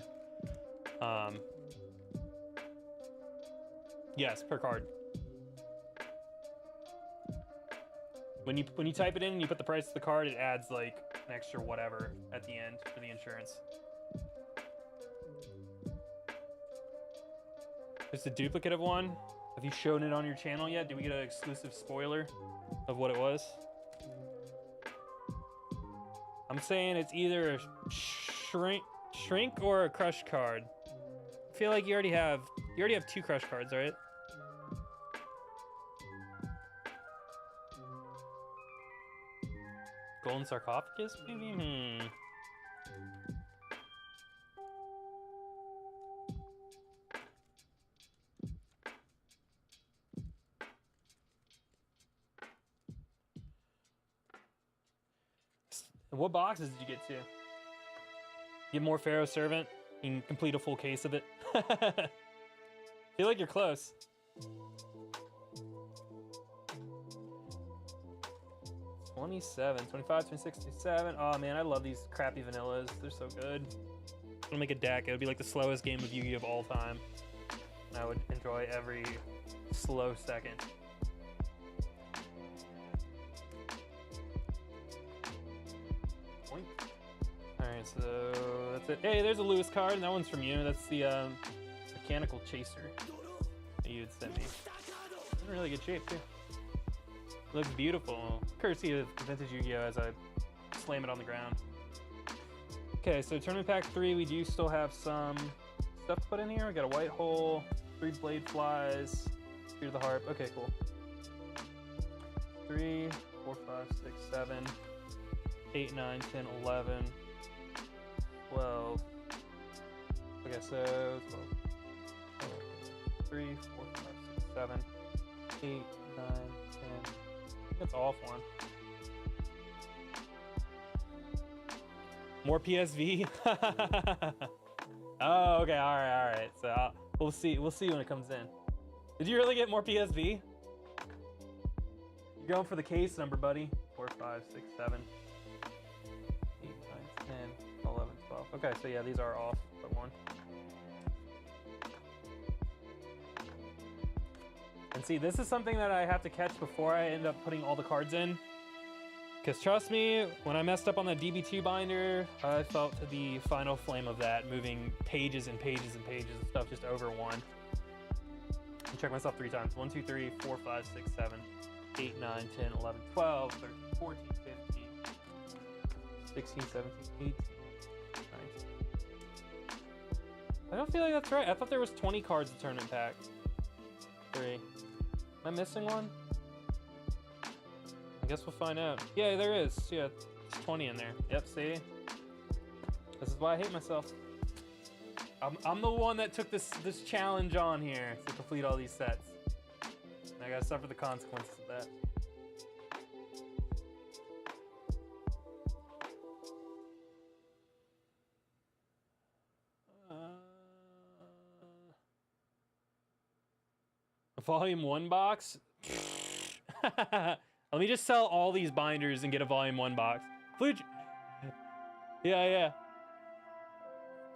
Yes, per card. When you type it in and you put the price of the card, it adds like an extra whatever at the end for the insurance. There's a duplicate of one. Have you shown it on your channel yet? Did we get an exclusive spoiler of what it was? I'm saying it's either a shrink or a crush card. I feel like you already have 2 crush cards, right? Golden sarcophagus, maybe? What boxes did you get to? Get more Pharaoh Servant? You can complete a full case of it. Feel like you're close. $27, $25, $26, $27. Oh man, I love these crappy vanillas. They're so good. I'm gonna make a deck. It would be like the slowest game of Yu-Gi-Oh! Of all time. I would enjoy every slow second. Alright, so that's it. Hey, there's a Lewis card, and that one's from you. That's the Mechanical Chaser that you had sent me. It's in really good shape, too. Looks beautiful. Courtesy of Vintage Yu-Gi-Oh! As I slam it on the ground. Okay, so Tournament Pack 3, we do still have some stuff to put in here. We got a white hole, 3 blade flies, Spear to the Harp. Okay, cool. 3, 4, 5, 6, 7, 8, 9, 10, 11, 12. Okay, so 12. 3, 4, 5, 6, 7, 8, 9, 10. That's all for him. More PSV? Oh, okay, all right. So we'll see when it comes in. Did you really get more PSV? You're going for the case number, buddy. 4, 5, 6, 7, 8, 9, 10, 11, 12. Okay, so yeah, these are off by 1. And see, this is something that I have to catch before I end up putting all the cards in. Because trust me, when I messed up on the DB2 binder, I felt the final flame of that, moving pages and pages and pages of stuff just over 1. And check myself 3 times. 1, 2, 3, 4, 5, 6, 7, 8, 9, 10, 11, 12, 13, 14, 15, 16, 17, 18, 19. I don't feel like that's right. I thought there was 20 cards in the tournament pack. 3. Am I missing one? I guess we'll find out. Yeah, there is. Yeah, it's 20 in there. Yep, see? This is why I hate myself. I'm the one that took this challenge on here to complete all these sets. And I gotta suffer the consequences of that. A volume 1 box? Let me just sell all these binders and get a volume 1 box. Fluge. Yeah.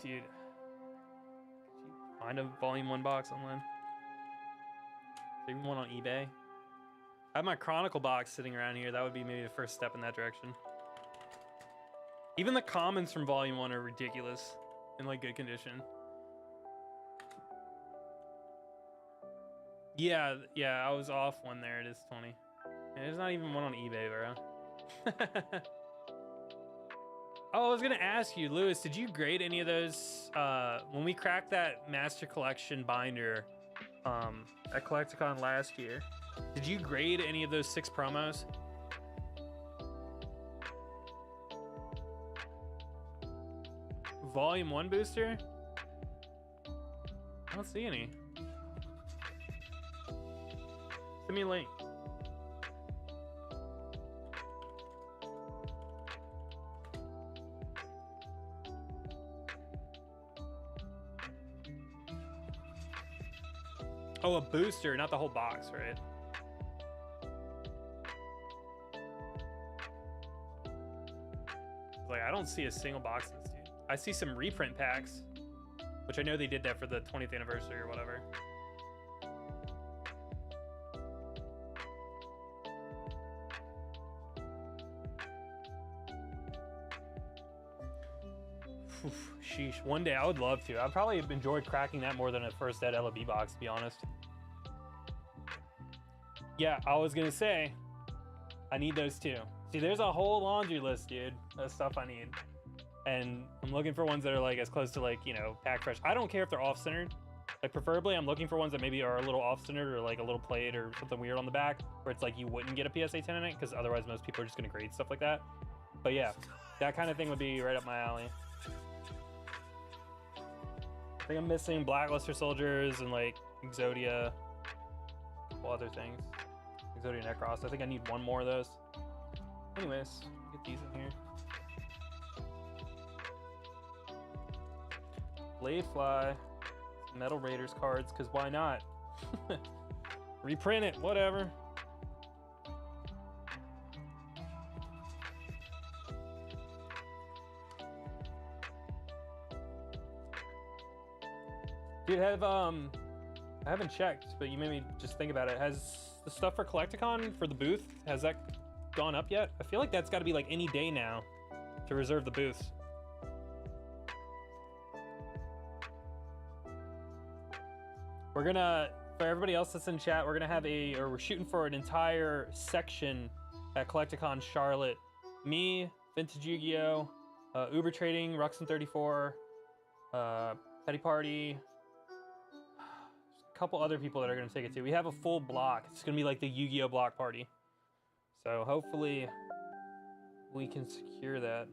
Dude. Could you find a volume 1 box online? Is there even one on eBay? I have my Chronicle box sitting around here. That would be maybe the first step in that direction. Even the commons from volume 1 are ridiculous in like good condition. Yeah, I was off one there. It is 20. There's not even one on eBay, bro. Oh, I was gonna ask you, Lewis, did you grade any of those when we cracked that Master Collection binder at Collecticon last year? Did you grade any of those 6 promos? Volume 1 booster? I don't see any. Send me a link. Oh, a booster, not the whole box, right? Like, I don't see a single box in this, dude. I see some reprint packs, which I know they did that for the 20th anniversary or whatever. Oof, sheesh. One day I would love to. I'd probably have enjoyed cracking that more than a first dead LB box, to be honest. Yeah, I was gonna say, I need those too. See, there's a whole laundry list, dude, of stuff I need. And I'm looking for ones that are like as close to like, you know, pack fresh. I don't care if they're off-centered. Like preferably I'm looking for ones that maybe are a little off-centered or like a little played or something weird on the back where it's like you wouldn't get a PSA 10 in it because otherwise most people are just gonna grade stuff like that. But yeah, that kind of thing would be right up my alley. I think I'm missing Blackluster Soldiers and like Exodia, a couple other things. Exodia Necros. I think I need one more of those. Anyways, get these in here. Bladefly, Metal Raiders cards, because why not? Reprint it, whatever. Dude, I haven't checked, but you made me just think about it. Has the stuff for Collecticon for the booth, has that gone up yet? I feel like that's got to be like any day now to reserve the booths. We're gonna, for everybody else that's in chat, we're gonna have we're shooting for an entire section at Collecticon Charlotte. Me, Vintage Yu-Gi-Oh, Uber Trading, Ruxin34, Petty Party, a couple other people that are gonna take it too. We have a full block. It's gonna be like the Yu-Gi-Oh block party. So hopefully we can secure that.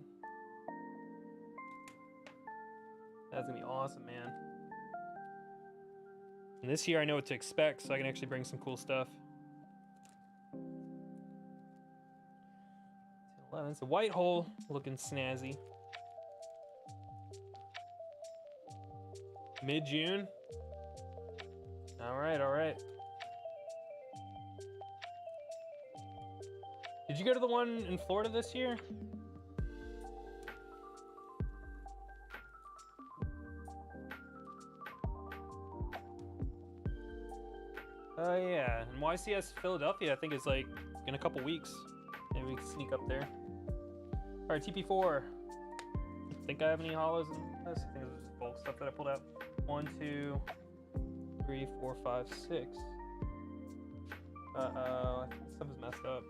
That's gonna be awesome, man. And this year I know what to expect, so I can actually bring some cool stuff. It's a white hole looking snazzy. Mid-June. All right, all right. Did you go to the one in Florida this year? Oh yeah, and YCS Philadelphia I think is like in a couple weeks. Maybe we can sneak up there. All right, TP4. Think I have any hollows in this? I think it's just bulk stuff that I pulled out. 1, 2, 3, 4, 5, 6. Uh-oh, I think stuff is messed up.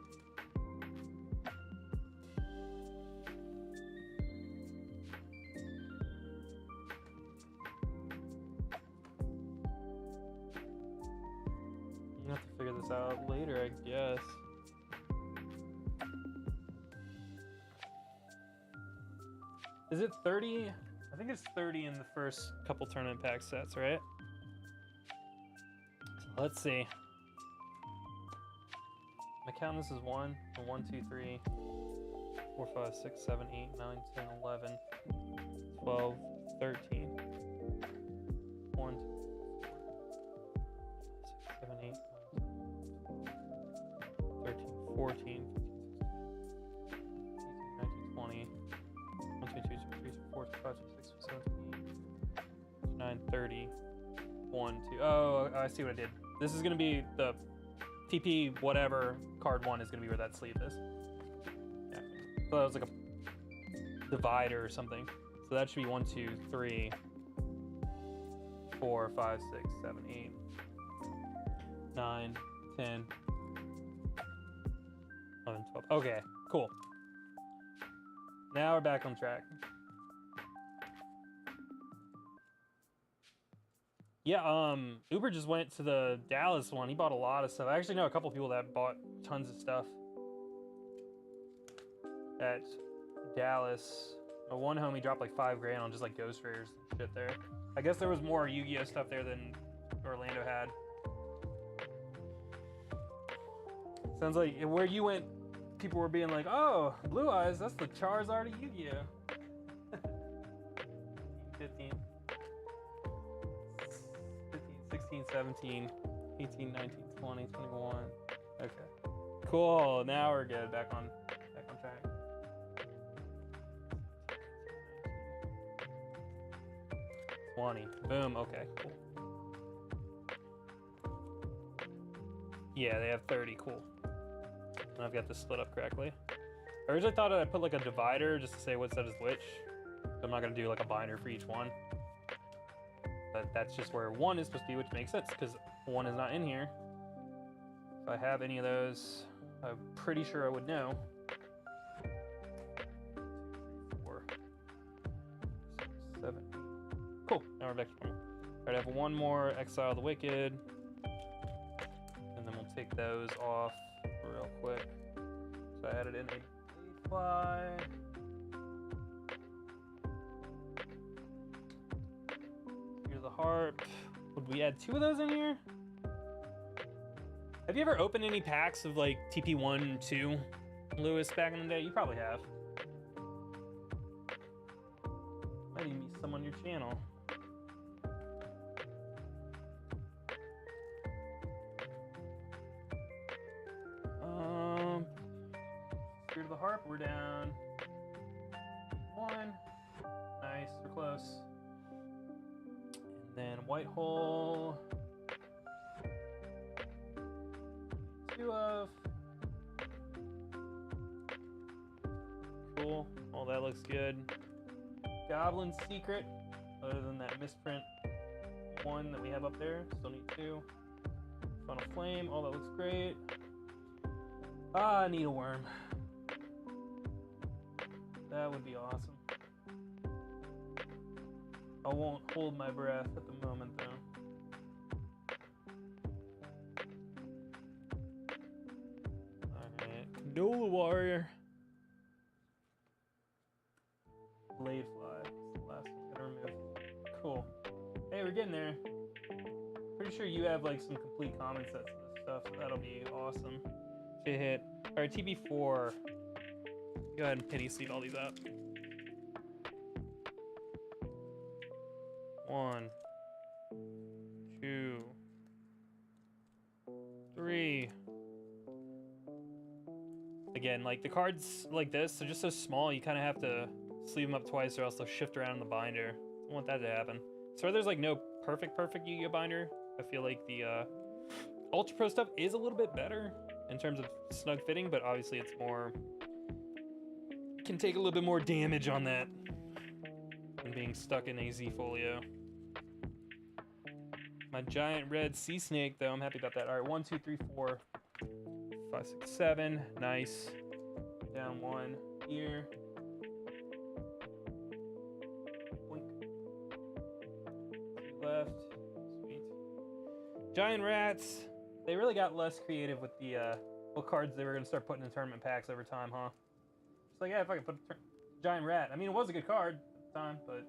I'm gonna have to figure this out later, I guess. Is it 30? I think it's 30 in the first couple tournament pack sets, right? So let's see. My count this is 1, 2, 3, 4, 5, 6, 7, 8, 9, 10, 11, 12, 13. 1, 2, 6, 7, 8, 9, 13, 14, 18, 19, 20. 1, 2, 3, 4, 5, 6, 7, 8, 9, 30. 1, 2. Oh, I see what I did. This is going to be the TP whatever card 1 is going to be where that sleeve is. Yeah. So that was like a divider or something. So that should be 1, 2, 3, 4, 5, 6, 7, 8, 9, 10, 11, 12. Okay, cool. Now we're back on track. Yeah, Uber just went to the Dallas one. He bought a lot of stuff. I actually know a couple people that bought tons of stuff at Dallas. One homie dropped like $5 grand on just like Ghost Raiders and shit there. I guess there was more Yu-Gi-Oh stuff there than Orlando had. Sounds like where you went, people were being like, oh, Blue Eyes, that's the Charizard of Yu-Gi-Oh. 15, 16, 17, 18, 19, 20, 21. Okay. Cool. Now we're good. Back on track. Boom. Okay, cool. Yeah, they have 30. Cool. And I've got this split up correctly. I originally thought I'd put like a divider just to say what set is which. I'm not gonna do like a binder for each one. But that's just where 1 is supposed to be, which makes sense because 1 is not in here. If I have any of those, I'm pretty sure I would know. 4, 6, 7. Cool. Now we're back to normal. All right, I have one more Exile the Wicked, and then we'll take those off real quick. So I added in a fly. Here's the harp. Would we add 2 of those in here? Have you ever opened any packs of like TP1 and 2, Lewis, back in the day? You probably have. Might even be some on your channel. Through the harp, we're down 1. Nice, we're close. And then white hole. 2 of. Cool. All that looks good. Goblin Secret. Other than that misprint 1 that we have up there. Still need 2. Funnel Flame. All that looks great. Ah, Needleworm. That would be awesome. I won't hold my breath at the moment, though. Alright. Condola Warrior. Blade Fly. That's the last one I gotta remove. Cool. Hey, we're getting there. Pretty sure you have like some complete common sets of this stuff, so that'll be awesome to hit. Alright, TB4. Go ahead and penny sleeve all these up. 1, 2, 3. Again, like the cards like this, they're just so small, you kind of have to sleeve them up twice or else they'll shift around in the binder. Don't want that to happen. So there's like no perfect Yu-Gi-Oh binder. I feel like the Ultra Pro stuff is a little bit better in terms of snug fitting, but obviously it's more, can take a little bit more damage on that than being stuck in AZ folio. My giant red sea snake though, I'm happy about that. All right, 1, 2, 3, 4, 5, 6, 7. Nice. Down 1 here. Blink. 2 left. Sweet. Giant rats. They really got less creative with the what cards they were gonna start putting in tournament packs over time, huh? Just like, yeah, if I could put a giant rat. I mean, it was a good card at the time, but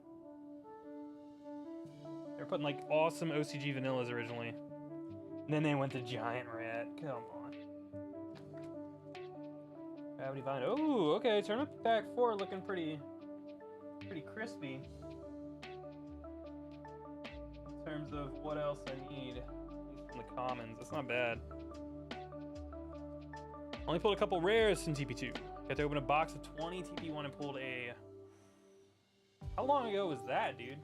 they were putting like awesome OCG vanillas originally. And then they went to giant rat. Come on. Gravity Bind. Oh, okay. Tournament pack 4 looking pretty crispy. In terms of what else I need. At least from the commons. That's not bad. Only pulled a couple rares in TP2. Got to open a box of 20 TP1 and pulled a... How long ago was that, dude?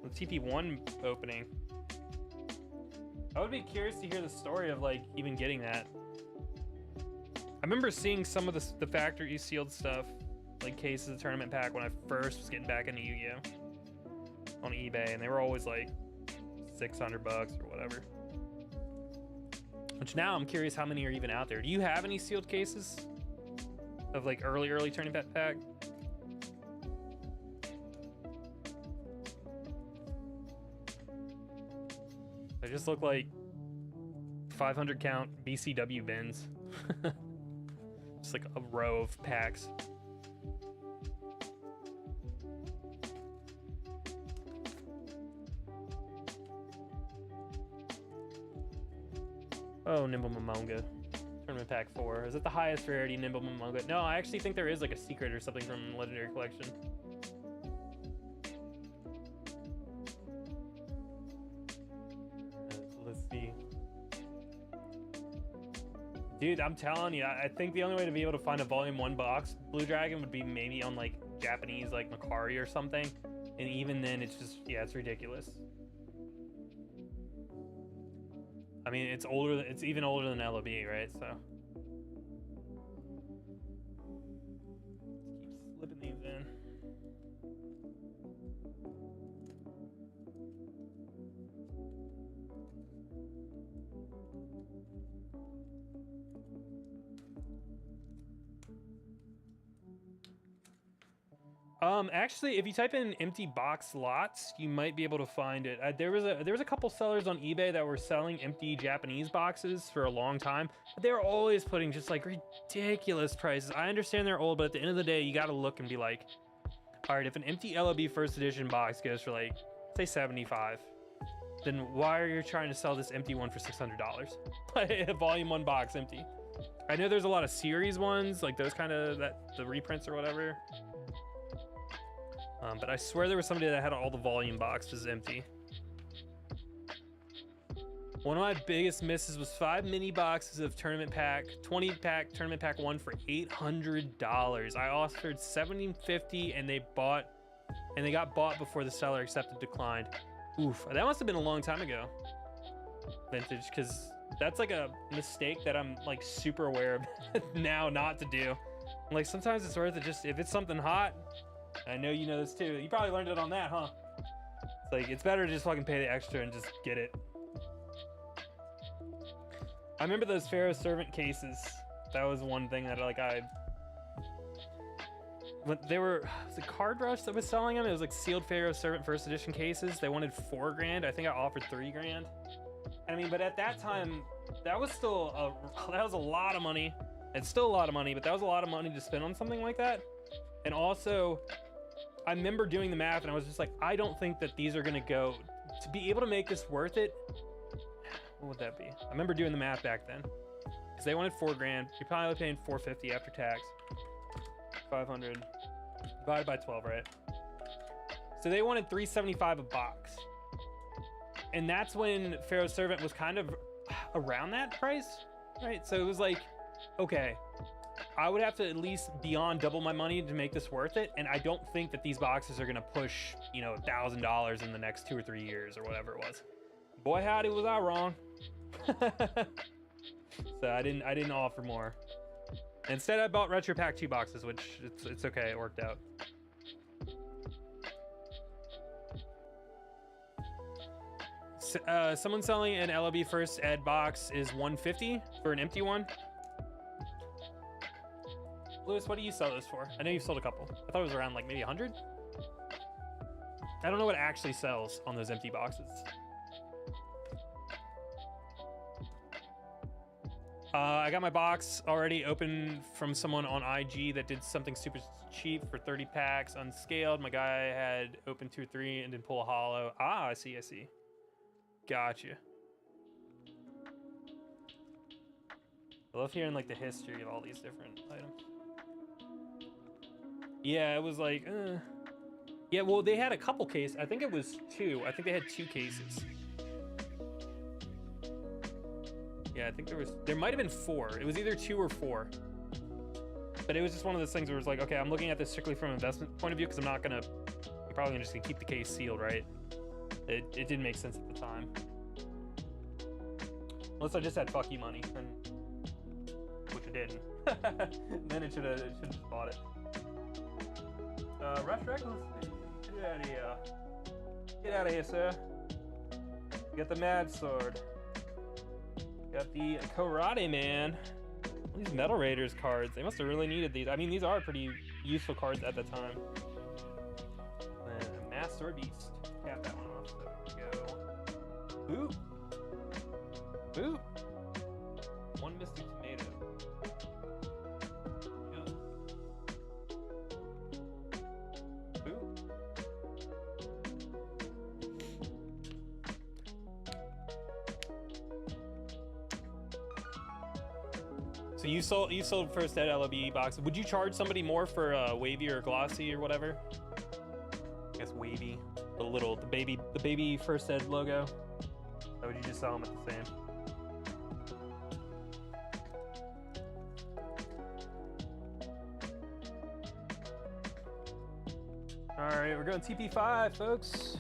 The TP1 opening. I would be curious to hear the story of like even getting that. I remember seeing some of the factory sealed stuff, like cases of tournament pack when I first was getting back into Yu-Gi-Oh! On eBay, and they were always like $600 or whatever. Which now I'm curious how many are even out there. Do you have any sealed cases of like early tournament pack? They just look like 500 count BCW bins. Just like a row of packs. Oh, Nimble Momonga. Tournament pack 4. Is it the highest rarity Nimble Momonga? No, I actually think there is like a secret or something from Legendary Collection. Let's see. Dude, I'm telling you, I think the only way to be able to find a Volume 1 box Blue Dragon would be maybe on like Japanese, like Macari or something. And even then, it's just, yeah, it's ridiculous. I mean, it's older. It's even older than LOB, right? So keep slipping these in. Actually, if you type in empty box lots, you might be able to find it. There was a couple sellers on eBay that were selling empty Japanese boxes for a long time. But they were always putting just like ridiculous prices. I understand they're old, but at the end of the day, you got to look and be like, all right, if an empty LOB first edition box goes for like, say 75, then why are you trying to sell this empty one for $600? A Volume 1 box empty. I know there's a lot of series ones, like those kind of, the reprints or whatever. But I swear there was somebody that had all the volume boxes empty. One of my biggest misses was 5 mini boxes of tournament pack, 20 pack tournament pack 1 for $800. I offered $750 and they got bought before the seller accepted declined. Oof, that must have been a long time ago. Vintage, because that's like a mistake that I'm like super aware of now not to do. Like sometimes it's worth it just, if it's something hot, I know you know this too. You probably learned it on that, huh? It's like, it's better to just fucking pay the extra and just get it. I remember those Pharaoh Servant cases. That was one thing that when they were, was it Card Rush that was selling them? It was like sealed Pharaoh Servant first edition cases. They wanted $4 grand. I think I offered $3 grand. I mean, but at that time, that was still that was a lot of money. It's still a lot of money, but that was a lot of money to spend on something like that. And also, I remember doing the math and I was just like, I don't think that these are gonna go, to be able to make this worth it, what would that be? I remember doing the math back then. because they wanted 4 grand. You're probably paying 450 after tax. 500 divided by 12, right? So they wanted 375 a box, and that's when Pharaoh's Servant was kind of around that price, right? So it was like, okay, I would have to at least beyond double my money to make this worth it, and I don't think that these boxes are gonna push, you know, $1,000 in the next 2 or 3 years or whatever it was. Boy, howdy, was I wrong. So I didn't offer more. Instead, I bought Retro Pack 2 boxes, which it's okay, it worked out. Someone selling an LOB First Ed box is $150 for an empty one. Lewis, what do you sell those for? I know you've sold a couple. I thought it was around like maybe 100. I don't know what actually sells on those empty boxes. I got my box already open from someone on IG that did something super cheap for 30 packs, unscaled. My guy had opened 2 or 3 and didn't pull a hollow. Ah, I see. Gotcha. I love hearing like the history of all these different items. Yeah, it was like, yeah, well, they had a couple cases. I think it was 2. I think they had 2 cases. Yeah, I think there might have been 4. It was either 2 or 4. But it was just one of those things where it's like, okay, I'm looking at this strictly from an investment point of view, because I'm probably just gonna keep the case sealed, right? It didn't make sense at the time. Unless I just had fuck you money, which I didn't. Then it should have just bought it. Rush Reckless, get out of here. Get out of here, sir. Got the Mad Sword. Got the Karate Man. These Metal Raiders cards, they must have really needed these. I mean, these are pretty useful cards at the time. And Mass Sword Beast. Cap that one off. So there we go. Boop. Boop. 1 Mystic Tomato. Yep. Boop. So you sold First Ed LOB box. Would you charge somebody more for wavy or glossy or whatever? I guess wavy. The baby First Ed logo. Or would you just sell them at the same? All right, we're going TP5, folks.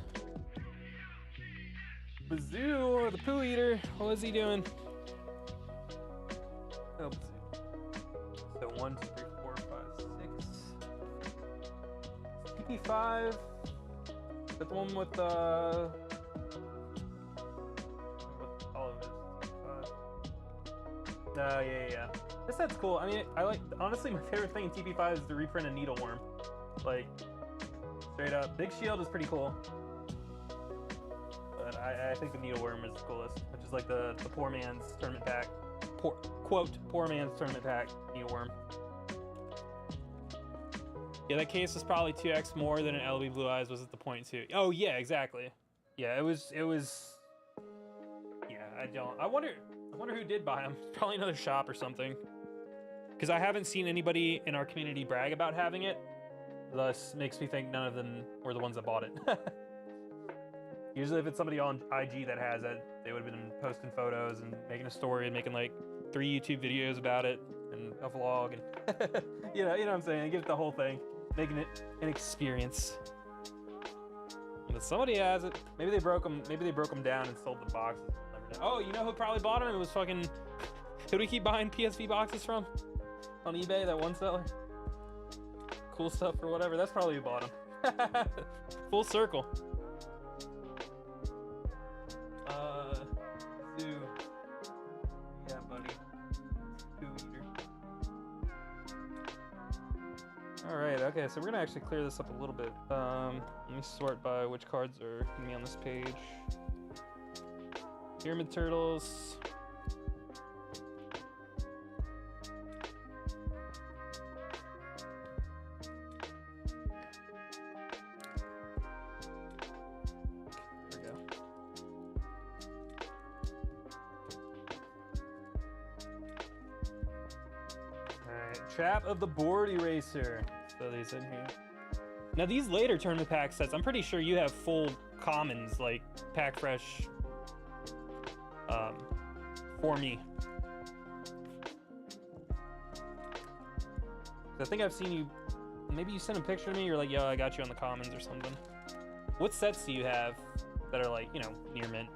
Bazoo, the poo eater. What is he doing? Oh, Bazoo. So 1, 2, 3, 4, 5, 6. TP5. Is that the one with all of it? Yeah. This set's cool. I mean, honestly, my favorite thing in TP5 is to reprint a Needleworm. Like, straight up. Big Shield is pretty cool. But I think the Needleworm is the coolest, which is like the poor man's tournament pack. Poor man's tournament pack, Needleworm. Yeah, that case was probably 2x more than an LB Blue Eyes was at the point too. Oh yeah, exactly. Yeah, it was. Yeah, I wonder who did buy them. Probably another shop or something. Because I haven't seen anybody in our community brag about having it. Thus, makes me think none of them were the ones that bought it. Usually, if it's somebody on IG that has it, they would have been posting photos and making a story and making like 3 YouTube videos about it and a vlog and you know what I'm saying. Give it the whole thing, making it an experience. But somebody has it. Maybe they broke them. Maybe they broke them down and sold the boxes. Oh, you know who probably bought them? It was fucking. Who do we keep buying PSV boxes from on eBay? That one seller. Cool stuff or whatever. That's probably who bought them. Full circle. Zoo. Yeah, buddy. Poo eater. All right. Okay. So we're gonna actually clear this up a little bit. Let me sort by which cards are gonna be on this page. Pyramid Turtles. Trap of the Board Eraser. Throw these in here. Now these later tournament pack sets, I'm pretty sure you have full commons like Pack Fresh for me. I think I've seen you, maybe you sent a picture to me, you're like, yo, I got you on the commons or something. What sets do you have that are like, you know, near mint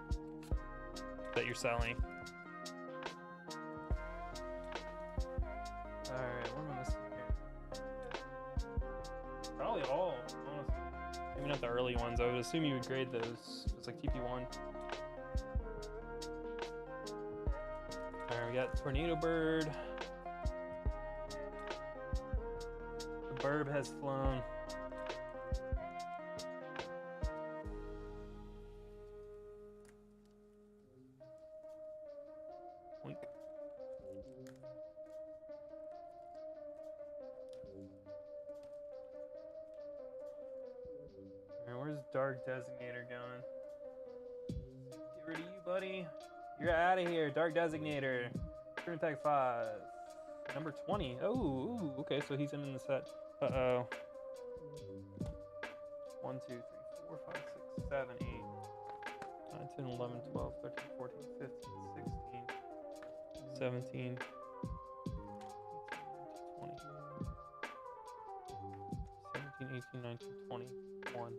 that you're selling? Alright, what am I missing here? Probably all, honestly. Maybe not the early ones. I would assume you would grade those. It's like TP1. Alright, we got Tornado Bird. The Burb has flown. Oink. Alright, where's Dark Designator going? Get rid of you, buddy. You're out of here, Dark Designator. Turn Pack 5. Number 20. Oh, ooh, okay, so he's in the set. Uh-oh. 1, 2, 3, 4, 5, 6, 7, 8, 9, 10, 11, 12, 13, 14, 15, 16, 17, 18, 19, 20. 21.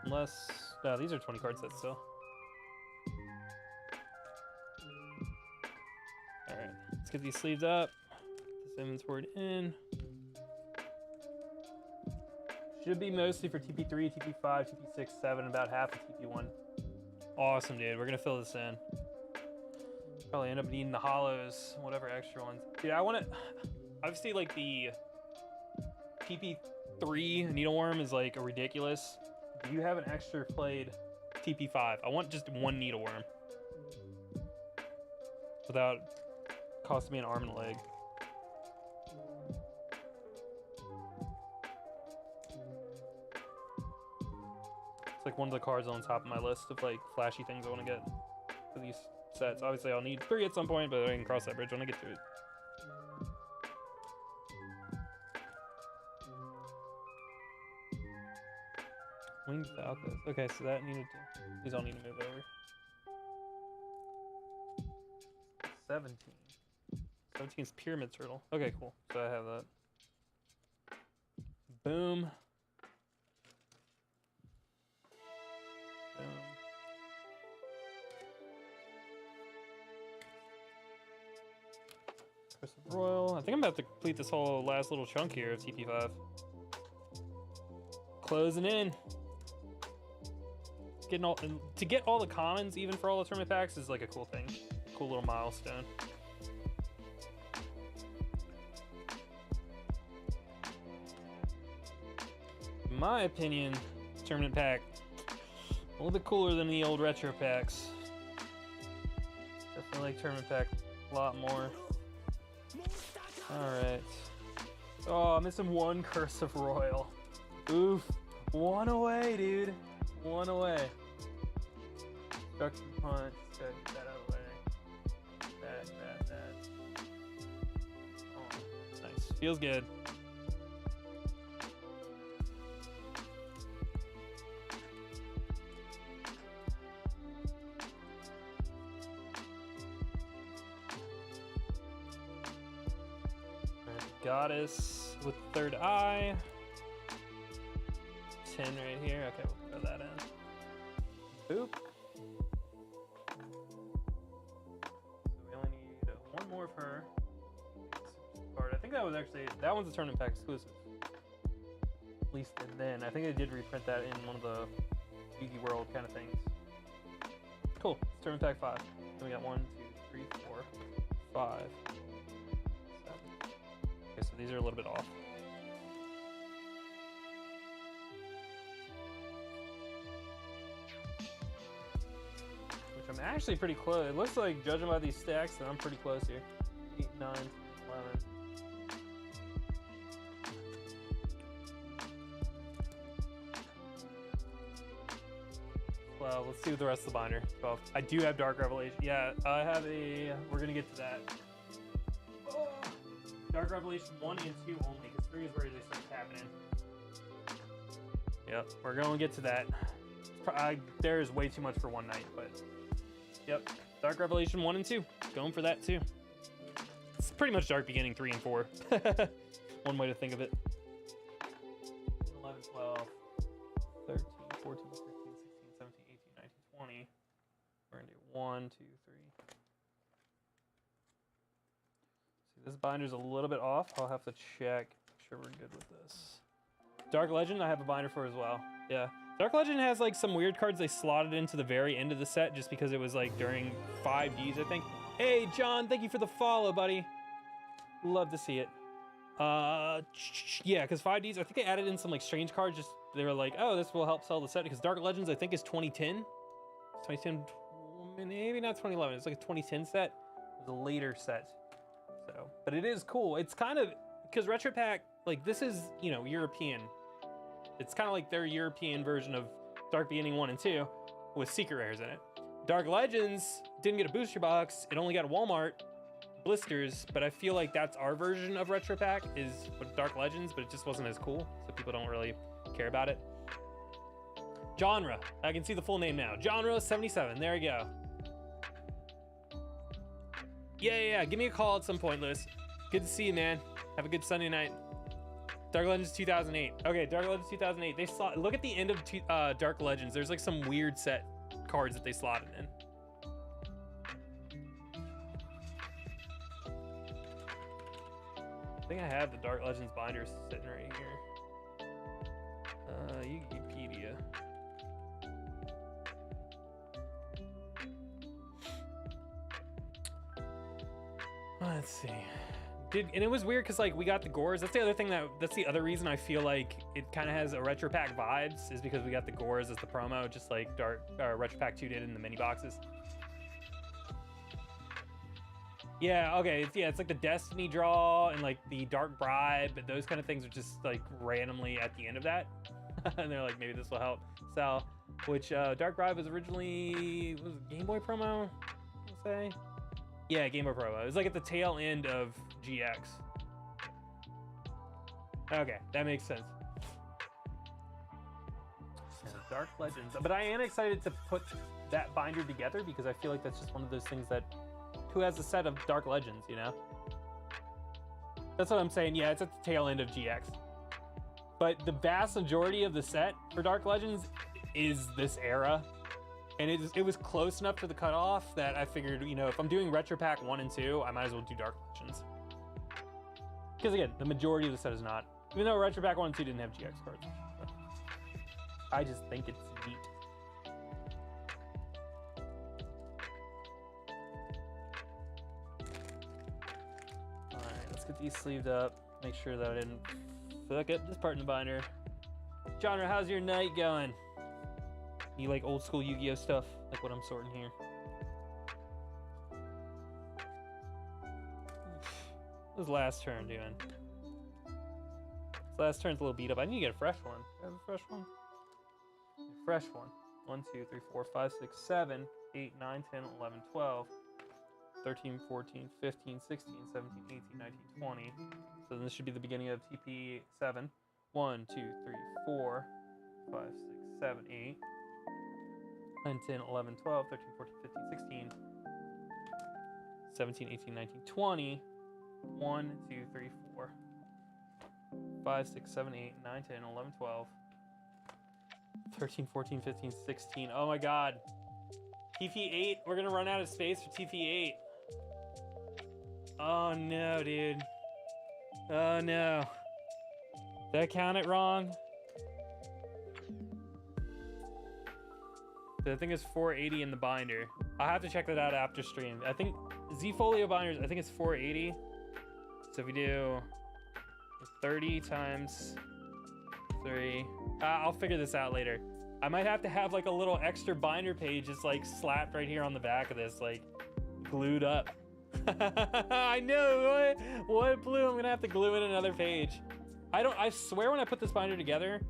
Unless, no, these are 20 card sets still. Alright, let's get these sleeves up. Get this inventory in. Should be mostly for TP3, TP5, TP6, 7, about half of TP1. Awesome, dude. We're gonna fill this in. Probably end up needing the hollows, whatever extra ones. Dude, I want to. Obviously, like the TP3 needleworm is like a ridiculous. Do you have an extra played TP5? I want just one needleworm without costing me an arm and a leg. It's like one of the cards on top of my list of like flashy things I want to get for these sets. Obviously, I'll need 3 at some point, but I can cross that bridge when I get to it. Winged Falcons. Okay, so that needed to. These all need to move over. 17. 17 is Pyramid Turtle. Okay, cool. So I have that. Boom. Boom. Crystal Royal. I think I'm about to complete this whole last little chunk here of TP5. Closing in. Getting all to get all the commons, even for all the tournament packs, is like a cool thing. Cool little milestone. In my opinion, tournament pack a little bit cooler than the old retro packs. Definitely like tournament pack a lot more. All right. Oh, I'm missing one Cursive Royal. Oof. One away, dude. One away. Destruction Punch. Gotta get that out of the way. That. Oh, nice. Feels good. Alright, Goddess with third eye. 10 right here. Okay, we'll throw that in. Boop. So we only need one more of her. Card. I think that was actually, that one's a tournament pack exclusive. At least then. I think they did reprint that in one of the Yugi World kind of things. Cool. It's tournament pack 5. Then we got 1, 2, 3, 4, 5, 7. Okay, so these are a little bit off. I'm actually pretty close. It looks like, judging by these stacks, that I'm pretty close here. 8, 9, 11. 12. Let's see what the rest of the binder. 12. I do have Dark Revelation. Yeah, I have a. We're gonna get to that. Oh. Dark Revelation 1 and 2 only, because 3 is where they start tapping in. Yep, we're gonna get to that. There is way too much for one night, but yep. Dark Revelation 1 and 2. Going for that too. It's pretty much Dark Beginning 3 and 4. One way to think of it. 11, 12, 13, 14, 15, 16, 17, 18, 19, 20. We're gonna do 1, 2, 3. See, this binder's a little bit off. I'll have to check. Make sure we're good with this. Dark Legend, I have a binder for as well. Yeah. Dark Legend has like some weird cards they slotted into the very end of the set just because it was like during 5Ds, I think. Hey, John, thank you for the follow, buddy. Love to see it. Yeah, because 5Ds, I think they added in some like strange cards. Just they were like, oh, this will help sell the set because Dark Legends, I think, is 2010. 2010, maybe not 2011. It's like a 2010 set. It's a later set. So, but it is cool. It's kind of because Retro Pack, like this is, you know, European. It's kind of like their European version of Dark Beginning 1 and 2 with secret rares in it. Dark Legends didn't get a booster box. It only got a Walmart blisters, but I feel like that's our version of Retro Pack is Dark Legends, but it just wasn't as cool, so people don't really care about it. Genre. I can see the full name now. Genre 77. There we go. Yeah. Give me a call at some point, Lewis. Good to see you, man. Have a good Sunday night. Dark Legends 2008. Okay, Dark Legends 2008. They slot. Look at the end of Dark Legends. There's like some weird set cards that they slotted in. I think I have the Dark Legends binders sitting right here. Wikipedia. Let's see. And it was weird because like we got the gores. That's the other thing that's the other reason I feel like it kind of has a Retro Pack vibes is because we got the gores as the promo, just like Retro Pack 2 did in the mini boxes. Yeah, okay, it's like the Destiny draw and like the Dark Bribe, but those kind of things are just like randomly at the end of that. And they're like, maybe this will help sell. Which Dark Bribe was originally, was it Game Boy promo, I'll say? Yeah, Game Boy promo. It was like at the tail end of GX. Okay, that makes sense. So Dark Legends. But I am excited to put that binder together because I feel like that's just one of those things that who has a set of Dark Legends, you know? That's what I'm saying. Yeah, it's at the tail end of GX. But the vast majority of the set for Dark Legends is this era. And it was close enough to the cutoff that I figured, you know, if I'm doing Retro Pack 1 and 2, I might as well do Dark Legends. Because again, the majority of the set is not. Even though Retro Pack 1 and 2 didn't have GX cards. But I just think it's neat. Get these sleeved up, make sure that I didn't fuck up this part in the binder. Genre, how's your night going? You like old school Yu-Gi-Oh stuff, like what I'm sorting here? What was last turn doing? This last turn's a little beat up. I need to get a fresh one. I have a fresh one? Fresh one. 1, 2, 3, 4, 5, 6, 7, 8, 9, 10, 11, 12. 13, 14, 15, 16, 17, 18, 19, 20. So then this should be the beginning of TP 7. 1, 2, 3, 4, 5, 6, 7, 8, 9, 10, 11, 12, 13, 14, 15, 16, 17, 18, 19, 20. 1, 2, 3, 4, 5, 6, 7, 8, 9, 10, 11, 12, 13, 14, 15, 16. Oh my god. TP8, we're gonna run out of space for TP8. Oh no, dude. Oh no. Did I count it wrong? I think it's 480 in the binder. I'll have to check that out after stream. I think Z-Folio binders, I think it's 480. So if we do 30 times 3, I'll figure this out later. I might have to have like a little extra binder page just like slapped right here on the back of this, like glued up. I know, what blue? I'm gonna have to glue in another page. I swear when I put this binder together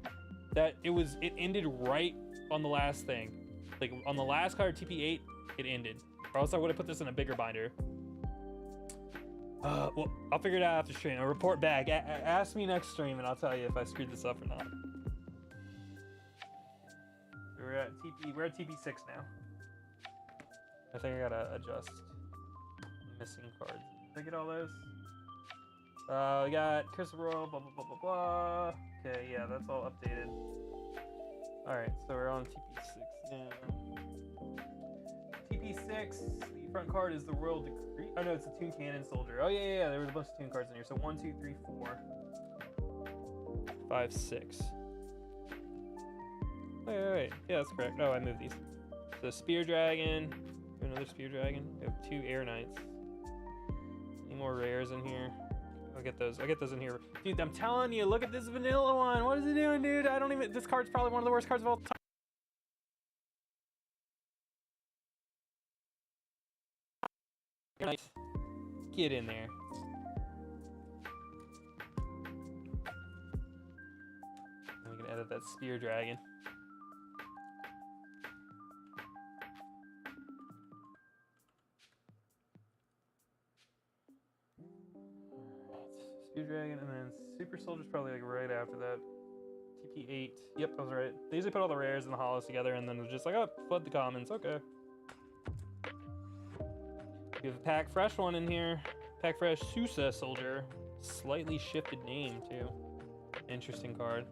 that it ended right on the last thing. Like on the last card, TP8, it ended. Or else I would have put this in a bigger binder. Well, I'll figure it out after stream. I'll report back. Ask me next stream and I'll tell you if I screwed this up or not. We're at TP6 now. I think I gotta adjust missing cards. Did I get all those? We got Crystal Royal, blah, blah, blah, blah, blah. Okay, yeah, that's all updated. Alright, so we're on TP6 now. TP6, the front card is the Royal Decree. Oh no, it's a Toon Cannon Soldier. Oh yeah, there was a bunch of Toon cards in here. So 1, 2, 3, 4, 5, 6. Wait. Yeah, that's correct. Oh, I moved these. So Spear Dragon, another Spear Dragon. We have 2 Air Knights. Any more rares in here? I'll get those in here. Dude, I'm telling you, look at this vanilla one. What is it doing, dude? I don't even, this card's probably one of the worst cards of all time. Get in there. And we can edit that Spear Dragon. Spear Dragon, and then Super Soldier's probably like right after that. TP8. Yep, I was right. They usually put all the rares and the hollows together, and then it's just like, oh, flood the commons. Okay. We have a Pack Fresh one in here. Pack Fresh Sousa Soldier. Slightly shifted name, too. Interesting card.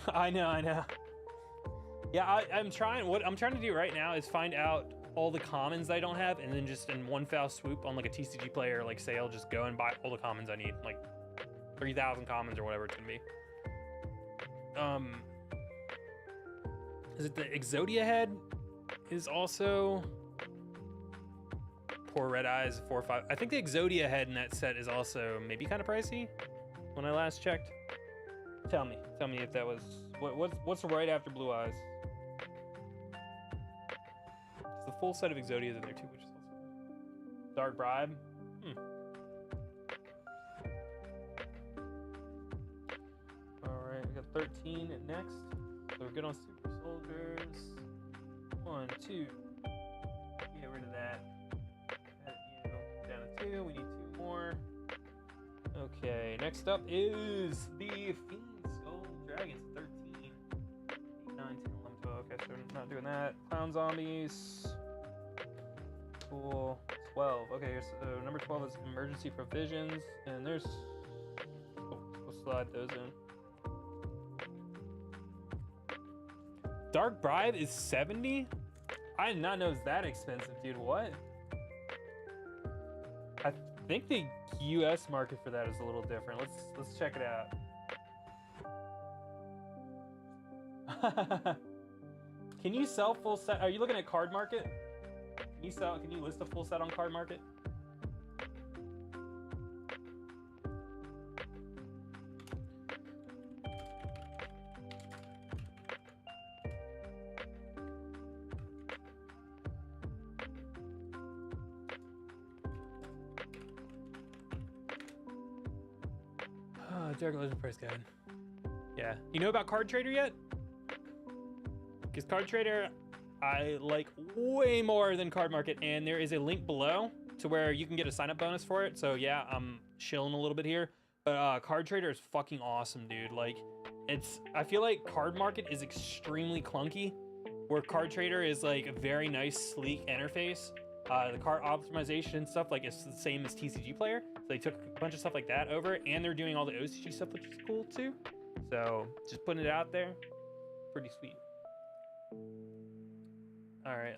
I know. Yeah, I'm trying. What I'm trying to do right now is find out all the commons I don't have, and then just in one foul swoop on like a TCG player like sale, just go and buy all the commons I need, like 3,000 commons or whatever it's gonna be. Is it the Exodia head? Is also poor Red Eyes 4 or 5. I think the Exodia head in that set is also maybe kind of pricey. When I last checked, tell me if that was what's right after Blue Eyes. The full set of Exodias in there too, which is also Dark Bribe. All right, we got 13 next. So we're good on Super Soldiers. 1, 2. Get rid of that. Add you down to 2. We need 2 more. Okay, next up is the Fiend Skull Dragons. 13, 8, 9, 10, 11, 12. Okay, so we're not doing that. Clown Zombies. Cool. 12. Okay, so number 12 is Emergency Provisions, and there's. Oh, we'll slide those in. Dark Bribe is 70? I did not know it's that expensive, dude. What? I think the US market for that is a little different. Let's check it out. Can you sell full set? Are you looking at Card Market? Can you list a full set on Card Market? Dark Legend price guide. Yeah. You know about Card Trader yet? Because Card Trader I like way more than Card Market, and there is a link below to where you can get a sign-up bonus for it. So yeah, I'm shilling a little bit here, but Card Trader is fucking awesome, dude. Like, I feel like Card Market is extremely clunky, where Card Trader is like a very nice, sleek interface. The card optimization and stuff, like, it's the same as TCG Player. So they took a bunch of stuff like that over, and they're doing all the OCG stuff, which is cool too. So just putting it out there, pretty sweet. All right,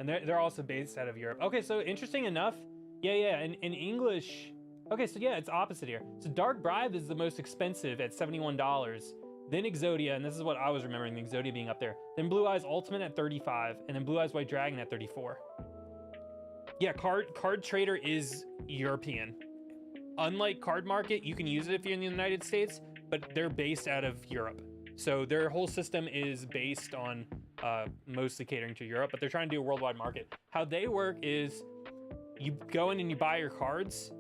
and they're also based out of Europe. Okay, so interesting enough, yeah, in English. Okay, so yeah, it's opposite here. So Dark Bribe is the most expensive at $71. Then Exodia, and this is what I was remembering, the Exodia being up there. Then Blue Eyes Ultimate at 35, and then Blue Eyes White Dragon at 34. Yeah, Card Trader is European. Unlike Card Market, you can use it if you're in the United States, but they're based out of Europe. So their whole system is based on mostly catering to Europe, but they're trying to do a worldwide market. How they work is you go in and you buy your cards,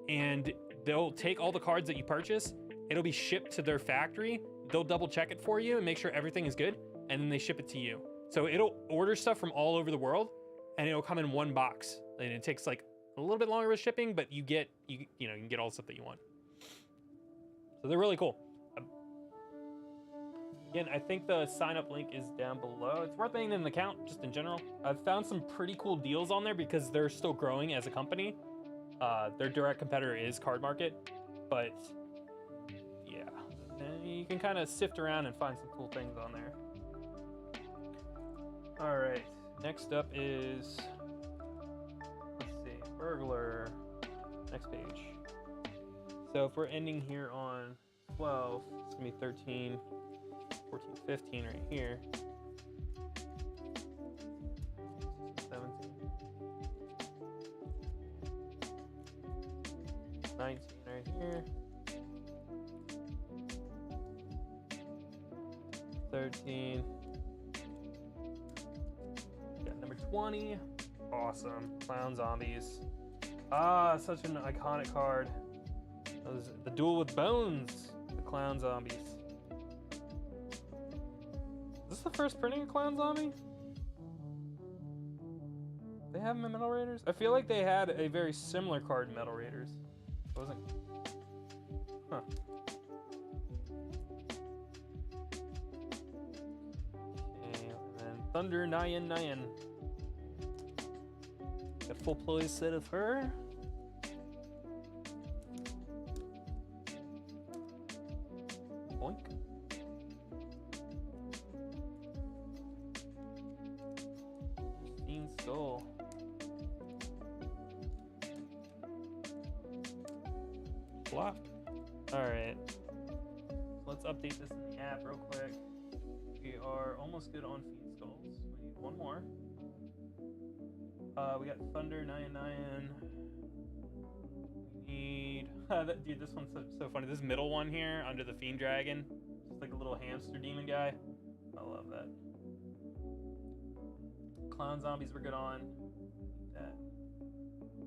and they'll take all the cards that you purchase, it'll be shipped to their factory. They'll double check it for you and make sure everything is good, and then they ship it to you. So it'll order stuff from all over the world, and it'll come in one box. And it takes like a little bit longer with shipping, but you know, you can get all the stuff that you want. So they're really cool. Again, I think the sign up link is down below. It's worth making an account just in general. I've found some pretty cool deals on there because they're still growing as a company. Their direct competitor is Card Market, but yeah, you can kind of sift around and find some cool things on there. All right, next up is, let's see, Burglar, next page. So if we're ending here on 12, it's gonna be 13, 14, 15 right here. 17. 19 right here. 13. Got number 20. Awesome. Clown Zombies. Ah, such an iconic card. The Duel with Bones. The Clown Zombies. Is this the first printing of Clown Zombie? They have them in Metal Raiders? I feel like they had a very similar card in Metal Raiders. It wasn't. Huh. Okay, and then Thunder Nyan Nyan. Got a full play set of her. Boink. Soul. Flop. Alright. Let's update this in the app real quick. We are almost good on Fiend Skulls. We need one more. We got Thunder 99. We need... Dude, this one's so funny. This middle one here, under the Fiend Dragon. Just like a little hamster demon guy. I love that. Clown Zombies we're good on. That.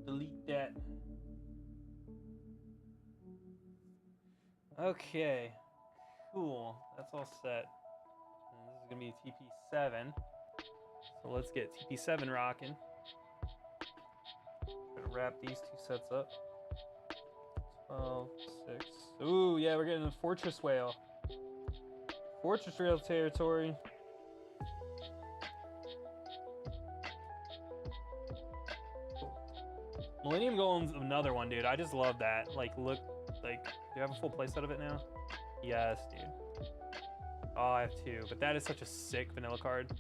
Delete that. Okay. Cool. That's all set. And this is gonna be TP7. So let's get TP7 rocking. Gonna wrap these two sets up. 12, 6. Ooh, yeah, we're getting a Fortress Whale. Fortress Rail territory. Millennium Golem's another one, dude. I just love that. Like, look, like, do you have a full playset of it now? Yes, dude. Oh, I have two, but that is such a sick vanilla card.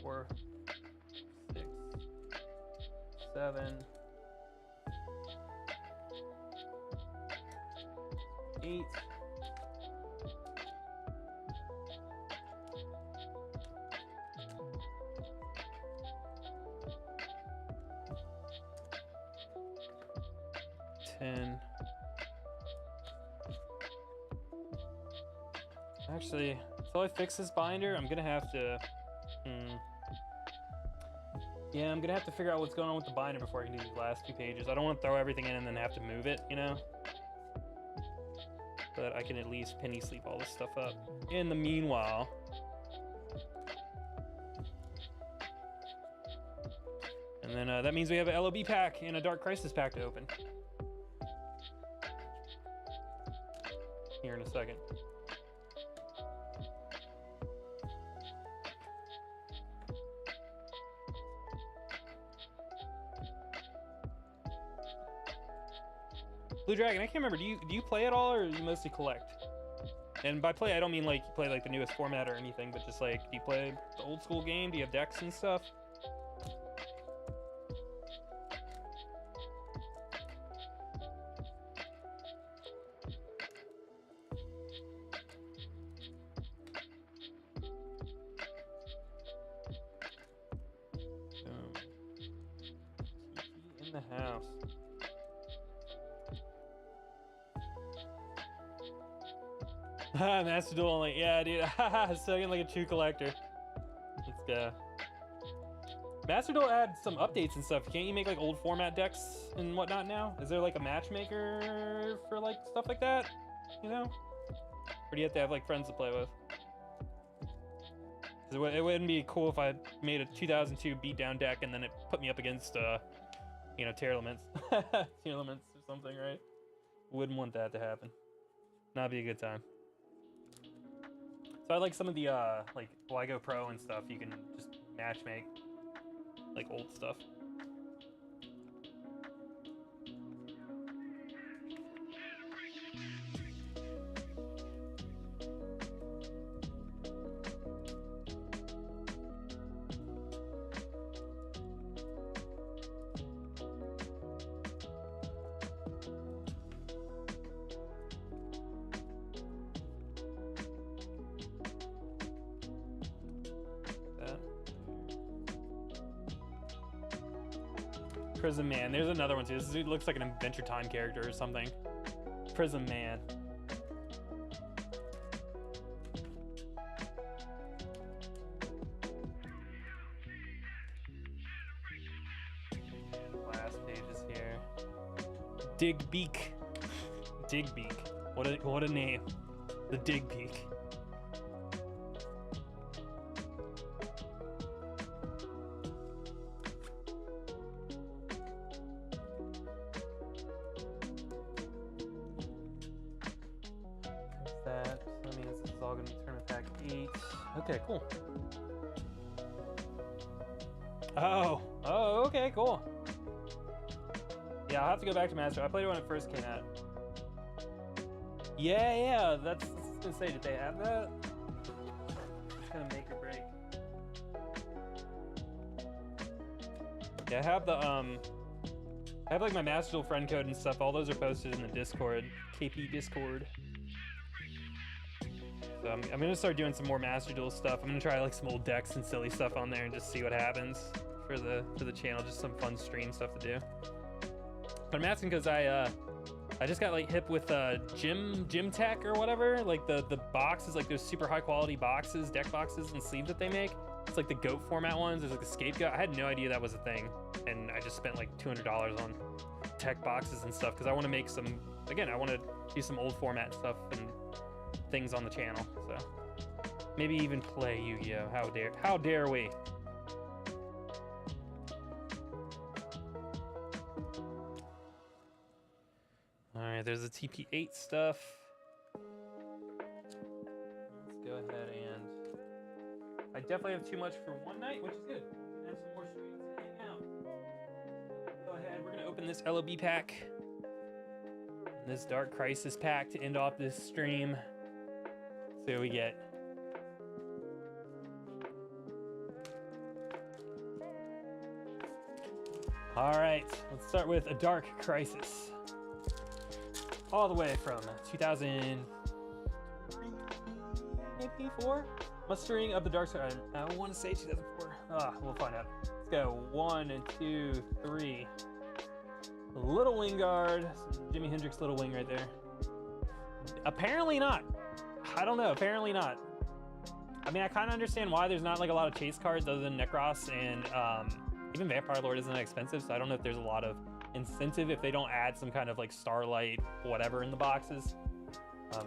Four, 6, 7, 8. Actually, until I fix this binder, I'm gonna have to. Yeah, I'm gonna have to figure out what's going on with the binder before I can do these last two pages. I don't want to throw everything in and then have to move it, you know? But I can at least penny sleep all this stuff up. In the meanwhile. And then that means we have an LOB pack and a Dark Crisis pack to open. Here in a second. Blue Dragon, I can't remember. Do you play at all, or do you mostly collect? And by play, I don't mean like you play like the newest format or anything, but just like, do you play the old school game? Do you have decks and stuff? In the house. Master Duel only. Yeah, dude. Second like a true collector. Let's go. Master Duel had some updates and stuff. Can't you make like old format decks and whatnot now? Is there like a matchmaker for like stuff like that? You know? Or do you have to have like friends to play with? 'Cause it wouldn't be cool if I made a 2002 beatdown deck and then it put me up against, you know, Tier Elements. Tier Elements or something, right? Wouldn't want that to happen. Not be a good time. So I like some of the, like, YUGIOH Pro and stuff. You can just match make, like, old stuff. Prism Man. There's another one too. This dude looks like an Adventure Time character or something. Prism Man. And last pages here. Digbeak. Digbeak. What a name. The Digbeak. That means this is all gonna be tournament pack 8. Okay, cool. Oh, okay, cool. Yeah, I'll have to go back to Master. I played it when it first came out. Yeah, that's I was gonna say, did they have that? It's gonna make or break. Yeah, I have the I have like my Master Duel friend code and stuff. All those are posted in the Discord, KP Discord. So I'm gonna start doing some more Master Duel stuff. I'm gonna try like some old decks and silly stuff on there and just see what happens for the channel. Just some fun stream stuff to do. But I'm asking because I just got like hip with gym tech or whatever. Like the boxes, like those super high quality boxes, deck boxes and sleeves that they make. It's like the GOAT format ones. There's like the Scapegoat. I had no idea that was a thing, and I just spent like $200 on tech boxes and stuff because I want to make some. Again, I want to do some old format stuff and things on the channel. So maybe even play Yu-Gi-Oh. How dare we? All right, there's the TP8 stuff. Let's go ahead and I definitely have too much for one night, which is good. Have some more streams to hang out. Go ahead, we're gonna open this LOB pack. This Dark Crisis pack to end off this stream. See what we get. All right, let's start with a Dark Crisis. All the way from 2003, maybe 4? Mustering of the Dark Side. I want to say 2004. We'll find out. Let's go. 1 and 2, 3. Little Wingard. Jimi Hendrix Little Wing right there. Apparently not. I don't know. Apparently not. I mean, I kind of understand why there's not like a lot of chase cards other than Necros, and even Vampire Lord isn't that expensive, so I don't know if there's a lot of incentive if they don't add some kind of like Starlight whatever in the boxes.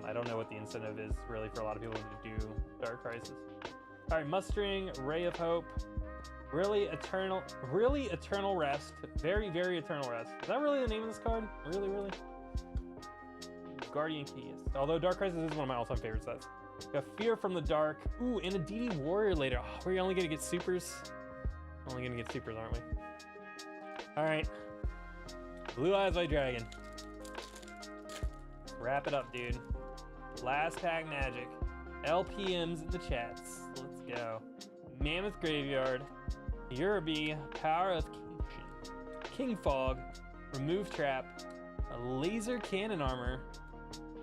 I don't know what the incentive is really for a lot of people to do Dark Crisis. All right, Mustering, Ray of Hope, really Eternal Rest, very Eternal Rest. Is that really the name of this card? Really? Guardian Keys. Although Dark Crisis is one of my all-time favorite sets. Got Fear from the Dark. Ooh, and a DD Warrior later. Oh, we're only gonna get supers. Only gonna get supers, aren't we? All right. Blue Eyes White Dragon. Wrap it up, dude. Last pack magic. LPMs in the chats. Let's go. Mammoth Graveyard. Yurby. Power of Kingship. King Fog. Remove Trap. A Laser Cannon Armor.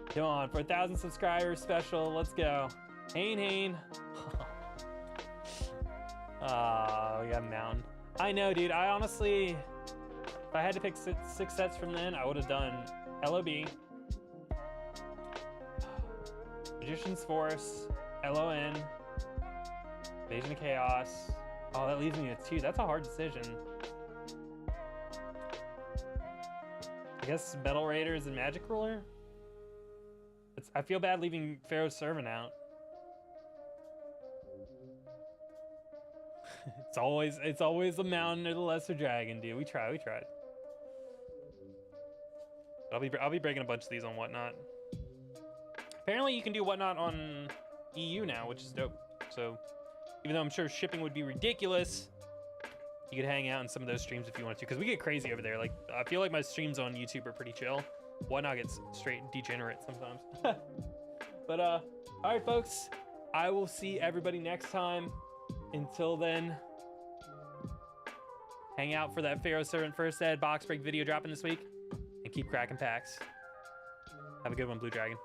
Come on, for 1,000 subscribers special. Let's go. Hane. We got Mountain. I know, dude. I honestly, if I had to pick six sets from then, I would have done LOB, Magician's Force, LON, Invasion of Chaos, Oh, that leaves me with 2. That's a hard decision. I guess Metal Raiders and Magic Ruler? I feel bad leaving Pharaoh's Servant out. It's always the Mountain or the Lesser Dragon, dude. We tried. I'll be breaking a bunch of these on Whatnot. Apparently you can do Whatnot on EU now, which is dope. So even though I'm sure shipping would be ridiculous, you could hang out in some of those streams if you wanted to, because we get crazy over there. Like, I feel like my streams on YouTube are pretty chill. Whatnot gets straight degenerate sometimes. But all right, folks, I will see everybody next time. Until then, hang out for that Pharaoh Servant First Ed box break video dropping this week, and keep cracking packs. Have a good one, Blue Dragon.